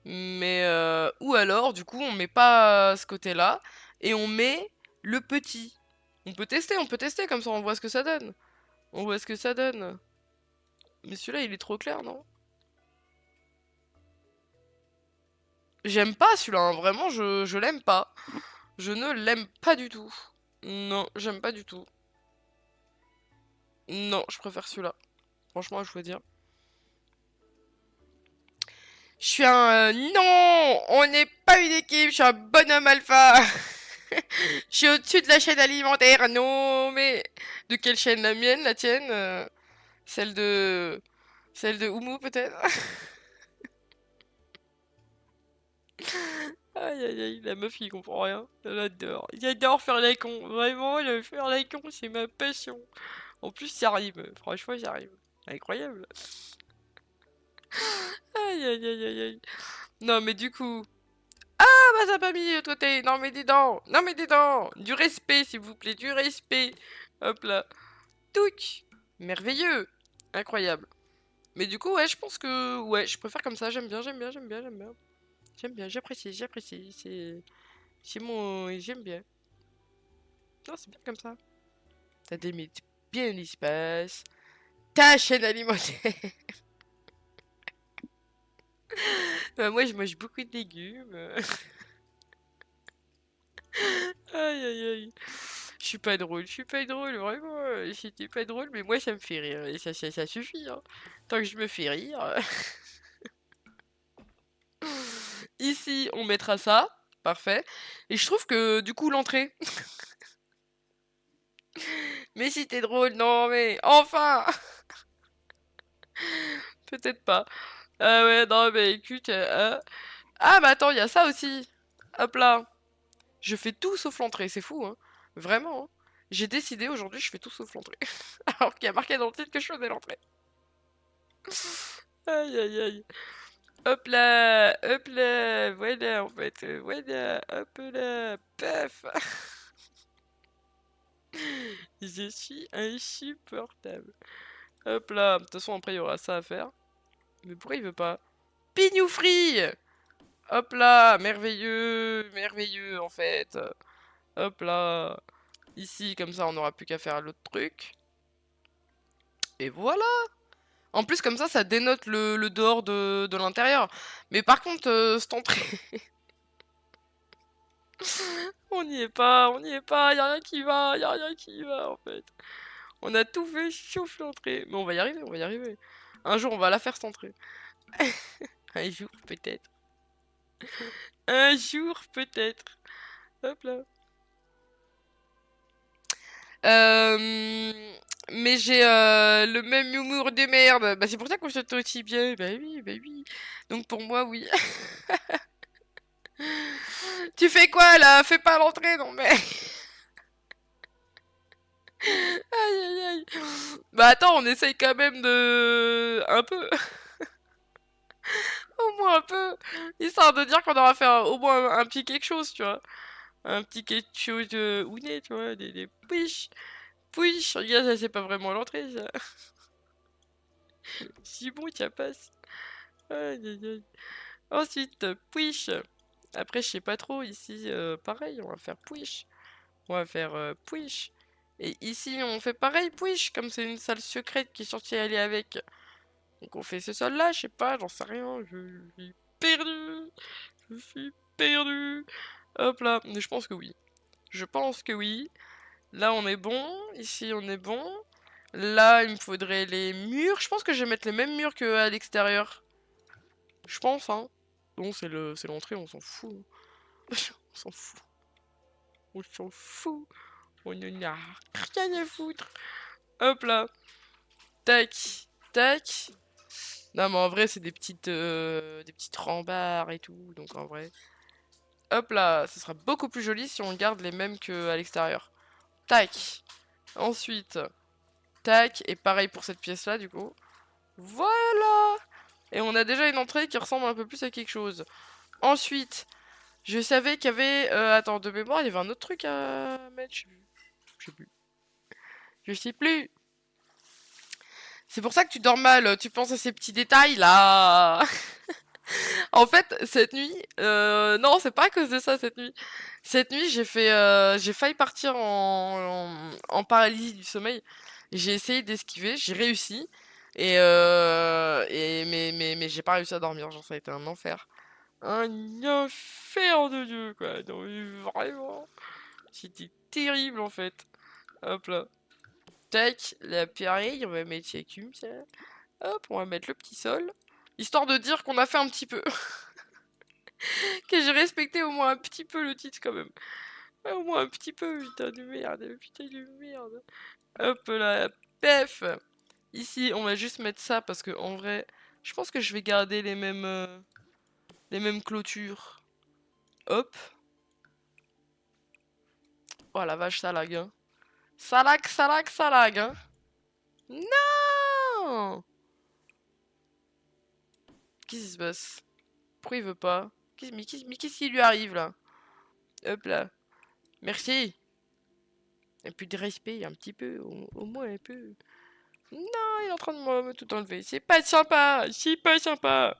ou alors, du coup, on met pas ce côté-là, et on met le petit. On peut tester, comme ça on voit ce que ça donne. On voit ce que ça donne. Mais celui-là, il est trop clair, non? J'aime pas celui-là, hein. Vraiment, je l'aime pas. Je ne l'aime pas du tout. Non, j'aime pas du tout. Non, je préfère celui-là. Franchement, je veux dire. Je suis un... Non! On n'est pas une équipe, je suis un bonhomme alpha. Je suis au-dessus de la chaîne alimentaire. Non, mais... De quelle chaîne? La mienne, la tienne? Celle de... Celle de Oumu, peut-être? Aïe aïe aïe, la meuf qui comprend rien. Elle adore. J'adore faire les cons. Vraiment, le faire les cons, c'est ma passion. En plus, ça arrive. Franchement, ça arrive. Incroyable. Aïe aïe aïe aïe aïe. Non, mais du coup. Ah bah, ça a pas mis de côté. Non, mais dis donc. Non, mais dis donc. Du respect, s'il vous plaît. Du respect. Hop là. Touc. Merveilleux. Incroyable. Mais du coup, ouais, je pense que. Ouais, je préfère comme ça. J'aime bien, j'aime bien, j'aime bien, j'aime bien. J'aime bien, j'apprécie, j'apprécie. C'est mon. J'aime bien. Non, c'est bien comme ça. Ça délimite bien l'espace. Ta chaîne alimentaire. Moi, je mange beaucoup de légumes. Aïe, aïe, aïe. Je suis pas drôle, vraiment. J'étais pas drôle, mais moi, ça me fait rire. Et ça suffit, hein. Tant que je me fais rire. Ici, on mettra ça. Parfait. Et je trouve que, du coup, l'entrée. Mais si t'es drôle, non, mais enfin! Peut-être pas. Ah ouais, non, mais écoute. Ah, bah attends, il y a ça aussi. Hop là. Je fais tout sauf l'entrée, c'est fou, hein. Vraiment, hein. J'ai décidé aujourd'hui, je fais tout sauf l'entrée. Alors qu'il y a marqué dans le titre que je faisais l'entrée. Aïe, aïe, aïe. Hop là, voilà, en fait, voilà, hop là, paf. Je suis insupportable. Hop là, de toute façon, après, il y aura ça à faire. Mais pourquoi il veut pas? Pignou free! Hop là, merveilleux, merveilleux, en fait. Hop là. Ici, comme ça, on n'aura plus qu'à faire l'autre truc. Et voilà! En plus, comme ça dénote le dehors de l'intérieur. Mais par contre, cette entrée, on n'y est pas, on n'y est pas, y a rien qui va, y a rien qui va, en fait. On a tout fait sauf l'entrée. Mais on va y arriver, on va y arriver. Un jour, on va la faire, cette entrée. Un jour, peut-être. Un jour, peut-être. Hop là. Euh, Mais j'ai le même humour de merde. Bah, c'est pour ça qu'on chante aussi bien. Bah oui, bah oui. Donc pour moi, oui. Tu fais quoi là? Fais pas l'entrée, non mais. Aïe aïe aïe. Bah attends, on essaye quand même de. Un peu. Au moins un peu. Histoire de dire qu'on aura fait au moins un petit quelque chose, tu vois. Un petit quelque chose de. Ouné, tu vois. Des pouiches. Pouiches. Regarde, ça c'est pas vraiment l'entrée, ça. Si bon, ça passe. Aïe aïe aïe. Ensuite, pouiche. Après, je sais pas trop. Ici, pareil, on va faire pouiche. On va faire pouiche. Et ici, on fait pareil, pouiche. Comme c'est une salle secrète qui est censée aller avec. Donc on fait ce sol-là, je sais pas, j'en sais rien. Je suis perdu. Je suis perdu. Hop là. Mais je pense que oui. Je pense que oui. Là, on est bon. Ici, on est bon. Là, il me faudrait les murs. Je pense que je vais mettre les mêmes murs qu'à l'extérieur. Je pense, hein. Bon, c'est l'entrée, on s'en fout. On s'en fout. On s'en fout. On en a rien à foutre. Hop là. Tac. Tac. Non, mais en vrai, c'est des petites rambardes et tout. Donc en vrai. Hop là. Ce sera beaucoup plus joli si on garde les mêmes qu'à l'extérieur. Tac. Ensuite. Tac. Et pareil pour cette pièce-là, du coup. Voilà. Et on a déjà une entrée qui ressemble un peu plus à quelque chose. Ensuite. Je savais qu'il y avait. Attends, de mémoire, il y avait un autre truc à mettre. Je sais plus. Je sais plus. C'est pour ça que tu dors mal. Tu penses à ces petits détails là. En fait, cette nuit, non, c'est pas à cause de ça cette nuit. Cette nuit, j'ai failli partir en paralysie du sommeil. J'ai essayé d'esquiver, j'ai réussi. Mais j'ai pas réussi à dormir, genre ça a été un enfer. Un enfer de Dieu, quoi. Non, mais vraiment. C'était terrible en fait. Hop là. Tac, l'appareil, on va mettre ça comme ça. Hop, on va mettre le petit sol. Histoire de dire qu'on a fait un petit peu. Que j'ai respecté au moins un petit peu le titre quand même. Ouais, au moins un petit peu, putain de merde, putain de merde. Hop là, pef. Ici, on va juste mettre ça parce que en vrai, je pense que je vais garder les mêmes clôtures. Hop. Oh la vache, ça lag, hein. Ça lag, ça lag, ça lag, hein. Non! Qu'est-ce qui se passe? Pourquoi il veut pas? Mais qu'est-ce qui lui arrive là? Hop là. Merci. Et puis de respect, un petit peu, au moins un peu. Non, il est en train de me tout enlever. C'est pas sympa, c'est pas sympa.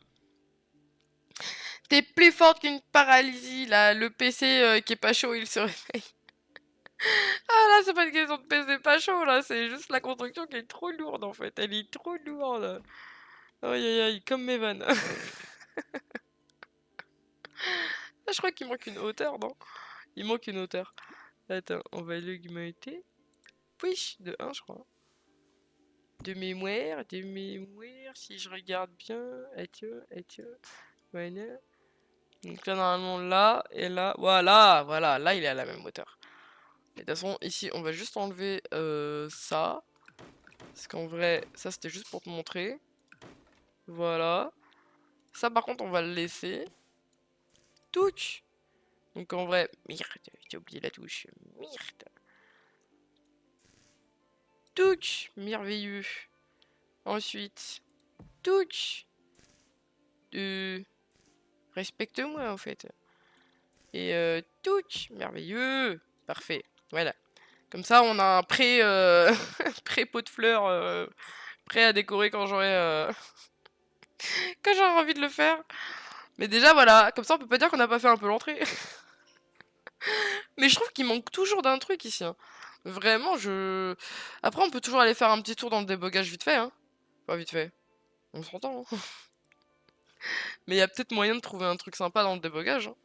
T'es plus forte qu'une paralysie, là. Le PC qui est pas chaud, il se réveille. Ah là, c'est pas une question de PC pas chaud, là. C'est juste la construction qui est trop lourde, en fait. Elle est trop lourde. Aïe aïe aïe, comme mes vannes. Ah, je crois qu'il manque une hauteur, non? Il manque une hauteur. Attends, on va l'augmenter. Oui, de 1, je crois. De mémoire, si je regarde bien. Attends. Voilà. Donc là, normalement, là, et là. Voilà, là, il est à la même hauteur. Et de toute façon, ici, on va juste enlever ça. Parce qu'en vrai, ça, c'était juste pour te montrer. Voilà. Ça, par contre, on va le laisser. Touch! Donc en vrai, merde, j'ai oublié la touche. Merde. Touch! Merveilleux. Ensuite, touch! Respecte-moi, en fait. Et touch! Merveilleux. Parfait. Voilà. Comme ça, on a un pré-pot de fleurs prêt à décorer quand j'aurai quand j'aurai envie de le faire. Mais déjà, voilà. Comme ça, on peut pas dire qu'on n'a pas fait un peu l'entrée. Mais je trouve qu'il manque toujours d'un truc ici, hein. Vraiment, je... Après, on peut toujours aller faire un petit tour dans le débogage vite fait, hein. Pas vite fait. On s'entend, hein. Mais il y a peut-être moyen de trouver un truc sympa dans le débogage, hein.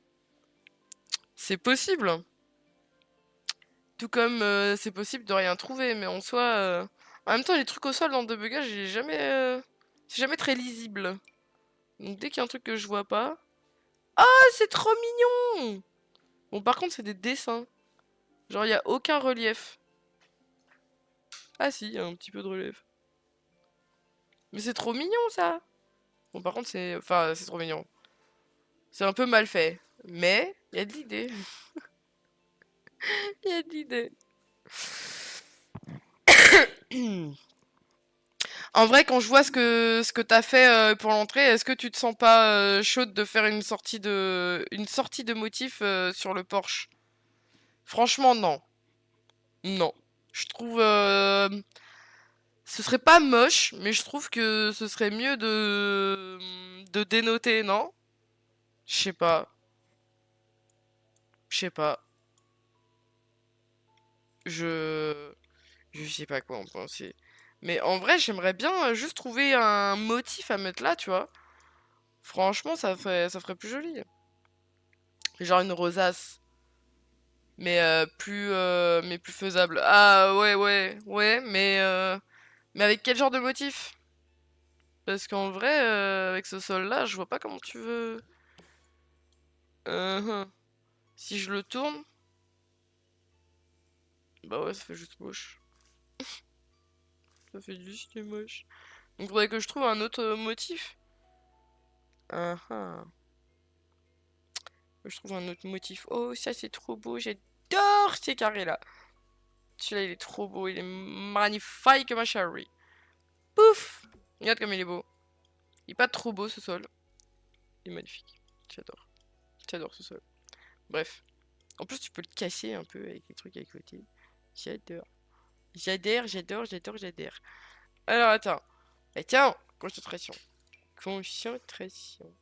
C'est possible. Tout comme c'est possible de rien trouver, mais en soi... En même temps, les trucs au sol dans le débogage, j'ai jamais... C'est jamais très lisible. Donc dès qu'il y a un truc que je vois pas... Ah, c'est trop mignon! Bon, par contre, c'est des dessins. Genre, il y a aucun relief. Ah si, il y a un petit peu de relief. Mais c'est trop mignon, ça! Bon, par contre, c'est... Enfin, c'est trop mignon. C'est un peu mal fait. Mais, il y a de l'idée. Il y a de l'idée. En vrai, quand je vois ce que t'as fait pour l'entrée, est-ce que tu te sens pas chaude de faire une sortie de motif sur le porche? Franchement, non. Non. Je trouve... ce serait pas moche, mais je trouve que ce serait mieux de dénoter, non? Je sais pas. Je sais pas. Je... Je sais pas quoi en penser. Mais en vrai, j'aimerais bien juste trouver un motif à mettre là, tu vois. Franchement, ça ferait plus joli. Genre une rosace. Mais plus faisable. Ah ouais, mais avec quel genre de motif? Parce qu'en vrai, avec ce sol-là, je vois pas comment tu veux. Hum. Si je le tourne, bah ouais, ça fait juste moche. Ça fait juste moche. Donc faudrait que je trouve un autre motif. Uhum. Je trouve un autre motif. Oh, ça c'est trop beau, j'adore ces carrés-là. Celui-là, il est trop beau, il est magnifique, ma chérie. Pouf! Regarde comme il est beau. Il est pas trop beau ce sol. Il est magnifique. J'adore. J'adore ce sol. Bref. En plus, tu peux le casser un peu avec les trucs à côté. J'adore. J'adore. Alors, attends. Attends. Concentration. Concentration.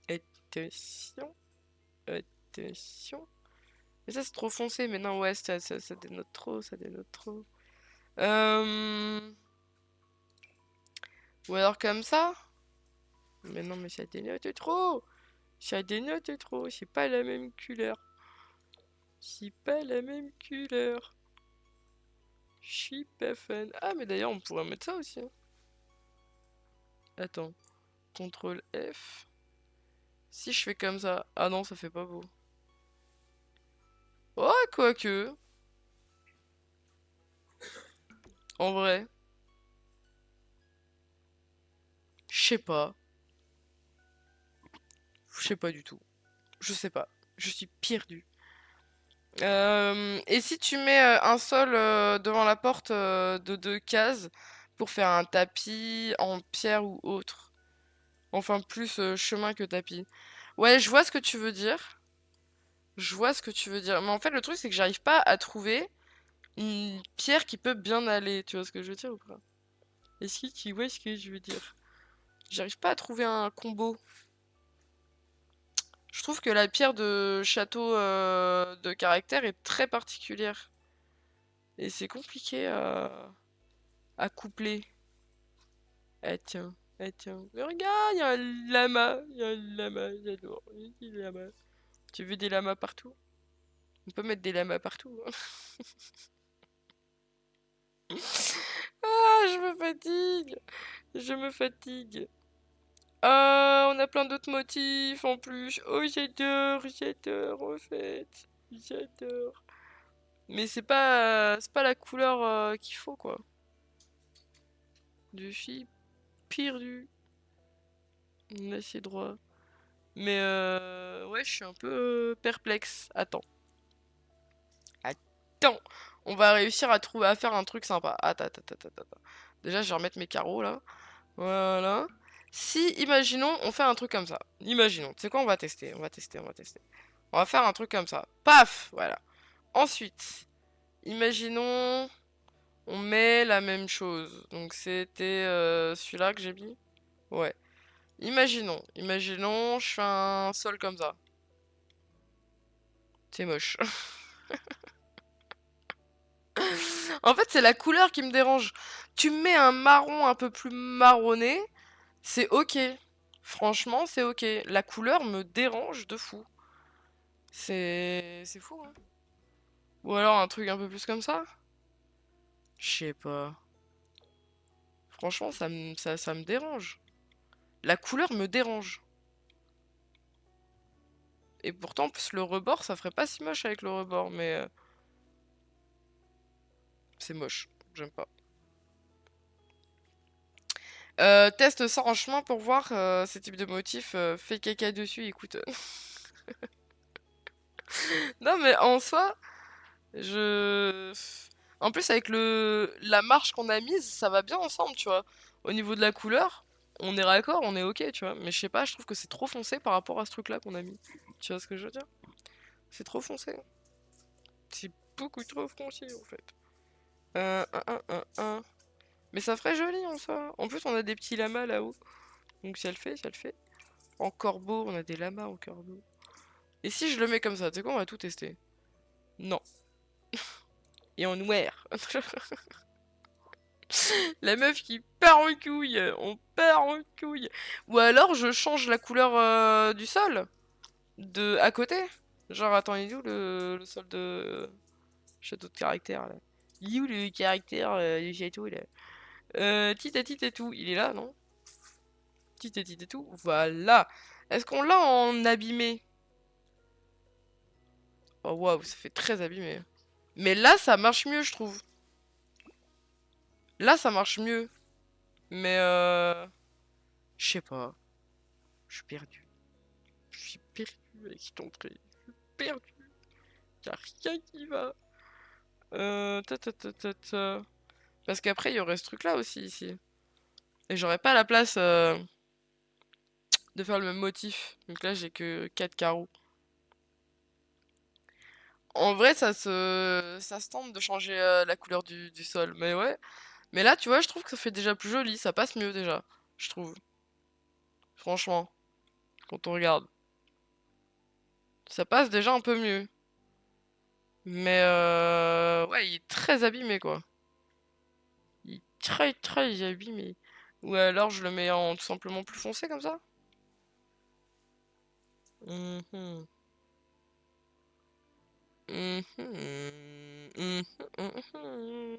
Attention. Attention. Mais ça, c'est trop foncé. Mais non, ouais, ça dénote trop. Ça dénote trop. Ou alors comme ça. Mais non, mais ça dénote trop. Ça dénote trop. C'est pas la même couleur. C'est pas la même couleur. Je suis pas fan. Ah, mais d'ailleurs, on pourrait mettre ça aussi, hein. Attends. CTRL F. Si je fais comme ça. Ah non, ça fait pas beau. Oh, quoique. En vrai. Je sais pas. Je sais pas du tout. Je sais pas. Je suis perdue. Et si tu mets un sol devant la porte de 2 cases pour faire un tapis en pierre ou autre? Enfin, plus chemin que tapis. Ouais, je vois ce que tu veux dire. Je vois ce que tu veux dire. Mais en fait, le truc, c'est que j'arrive pas à trouver une pierre qui peut bien aller. Tu vois ce que je veux dire ou pas? Est-ce que tu vois ce que je veux dire? J'arrive pas à trouver un combo. Je trouve que la pierre de château de caractère est très particulière. Et c'est compliqué à coupler. Ah tiens, ah tiens. Mais regarde, il y a un lama. Il y a un lama, j'adore. Il y a des lamas. Tu veux des lamas partout? On peut mettre des lamas partout, hein. Ah, je me fatigue. Je me fatigue. Ah, on a plein d'autres motifs en plus. Oh, j'adore en fait. J'adore. Mais c'est pas la couleur qu'il faut quoi. Je suis perdu. Là c'est droit. Mais ouais, je suis un peu perplexe. Attends. Attends. On va réussir à trouver à faire un truc sympa. Attends, attends, attends, attends, attends. Déjà, je vais remettre mes carreaux là. Voilà. Si, imaginons, on fait un truc comme ça. Imaginons. Tu sais quoi, on va tester. On va tester, on va tester. On va faire un truc comme ça. Paf! Voilà. Ensuite, imaginons, on met la même chose. Donc c'était celui-là que j'ai mis. Ouais. Imaginons, je fais un sol comme ça. C'est moche. En fait, c'est la couleur qui me dérange. Tu me mets un marron un peu plus marronné, c'est ok. Franchement, c'est ok. La couleur me dérange de fou. C'est fou, hein. Ou alors un truc un peu plus comme ça? Je sais pas. Franchement, ça me dérange. La couleur me dérange. Et pourtant, en plus, le rebord, ça ferait pas si moche avec le rebord, mais c'est moche. J'aime pas. Test sans chemin pour voir ces types de motifs. Fais caca dessus, écoute. Non, mais en soi, je. En plus, avec la marche qu'on a mise, ça va bien ensemble, tu vois. Au niveau de la couleur, on est raccord, on est ok, tu vois. Mais je sais pas, je trouve que c'est trop foncé par rapport à ce truc-là qu'on a mis. Tu vois ce que je veux dire? C'est trop foncé. C'est beaucoup trop foncé, en fait. Un. Mais ça ferait joli en soi. En plus, on a des petits lamas là-haut. Donc ça le fait, ça le fait. En corbeau, on a des lamas en corbeau. Et si je le mets comme ça, tu sais quoi, on va tout tester. Non. Et en noir. La meuf qui part en couille. On part en couille. Ou alors je change la couleur du sol. De à côté. Genre, attends, il est où le sol de château de caractère là? Il est où le caractère du château là? Tit et tout. Il est là, non? Tit et tout. Voilà. Est-ce qu'on l'a en abîmé? Oh waouh, ça fait très abîmé. Mais là, ça marche mieux, je trouve. Là, ça marche mieux. Mais je sais pas. Je suis perdu. Je suis perdu avec ton trait. Je suis perdu. Y'a rien qui va. Ta. Parce qu'après, il y aurait ce truc-là aussi, ici. Et j'aurais pas la place de faire le même motif. Donc là, j'ai que 4 carreaux. En vrai, ça se tente de changer la couleur du sol. Mais ouais. Mais là, tu vois, je trouve que ça fait déjà plus joli. Ça passe mieux déjà. Je trouve. Franchement. Quand on regarde. Ça passe déjà un peu mieux. Mais ouais, il est très abîmé quoi. Il est très très abîmé. Ou alors je le mets en tout simplement plus foncé comme ça. Mhm. Mhm. Mhm. Mhm.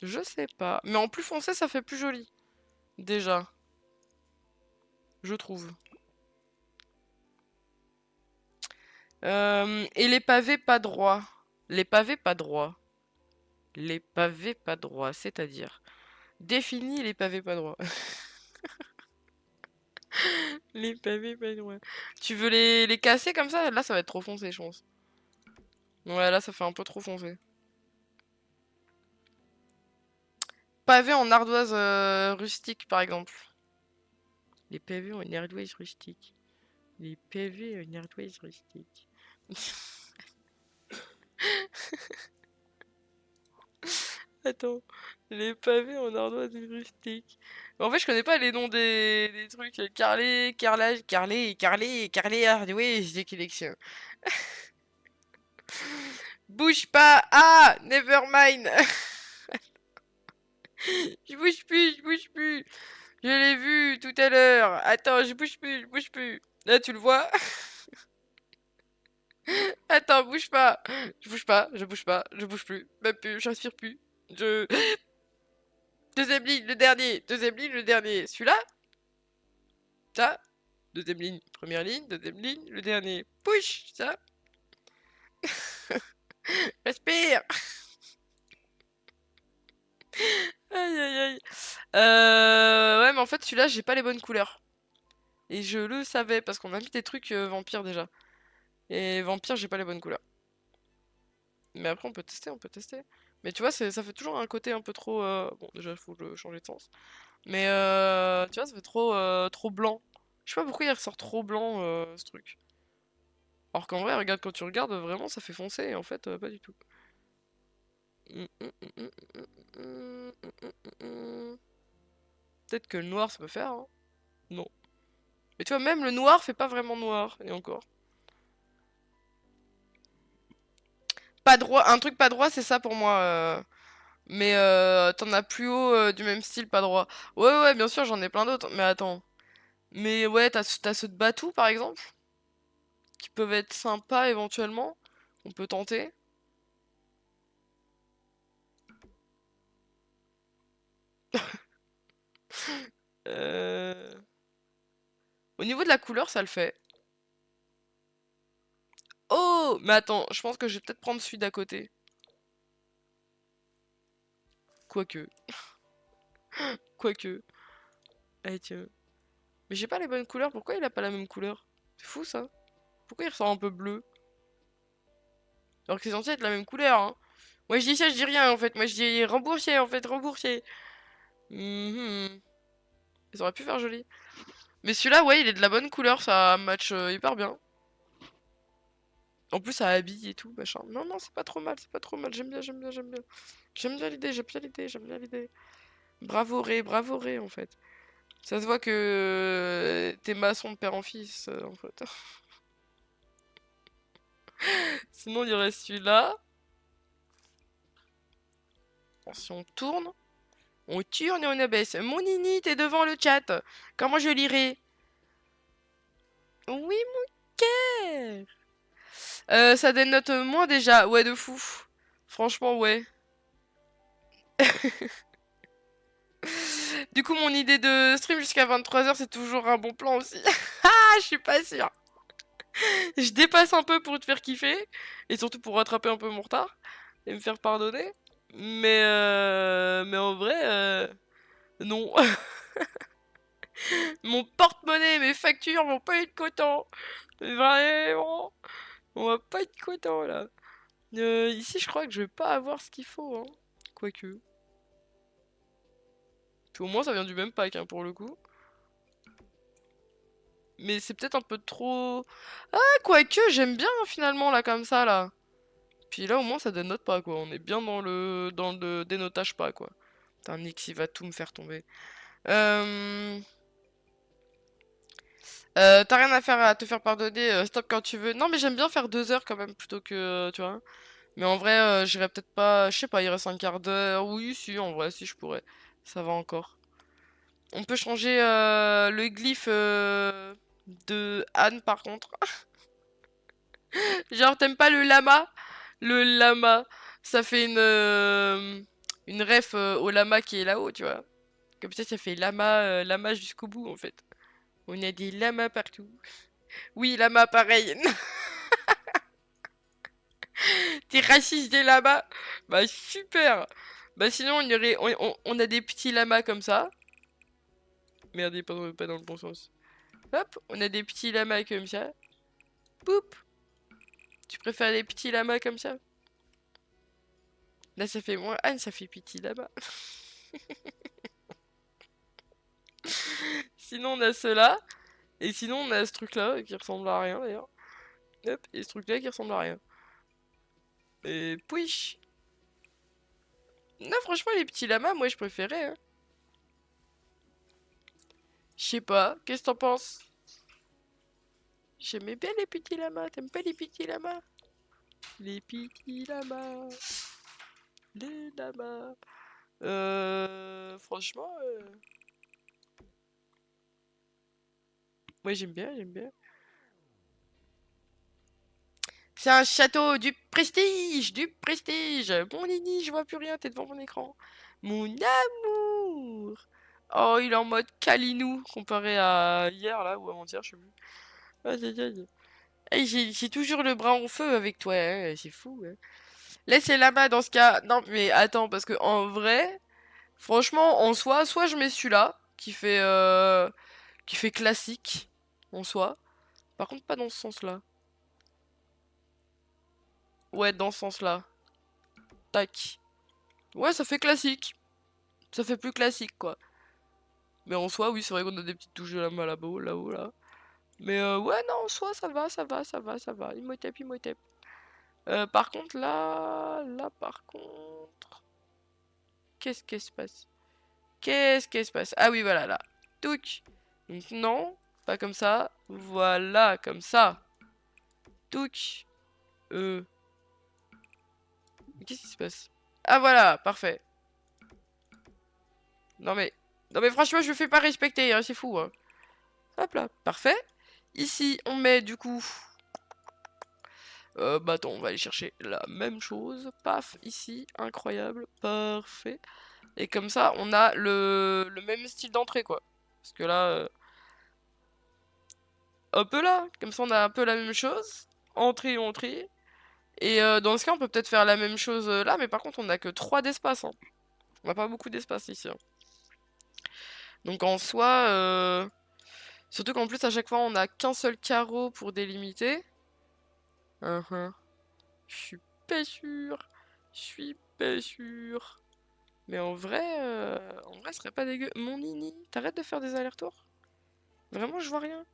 Je sais pas. Mais en plus foncé, ça fait plus joli. Déjà, je trouve. Et les pavés pas droits. Les pavés pas droits. Les pavés pas droits, c'est-à-dire. Définis les pavés pas droits. Les pavés pas loin. Tu veux les casser comme ça? Là, ça va être trop foncé, je pense. Ouais, là, ça fait un peu trop foncé. Pavé en ardoise rustique, par exemple. Les pavés en ardoise rustique. Les pavés en ardoise rustique. Attends. Les pavés en ardoise rustique. En fait, je connais pas les noms des trucs. Carrelé, carrelage, carrelé, carrelé, carrelé, ardoise, des collections. Bouge pas! Ah! Never mind! Je bouge plus, je bouge plus! Je l'ai vu tout à l'heure! Attends, je bouge plus, je bouge plus! Là, tu le vois? Attends, bouge pas! Je bouge pas, je bouge pas, je bouge plus, même plus, je respire plus. Je. Deuxième ligne, le dernier! Deuxième ligne, le dernier! Celui-là? Ça? Deuxième ligne, première ligne, deuxième ligne, le dernier. Push! Ça? Respire! Aïe aïe aïe. Ouais, mais en fait, celui-là, j'ai pas les bonnes couleurs. Et je le savais parce qu'on a mis des trucs vampires déjà. Et vampire, j'ai pas les bonnes couleurs. Mais après, on peut tester, on peut tester. Mais tu vois, ça fait toujours un côté un peu trop. Bon, déjà, il faut le changer de sens. Mais tu vois, ça fait trop blanc. Je sais pas pourquoi il ressort trop blanc ce truc. Alors qu'en vrai, regarde, quand tu regardes, vraiment, ça fait foncer. Et en fait, pas du tout. Peut-être que le noir, ça peut faire, hein. Non. Mais tu vois, même le noir fait pas vraiment noir. Et encore. Pas droit, un truc pas droit, c'est ça pour moi. Mais t'en as plus haut du même style, pas droit. Ouais, ouais, bien sûr, j'en ai plein d'autres. Mais attends. Mais ouais, t'as ceux de Batou, par exemple, qui peuvent être sympas éventuellement. On peut tenter. Euh, Au niveau de la couleur, ça le fait. Oh! Mais attends, je pense que je vais peut-être prendre celui d'à côté. Quoique. Quoique. Allez, tiens. Mais j'ai pas les bonnes couleurs. Pourquoi il a pas la même couleur? C'est fou, ça. Pourquoi il ressort un peu bleu? Alors que c'est censé être la même couleur, hein. Moi je dis ça, je dis rien en fait. Moi je dis remboursé en fait, remboursé. Mhm. Ils auraient pu faire joli. Mais celui-là, ouais, il est de la bonne couleur, ça match hyper bien. En plus, ça habille et tout, machin. Non, non, c'est pas trop mal, c'est pas trop mal. J'aime bien, j'aime bien, j'aime bien. J'aime bien l'idée, j'aime bien l'idée, j'aime bien l'idée. Bravo Ré, en fait. Ça se voit que t'es maçon de père en fils, en fait. Sinon, il y aurait celui-là. Bon, si on tourne et on abaisse. Mon nini, t'es devant le chat. Comment je lirai? Oui, mon cœur. Ça dénote moins déjà. Ouais, de fou. Franchement, ouais. Du coup, mon idée de stream jusqu'à 23h, c'est toujours un bon plan aussi. Ah, je suis pas sûre. Je dépasse un peu pour te faire kiffer. Et surtout pour rattraper un peu mon retard. Et me faire pardonner. Mais en vrai, non. Mon porte-monnaie et mes factures vont pas être contents. Vraiment. On va pas être content là. Ici, je crois que je vais pas avoir ce qu'il faut, hein. Quoique. Puis au moins, ça vient du même pack, hein, pour le coup. Mais c'est peut-être un peu trop. Ah, quoique, j'aime bien hein, finalement là, comme ça là. Puis là, au moins, ça dénote pas quoi. On est bien dans le dénotage pas quoi. Putain, Nix, il va tout me faire tomber. Euh... T'as rien à faire à te faire pardonner. Stop quand tu veux. Non, mais j'aime bien faire 2 heures quand même plutôt que. Tu vois. Mais en vrai, j'irais peut-être pas. Je sais pas, il reste un quart d'heure. Oui, si, en vrai, si je pourrais. Ça va encore. On peut changer le glyphe de Anne par contre. Genre, t'aimes pas le lama? Le lama, ça fait une ref au lama qui est là-haut, tu vois. Comme ça fait lama jusqu'au bout en fait. On a des lamas partout. Oui, lama pareil. T'es raciste des lamas? Bah super. Bah sinon on a des petits lamas comme ça. Merde, il est pas dans le bon sens. Hop, on a des petits lamas comme ça. Poup. Tu préfères les petits lamas comme ça? Là, ça fait moins Anne, ça fait petit lama. Sinon, on a ceux-là. Et sinon, on a ce truc-là qui ressemble à rien d'ailleurs. Hop, et ce truc-là qui ressemble à rien. Et pouiche. Non, franchement, les petits lamas, moi, je préférais. Hein. Je sais pas, qu'est-ce que t'en penses? J'aimais bien les petits lamas. T'aimes pas les petits lamas? Les petits lamas. Les lamas. Franchement, moi j'aime bien, j'aime bien. C'est un château du prestige, du prestige. Mon Nini, je vois plus rien, t'es devant mon écran. Mon amour. Oh, il est en mode câlinou comparé à hier là ou avant-hier, je sais plus. Aïe, aïe, aïe. Hey, j'ai toujours le bras en feu avec toi, hein, c'est fou. Hein. Laissez là-bas dans ce cas. Non, mais attends, parce que en vrai, franchement, en soi, soit je mets celui-là qui fait classique en soi. Par contre, pas dans ce sens-là. Ouais, dans ce sens-là. Tac. Ouais, ça fait classique. Ça fait plus classique, quoi. Mais en soi, oui, c'est vrai qu'on a des petites touches de la main là-bas, là-haut, là. Mais ouais, non, en soi, ça va, ça va, ça va, ça va. Imhotep, Imhotep. Par contre, là, par contre... Qu'est-ce qui se passe? Qu'est-ce qui se passe? Ah oui, voilà, là. Touc. Donc non, pas comme ça. Voilà, comme ça. Touc. Mais qu'est-ce qui se passe? Ah voilà, parfait. Non mais... Non mais franchement, je me fais pas respecter, hein, c'est fou. Hein. Hop là, parfait. Ici, on met du coup... bah attends, on va aller chercher la même chose. Paf, ici, incroyable, parfait. Et comme ça, on a le même style d'entrée, quoi. Parce que là... hop là, comme ça on a un peu la même chose. Entrée, entrée. Et dans ce cas, on peut peut-être faire la même chose là, mais par contre, on n'a que 3 d'espace. Hein. On n'a pas beaucoup d'espace ici. Hein. Donc en soi... surtout qu'en plus, à chaque fois, on n'a qu'un seul carreau pour délimiter. Je suis pas sûr. Je suis pas sûr. Mais en vrai, ce serait pas dégueu. Mon Nini, t'arrêtes de faire des allers-retours? Vraiment, je vois rien.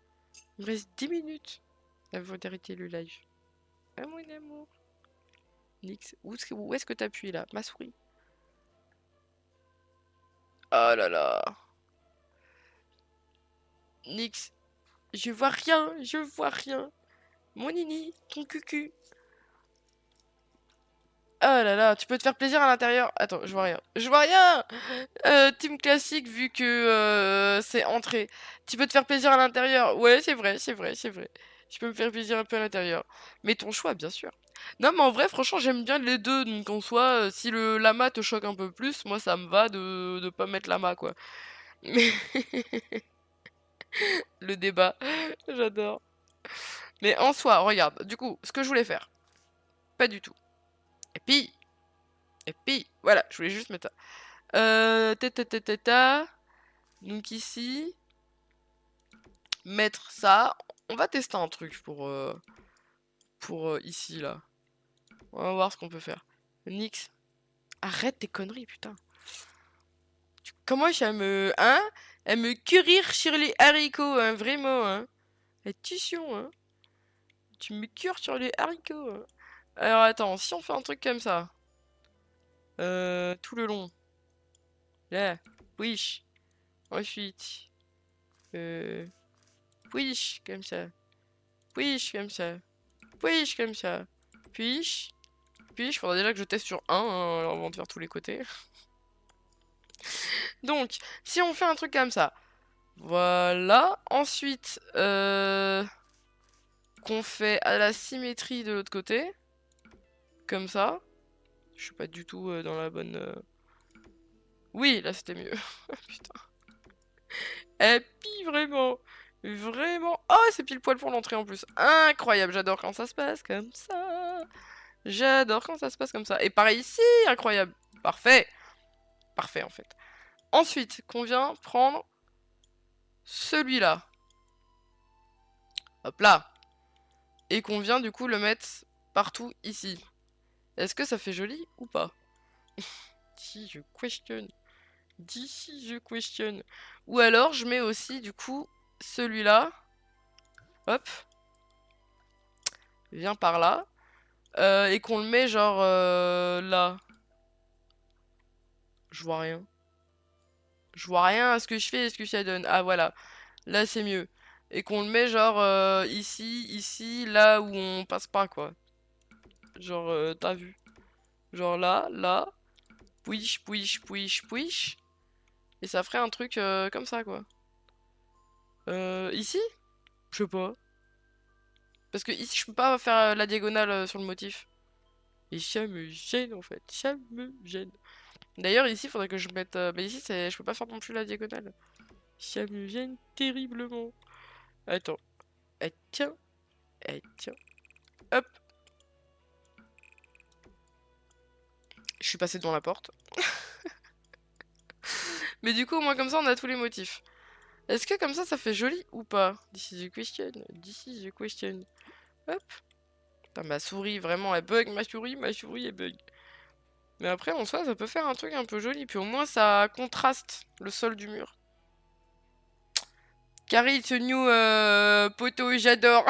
Il me reste 10 minutes avant d'arrêter le live. Ah, mon amour. Nix, où est-ce que t'appuies là? Ma souris. Oh là là. Nix, je vois rien, je vois rien. Mon Nini, ton cucu. Oh là là, tu peux te faire plaisir à l'intérieur. Attends, je vois rien. Je vois rien. Team classique vu que c'est entrée. Tu peux te faire plaisir à l'intérieur. Ouais, c'est vrai, c'est vrai, c'est vrai. Je peux me faire plaisir un peu à l'intérieur. Mais ton choix, bien sûr. Non, mais en vrai, franchement, j'aime bien les deux. Donc en soi, si le lama te choque un peu plus, moi, ça me va de pas mettre lama, quoi. Mais le débat, j'adore. Mais en soi, regarde. Du coup, ce que je voulais faire, pas du tout. Et puis, voilà, je voulais juste mettre ça. Donc ici, mettre ça. On va tester un truc pour ici, là. On va voir ce qu'on peut faire. Nix. Arrête tes conneries, putain. Comment ça me... Hein? Elle me curir sur les haricots, hein, vraiment, hein. Attention, hein. Tu me cures sur les haricots, hein. Alors attends, si on fait un truc comme ça. Tout le long. Là. Wish. Ensuite. Wish, comme ça. Wish, comme ça. Wish, comme ça. Puis, il faudra déjà que je teste sur un hein, avant de faire tous les côtés. Donc, si on fait un truc comme ça. Voilà. Ensuite, qu'on fait à la symétrie de l'autre côté. Comme ça. Je suis pas du tout dans la bonne... Oui, là c'était mieux. Putain. Et puis vraiment. Vraiment. Oh, c'est pile poil pour l'entrée en plus. Incroyable, j'adore quand ça se passe comme ça. J'adore quand ça se passe comme ça. Et pareil ici, incroyable. Parfait. Parfait en fait. Ensuite, qu'on vient prendre celui-là. Hop là. Et qu'on vient du coup le mettre partout ici. Est-ce que ça fait joli ou pas? Si je questionne. D'ici je questionne. Ou alors je mets aussi du coup celui-là. Hop. Viens par là. Et qu'on le met genre là. Je vois rien. Je vois rien à ce que je fais et ce que ça donne. Ah voilà. Là c'est mieux. Et qu'on le met genre ici, ici, là où on passe pas quoi. Genre t'as vu. Genre là, là. Pouiche, pouiche, pouiche, pouiche. Et ça ferait un truc comme ça quoi. Ici? Je sais pas. Parce que ici je peux pas faire la diagonale sur le motif. Et ça me gêne en fait. Ça me gêne. D'ailleurs ici il faudrait que je mette... mais ici je peux pas faire non plus la diagonale. Ça me gêne terriblement. Attends. Eh, tiens. Eh, tiens. Hop. Je suis passé devant la porte. Mais du coup au moins comme ça on a tous les motifs. Est-ce que comme ça fait joli ou pas? This is the question. This is the question. Hop. Putain, ma souris vraiment elle bug. Ma souris elle bug. Mais après en soi ça peut faire un truc un peu joli. Puis au moins ça contraste le sol du mur. Carrie, ce new poteau, j'adore.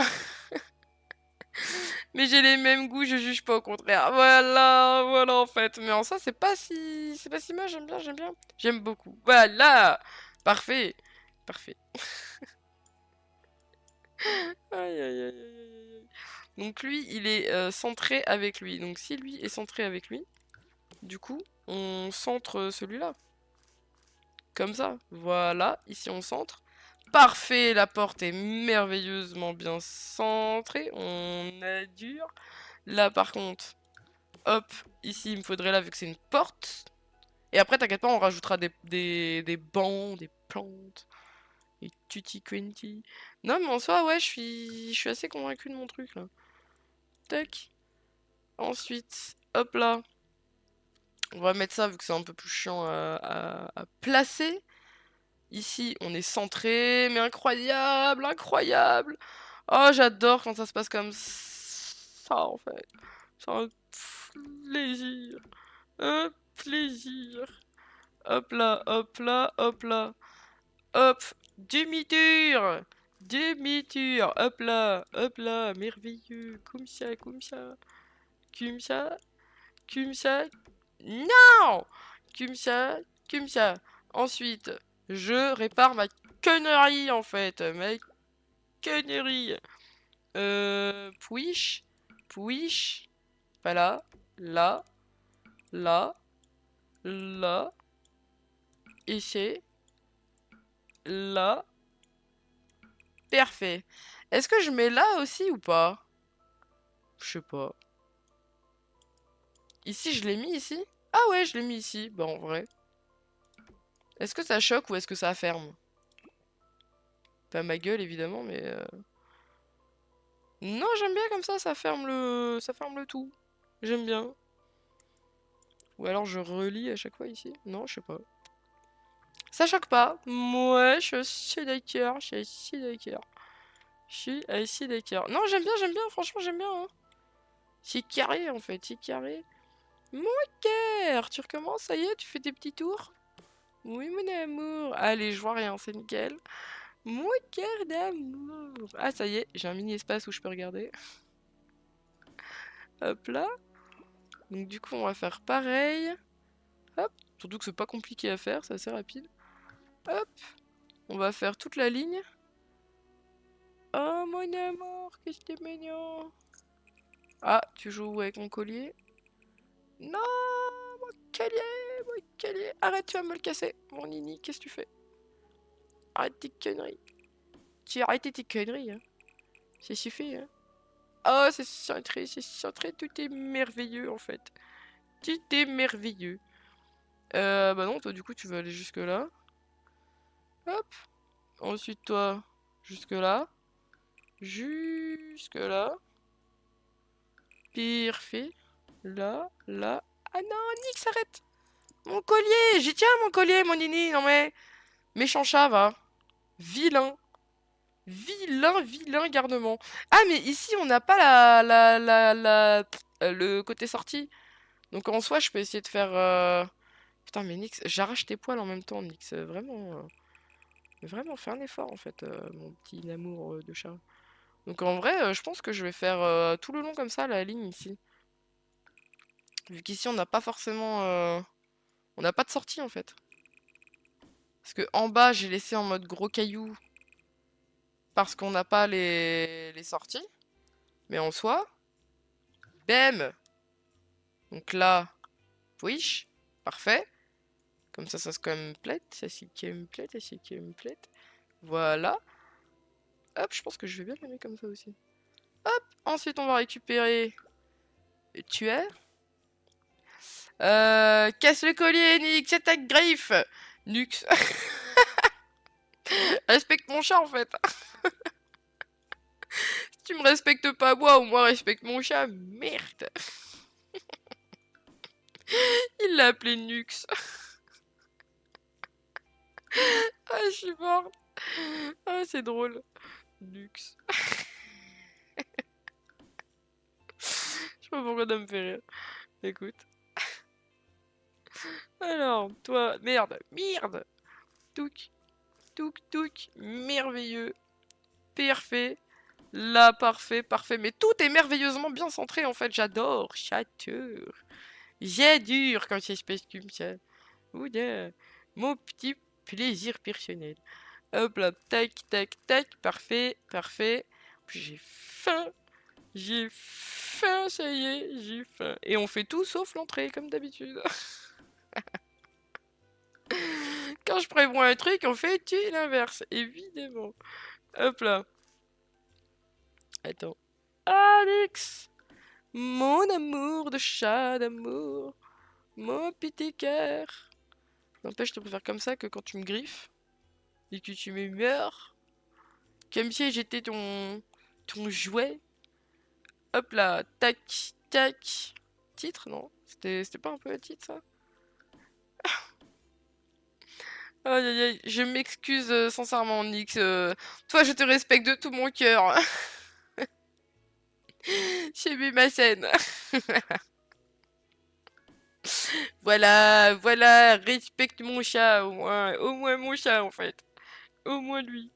Mais j'ai les mêmes goûts, je juge pas au contraire. Voilà, voilà en fait. Mais en soi, c'est pas si mal, j'aime bien, j'aime bien. J'aime beaucoup. Voilà, parfait, parfait. Aïe, aïe, aïe, aïe, aïe, aïe. Donc lui, il est centré avec lui. Donc si lui est centré avec lui, du coup, on centre celui-là. Comme ça. Voilà, ici on centre. Parfait, la porte est merveilleusement bien centrée. On adore. Là, par contre, hop, ici, il me faudrait là, vu que c'est une porte. Et après, t'inquiète pas, on rajoutera des bancs, des plantes. Et tutti quanti. Non, mais en soi, ouais, je suis assez convaincu de mon truc, là. Tac. Ensuite, hop là. On va mettre ça, vu que c'est un peu plus chiant à placer. Ici, on est centré, mais incroyable, incroyable. Oh, j'adore quand ça se passe comme ça, en fait. C'est un plaisir. Un plaisir. Hop là, hop là, hop là. Hop. Demi-tour. Demi-tour. Hop là. Merveilleux. Comme ça, comme ça. Comme ça. Comme ça. Non! Comme ça. Comme ça. Ensuite, je répare ma connerie en fait. Ma connerie. Pouiche. Pouiche. Voilà. Là. Là. Là. Ici. Là. Parfait. Est-ce que je mets là aussi ou pas? Je sais pas. Ici, je l'ai mis ici? Ah ouais, je l'ai mis ici. Bah en vrai. Est-ce que ça choque ou est-ce que ça ferme? Pas ma gueule évidemment, mais... Non, j'aime bien comme ça ferme ça ferme le tout. J'aime bien. Ou alors je relis à chaque fois ici. Non, je sais pas. Ça choque pas. Ouais, je suis d'accord. Je suis assez d'accord. Je suis assez d'accord. Non, j'aime bien, franchement, j'aime bien. Hein. C'est carré en fait, c'est carré. Mon cœur, tu recommences, ça y est, tu fais tes petits tours? Oui, mon amour. Allez, je vois rien, c'est nickel. Mon cœur d'amour. Ah, ça y est, j'ai un mini espace où je peux regarder. Hop là. Donc du coup, on va faire pareil. Hop. Surtout que c'est pas compliqué à faire, c'est assez rapide. Hop. On va faire toute la ligne. Oh, mon amour, qu'est-ce que t'es mignon. Ah, tu joues avec mon collier? Non, mon collier, mon collier. Arrête, tu vas me le casser. Mon nini, qu'est-ce que tu fais? Arrête tes conneries. Tu as arrêté tes conneries, hein. C'est suffit, hein. Oh, c'est centré, tout est merveilleux, en fait. Tout est merveilleux. Bah non, toi, du coup, tu veux aller jusque là. Hop. Ensuite, toi, jusque là. Jusque là. Parfait. Là, là. Ah non, Nick, arrête. Mon collier, j'y tiens, mon collier, mon nini. Non mais, méchant chat, va. Vilain. Vilain garnement. Ah, mais ici, on n'a pas le côté sortie. Donc en soi, je peux essayer de faire... Putain, mais Nix, j'arrache tes poils en même temps, Nix. Vraiment, fais un effort, en fait, mon petit amour de chat. Donc en vrai, je pense que je vais faire tout le long comme ça, la ligne ici. Vu qu'ici, on n'a pas forcément... On n'a pas de sortie, en fait. Parce que en bas, j'ai laissé en mode gros caillou. Parce qu'on n'a pas les sorties. Mais en soi, bam! Donc là, wish, parfait. Comme ça se complète, ça s'y complète, ça s'y complète. Voilà. Hop, je pense que je vais bien le mettre comme ça aussi. Hop, ensuite on va récupérer le tueur. Casse le collier, Nix, c'est ta griffe. Nux. Respecte mon chat en fait. Si tu me respectes pas moi, au moins respecte mon chat. Merde. Il l'a appelé Nux. Ah, je suis morte. Ah, c'est drôle. Nux. Je sais pas pourquoi ça me fait rire. Écoute. Alors, toi, merde. Touc, touc, merveilleux. Parfait. Là, parfait. Mais tout est merveilleusement bien centré en fait. J'adore. J'adore. J'adore quand ça se passe comme ça. Oula. Mon petit plaisir personnel. Hop là, tac. Parfait. Puis j'ai faim, ça y est, j'ai faim. Et on fait tout sauf l'entrée, comme d'habitude. Quand je prévois un truc, on fait tout l'inverse, évidemment. Hop là. Attends. Alex! Mon amour de chat d'amour. Mon petit cœur. N'empêche, je te préfère comme ça que quand tu me griffes. Et que tu me meurs. Comme si j'étais ton jouet. Hop là. Tac. Titre, non? C'était pas un peu le titre, ça? Aïe. Je m'excuse sincèrement, Nix. Toi, je te respecte de tout mon cœur. J'ai vu ma scène. Voilà, respecte mon chat au moins mon chat en fait, au moins lui.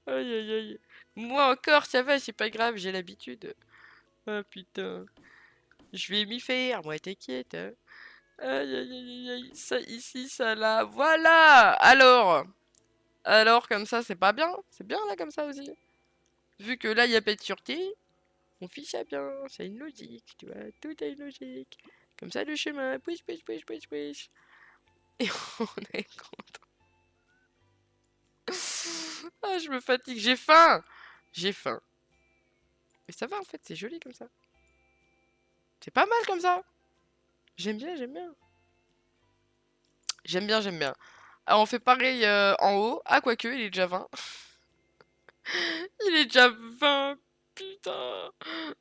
Aïe. Moi encore, ça va, c'est pas grave, j'ai l'habitude. Ah putain, je vais m'y faire, moi t'inquiète. Hein. Aïe, ça ici, ça là, voilà. Alors comme ça, c'est pas bien, c'est bien là comme ça aussi. Vu que là, il y a pas de sûreté, on fait ça bien, c'est une logique, tu vois, tout a une logique. Comme ça, le chemin, push. Et on est Ah, je me fatigue, j'ai faim. J'ai faim. Mais ça va en fait, c'est joli comme ça. C'est pas mal comme ça. J'aime bien. J'aime bien. Ah, on fait pareil en haut. Ah, quoique, il est déjà 20. Il est déjà 20. Putain.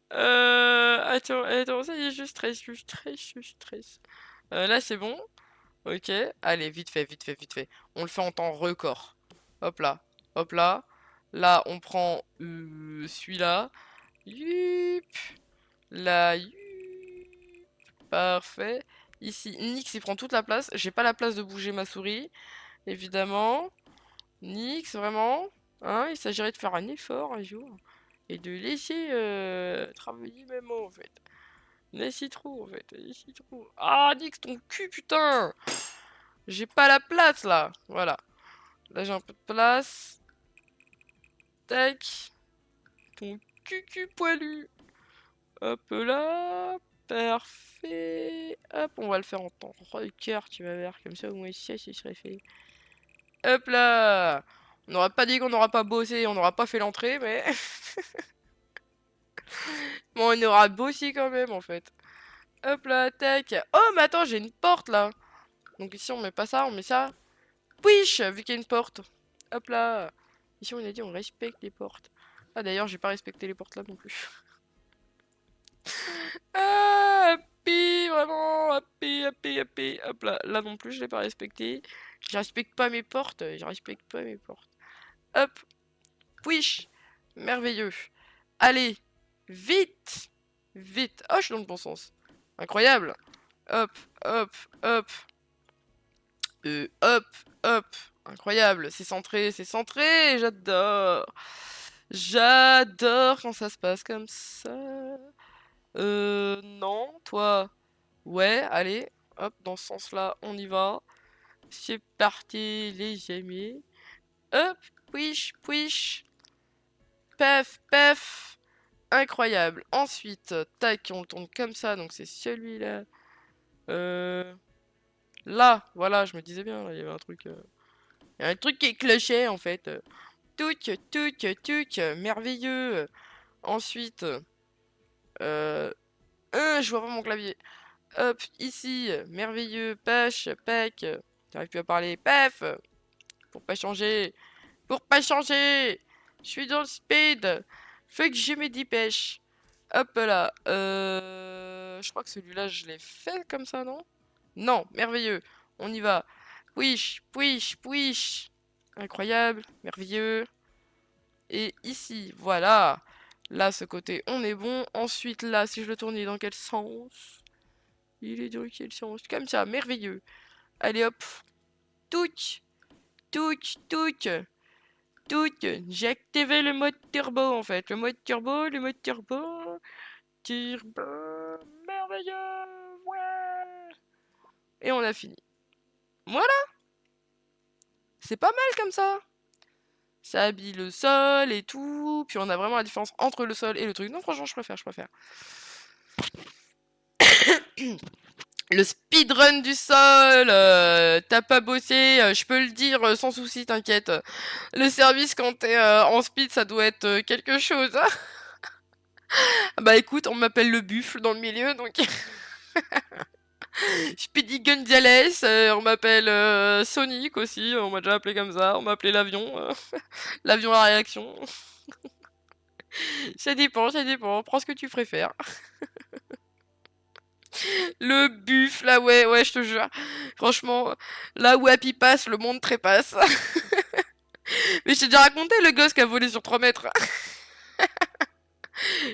Attends, ça y est, je stresse. Là, c'est bon. Ok. Allez, vite fait. On le fait en temps record. Hop là. Hop là. Là, on prend celui-là. Yup. Là, parfait. Ici, Nix, il prend toute la place. J'ai pas la place de bouger ma souris, évidemment. Nix, vraiment. Hein, il s'agirait de faire un effort un jour. Et de laisser travailler maman, en fait. Laissez trop, en fait. Laissez trop. Ah, Nix, ton cul, putain! J'ai pas la place, là. Voilà. Là, j'ai un peu de place. Tac. Ton cul poilu. Hop là. Parfait. Hop, on va le faire en temps record, tu vas voir. Comme ça, au moins, ça, ce serait fait. Hop là. On n'aura pas dit qu'on n'aura pas bossé, on n'aura pas fait l'entrée, mais... bon, on aura bossé quand même, en fait. Hop là, tac. Oh, mais attends, j'ai une porte, là. Donc ici, on met pas ça, on met ça. Wish, vu qu'il y a une porte. Hop là. Ici, on a dit on respecte les portes. Ah, d'ailleurs, j'ai pas respecté les portes là non plus. Ah, happy, vraiment, happy. Hop là, là non plus, je l'ai pas respecté. Je respecte pas mes portes, je respecte pas mes portes. hop, wish, merveilleux. Allez, vite, vite. Oh, je suis dans le bon sens. Incroyable. Hop, hop, hop. Hop, hop. Incroyable. C'est centré. J'adore. J'adore quand ça se passe comme ça. Non, toi. Ouais, allez. Hop, dans ce sens-là, on y va. C'est parti, les amis. Hop, push, push. Pef, pef. Incroyable. Ensuite, tac, on le tourne comme ça, donc c'est celui-là. Là, voilà, je me disais bien, là, il y avait un truc. Il y a un truc qui clochait en fait. Touc, touc, touc, merveilleux. Ensuite, je vois pas mon clavier. Hop, ici, merveilleux, pêche, pec. J'arrive plus à parler. Pef, pour pas changer. Pour pas changer. Je suis dans le speed. Faut que je me dépêche. Hop là. Je crois que celui-là, je l'ai fait comme ça, non? Non, merveilleux. On y va. Push, push, push. Incroyable, merveilleux. Et ici, voilà. Là, ce côté, on est bon. Ensuite, là, si je le tourne, il est dans quel sens? Il est dans quel sens? Comme ça, merveilleux. Allez, hop. Touc, touc, touc. Touc. J'ai activé le mode turbo, en fait. Le mode turbo, le mode turbo. Turbo. Merveilleux. Ouais. Et on a fini. Voilà, c'est pas mal comme ça. Ça habille le sol et tout. Puis on a vraiment la différence entre le sol et le truc. Non, franchement, je préfère, je préfère. Le speedrun du sol, t'as pas bossé, je peux le dire sans souci, t'inquiète. Le service quand t'es en speed, ça doit être quelque chose. Bah écoute, on m'appelle le buffle dans le milieu, donc Speedy Gonzales, on m'appelle Sonic aussi, on m'a déjà appelé comme ça, on m'a appelé l'avion, l'avion à réaction. Ça dépend, prends ce que tu préfères. Le buff, là, ouais, ouais, je te jure. Franchement, là où Happy passe, le monde trépasse. Mais je t'ai déjà raconté le gosse qui a volé sur 3 mètres.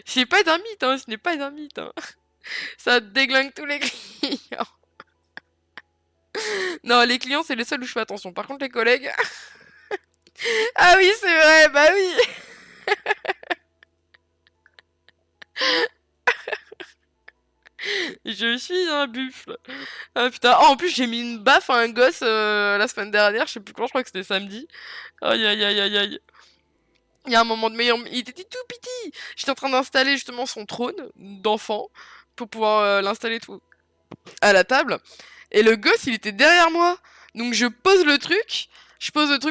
C'est pas d'un mythe, hein, ce n'est pas un mythe. Hein. Ça déglingue tous les clients. Non, les clients, c'est les seuls où je fais attention. Par contre, les collègues... Ah oui, c'est vrai, bah oui. Je suis un buffle. Ah putain, oh, en plus j'ai mis une baffe à un gosse la semaine dernière, je sais plus quand, je crois que c'était samedi. Aïe aïe aïe aïe aïe. Il y a un moment de meilleur... Il était tout petit. J'étais en train d'installer justement son trône d'enfant pour pouvoir l'installer tout à la table. Et le gosse, il était derrière moi. Donc je pose le truc,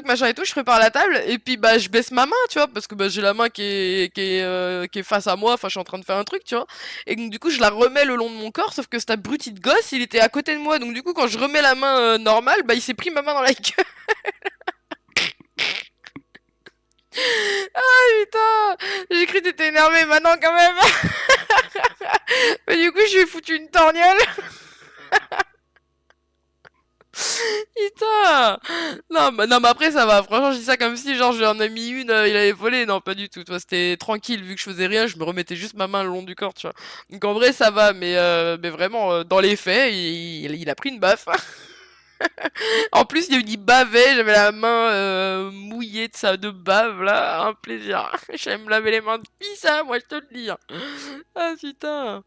machin et tout, je prépare la table, et puis bah je baisse ma main, tu vois, parce que bah, j'ai la main qui est face à moi, enfin je suis en train de faire un truc, tu vois. Et donc du coup je la remets le long de mon corps, sauf que cet abruti de gosse, il était à côté de moi, donc du coup quand je remets la main normale, bah il s'est pris ma main dans la gueule. Putain, j'ai cru que t'étais énervé maintenant quand même. Mais du coup je lui ai foutu une torgnole. Putain! Non, mais après, ça va. Franchement, je dis ça comme si, genre, je lui en ai mis une, il avait volé. Non, pas du tout. Toi, c'était tranquille. Vu que je faisais rien, je me remettais juste ma main le long du corps, tu vois. Donc, en vrai, ça va. Mais vraiment, dans les faits, il a pris une baffe. En plus, il bavait. J'avais la main mouillée de bave, là. Un plaisir. J'aime me laver les mains de ça, moi, je te le dis. Hein. Ah, putain.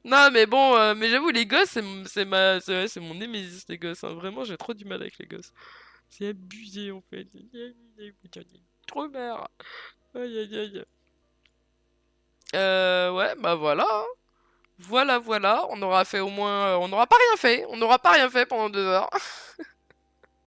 Non, mais bon, mais j'avoue, les gosses, c'est mon némésis, les gosses. Hein. Vraiment, j'ai trop du mal avec les gosses. C'est abusé, en fait. J'en ai trop marre. Aïe, aïe, aïe. Ouais, bah voilà. Hein. Voilà, voilà. On aura fait au moins. On n'aura pas rien fait. On n'aura pas rien fait pendant 2 heures.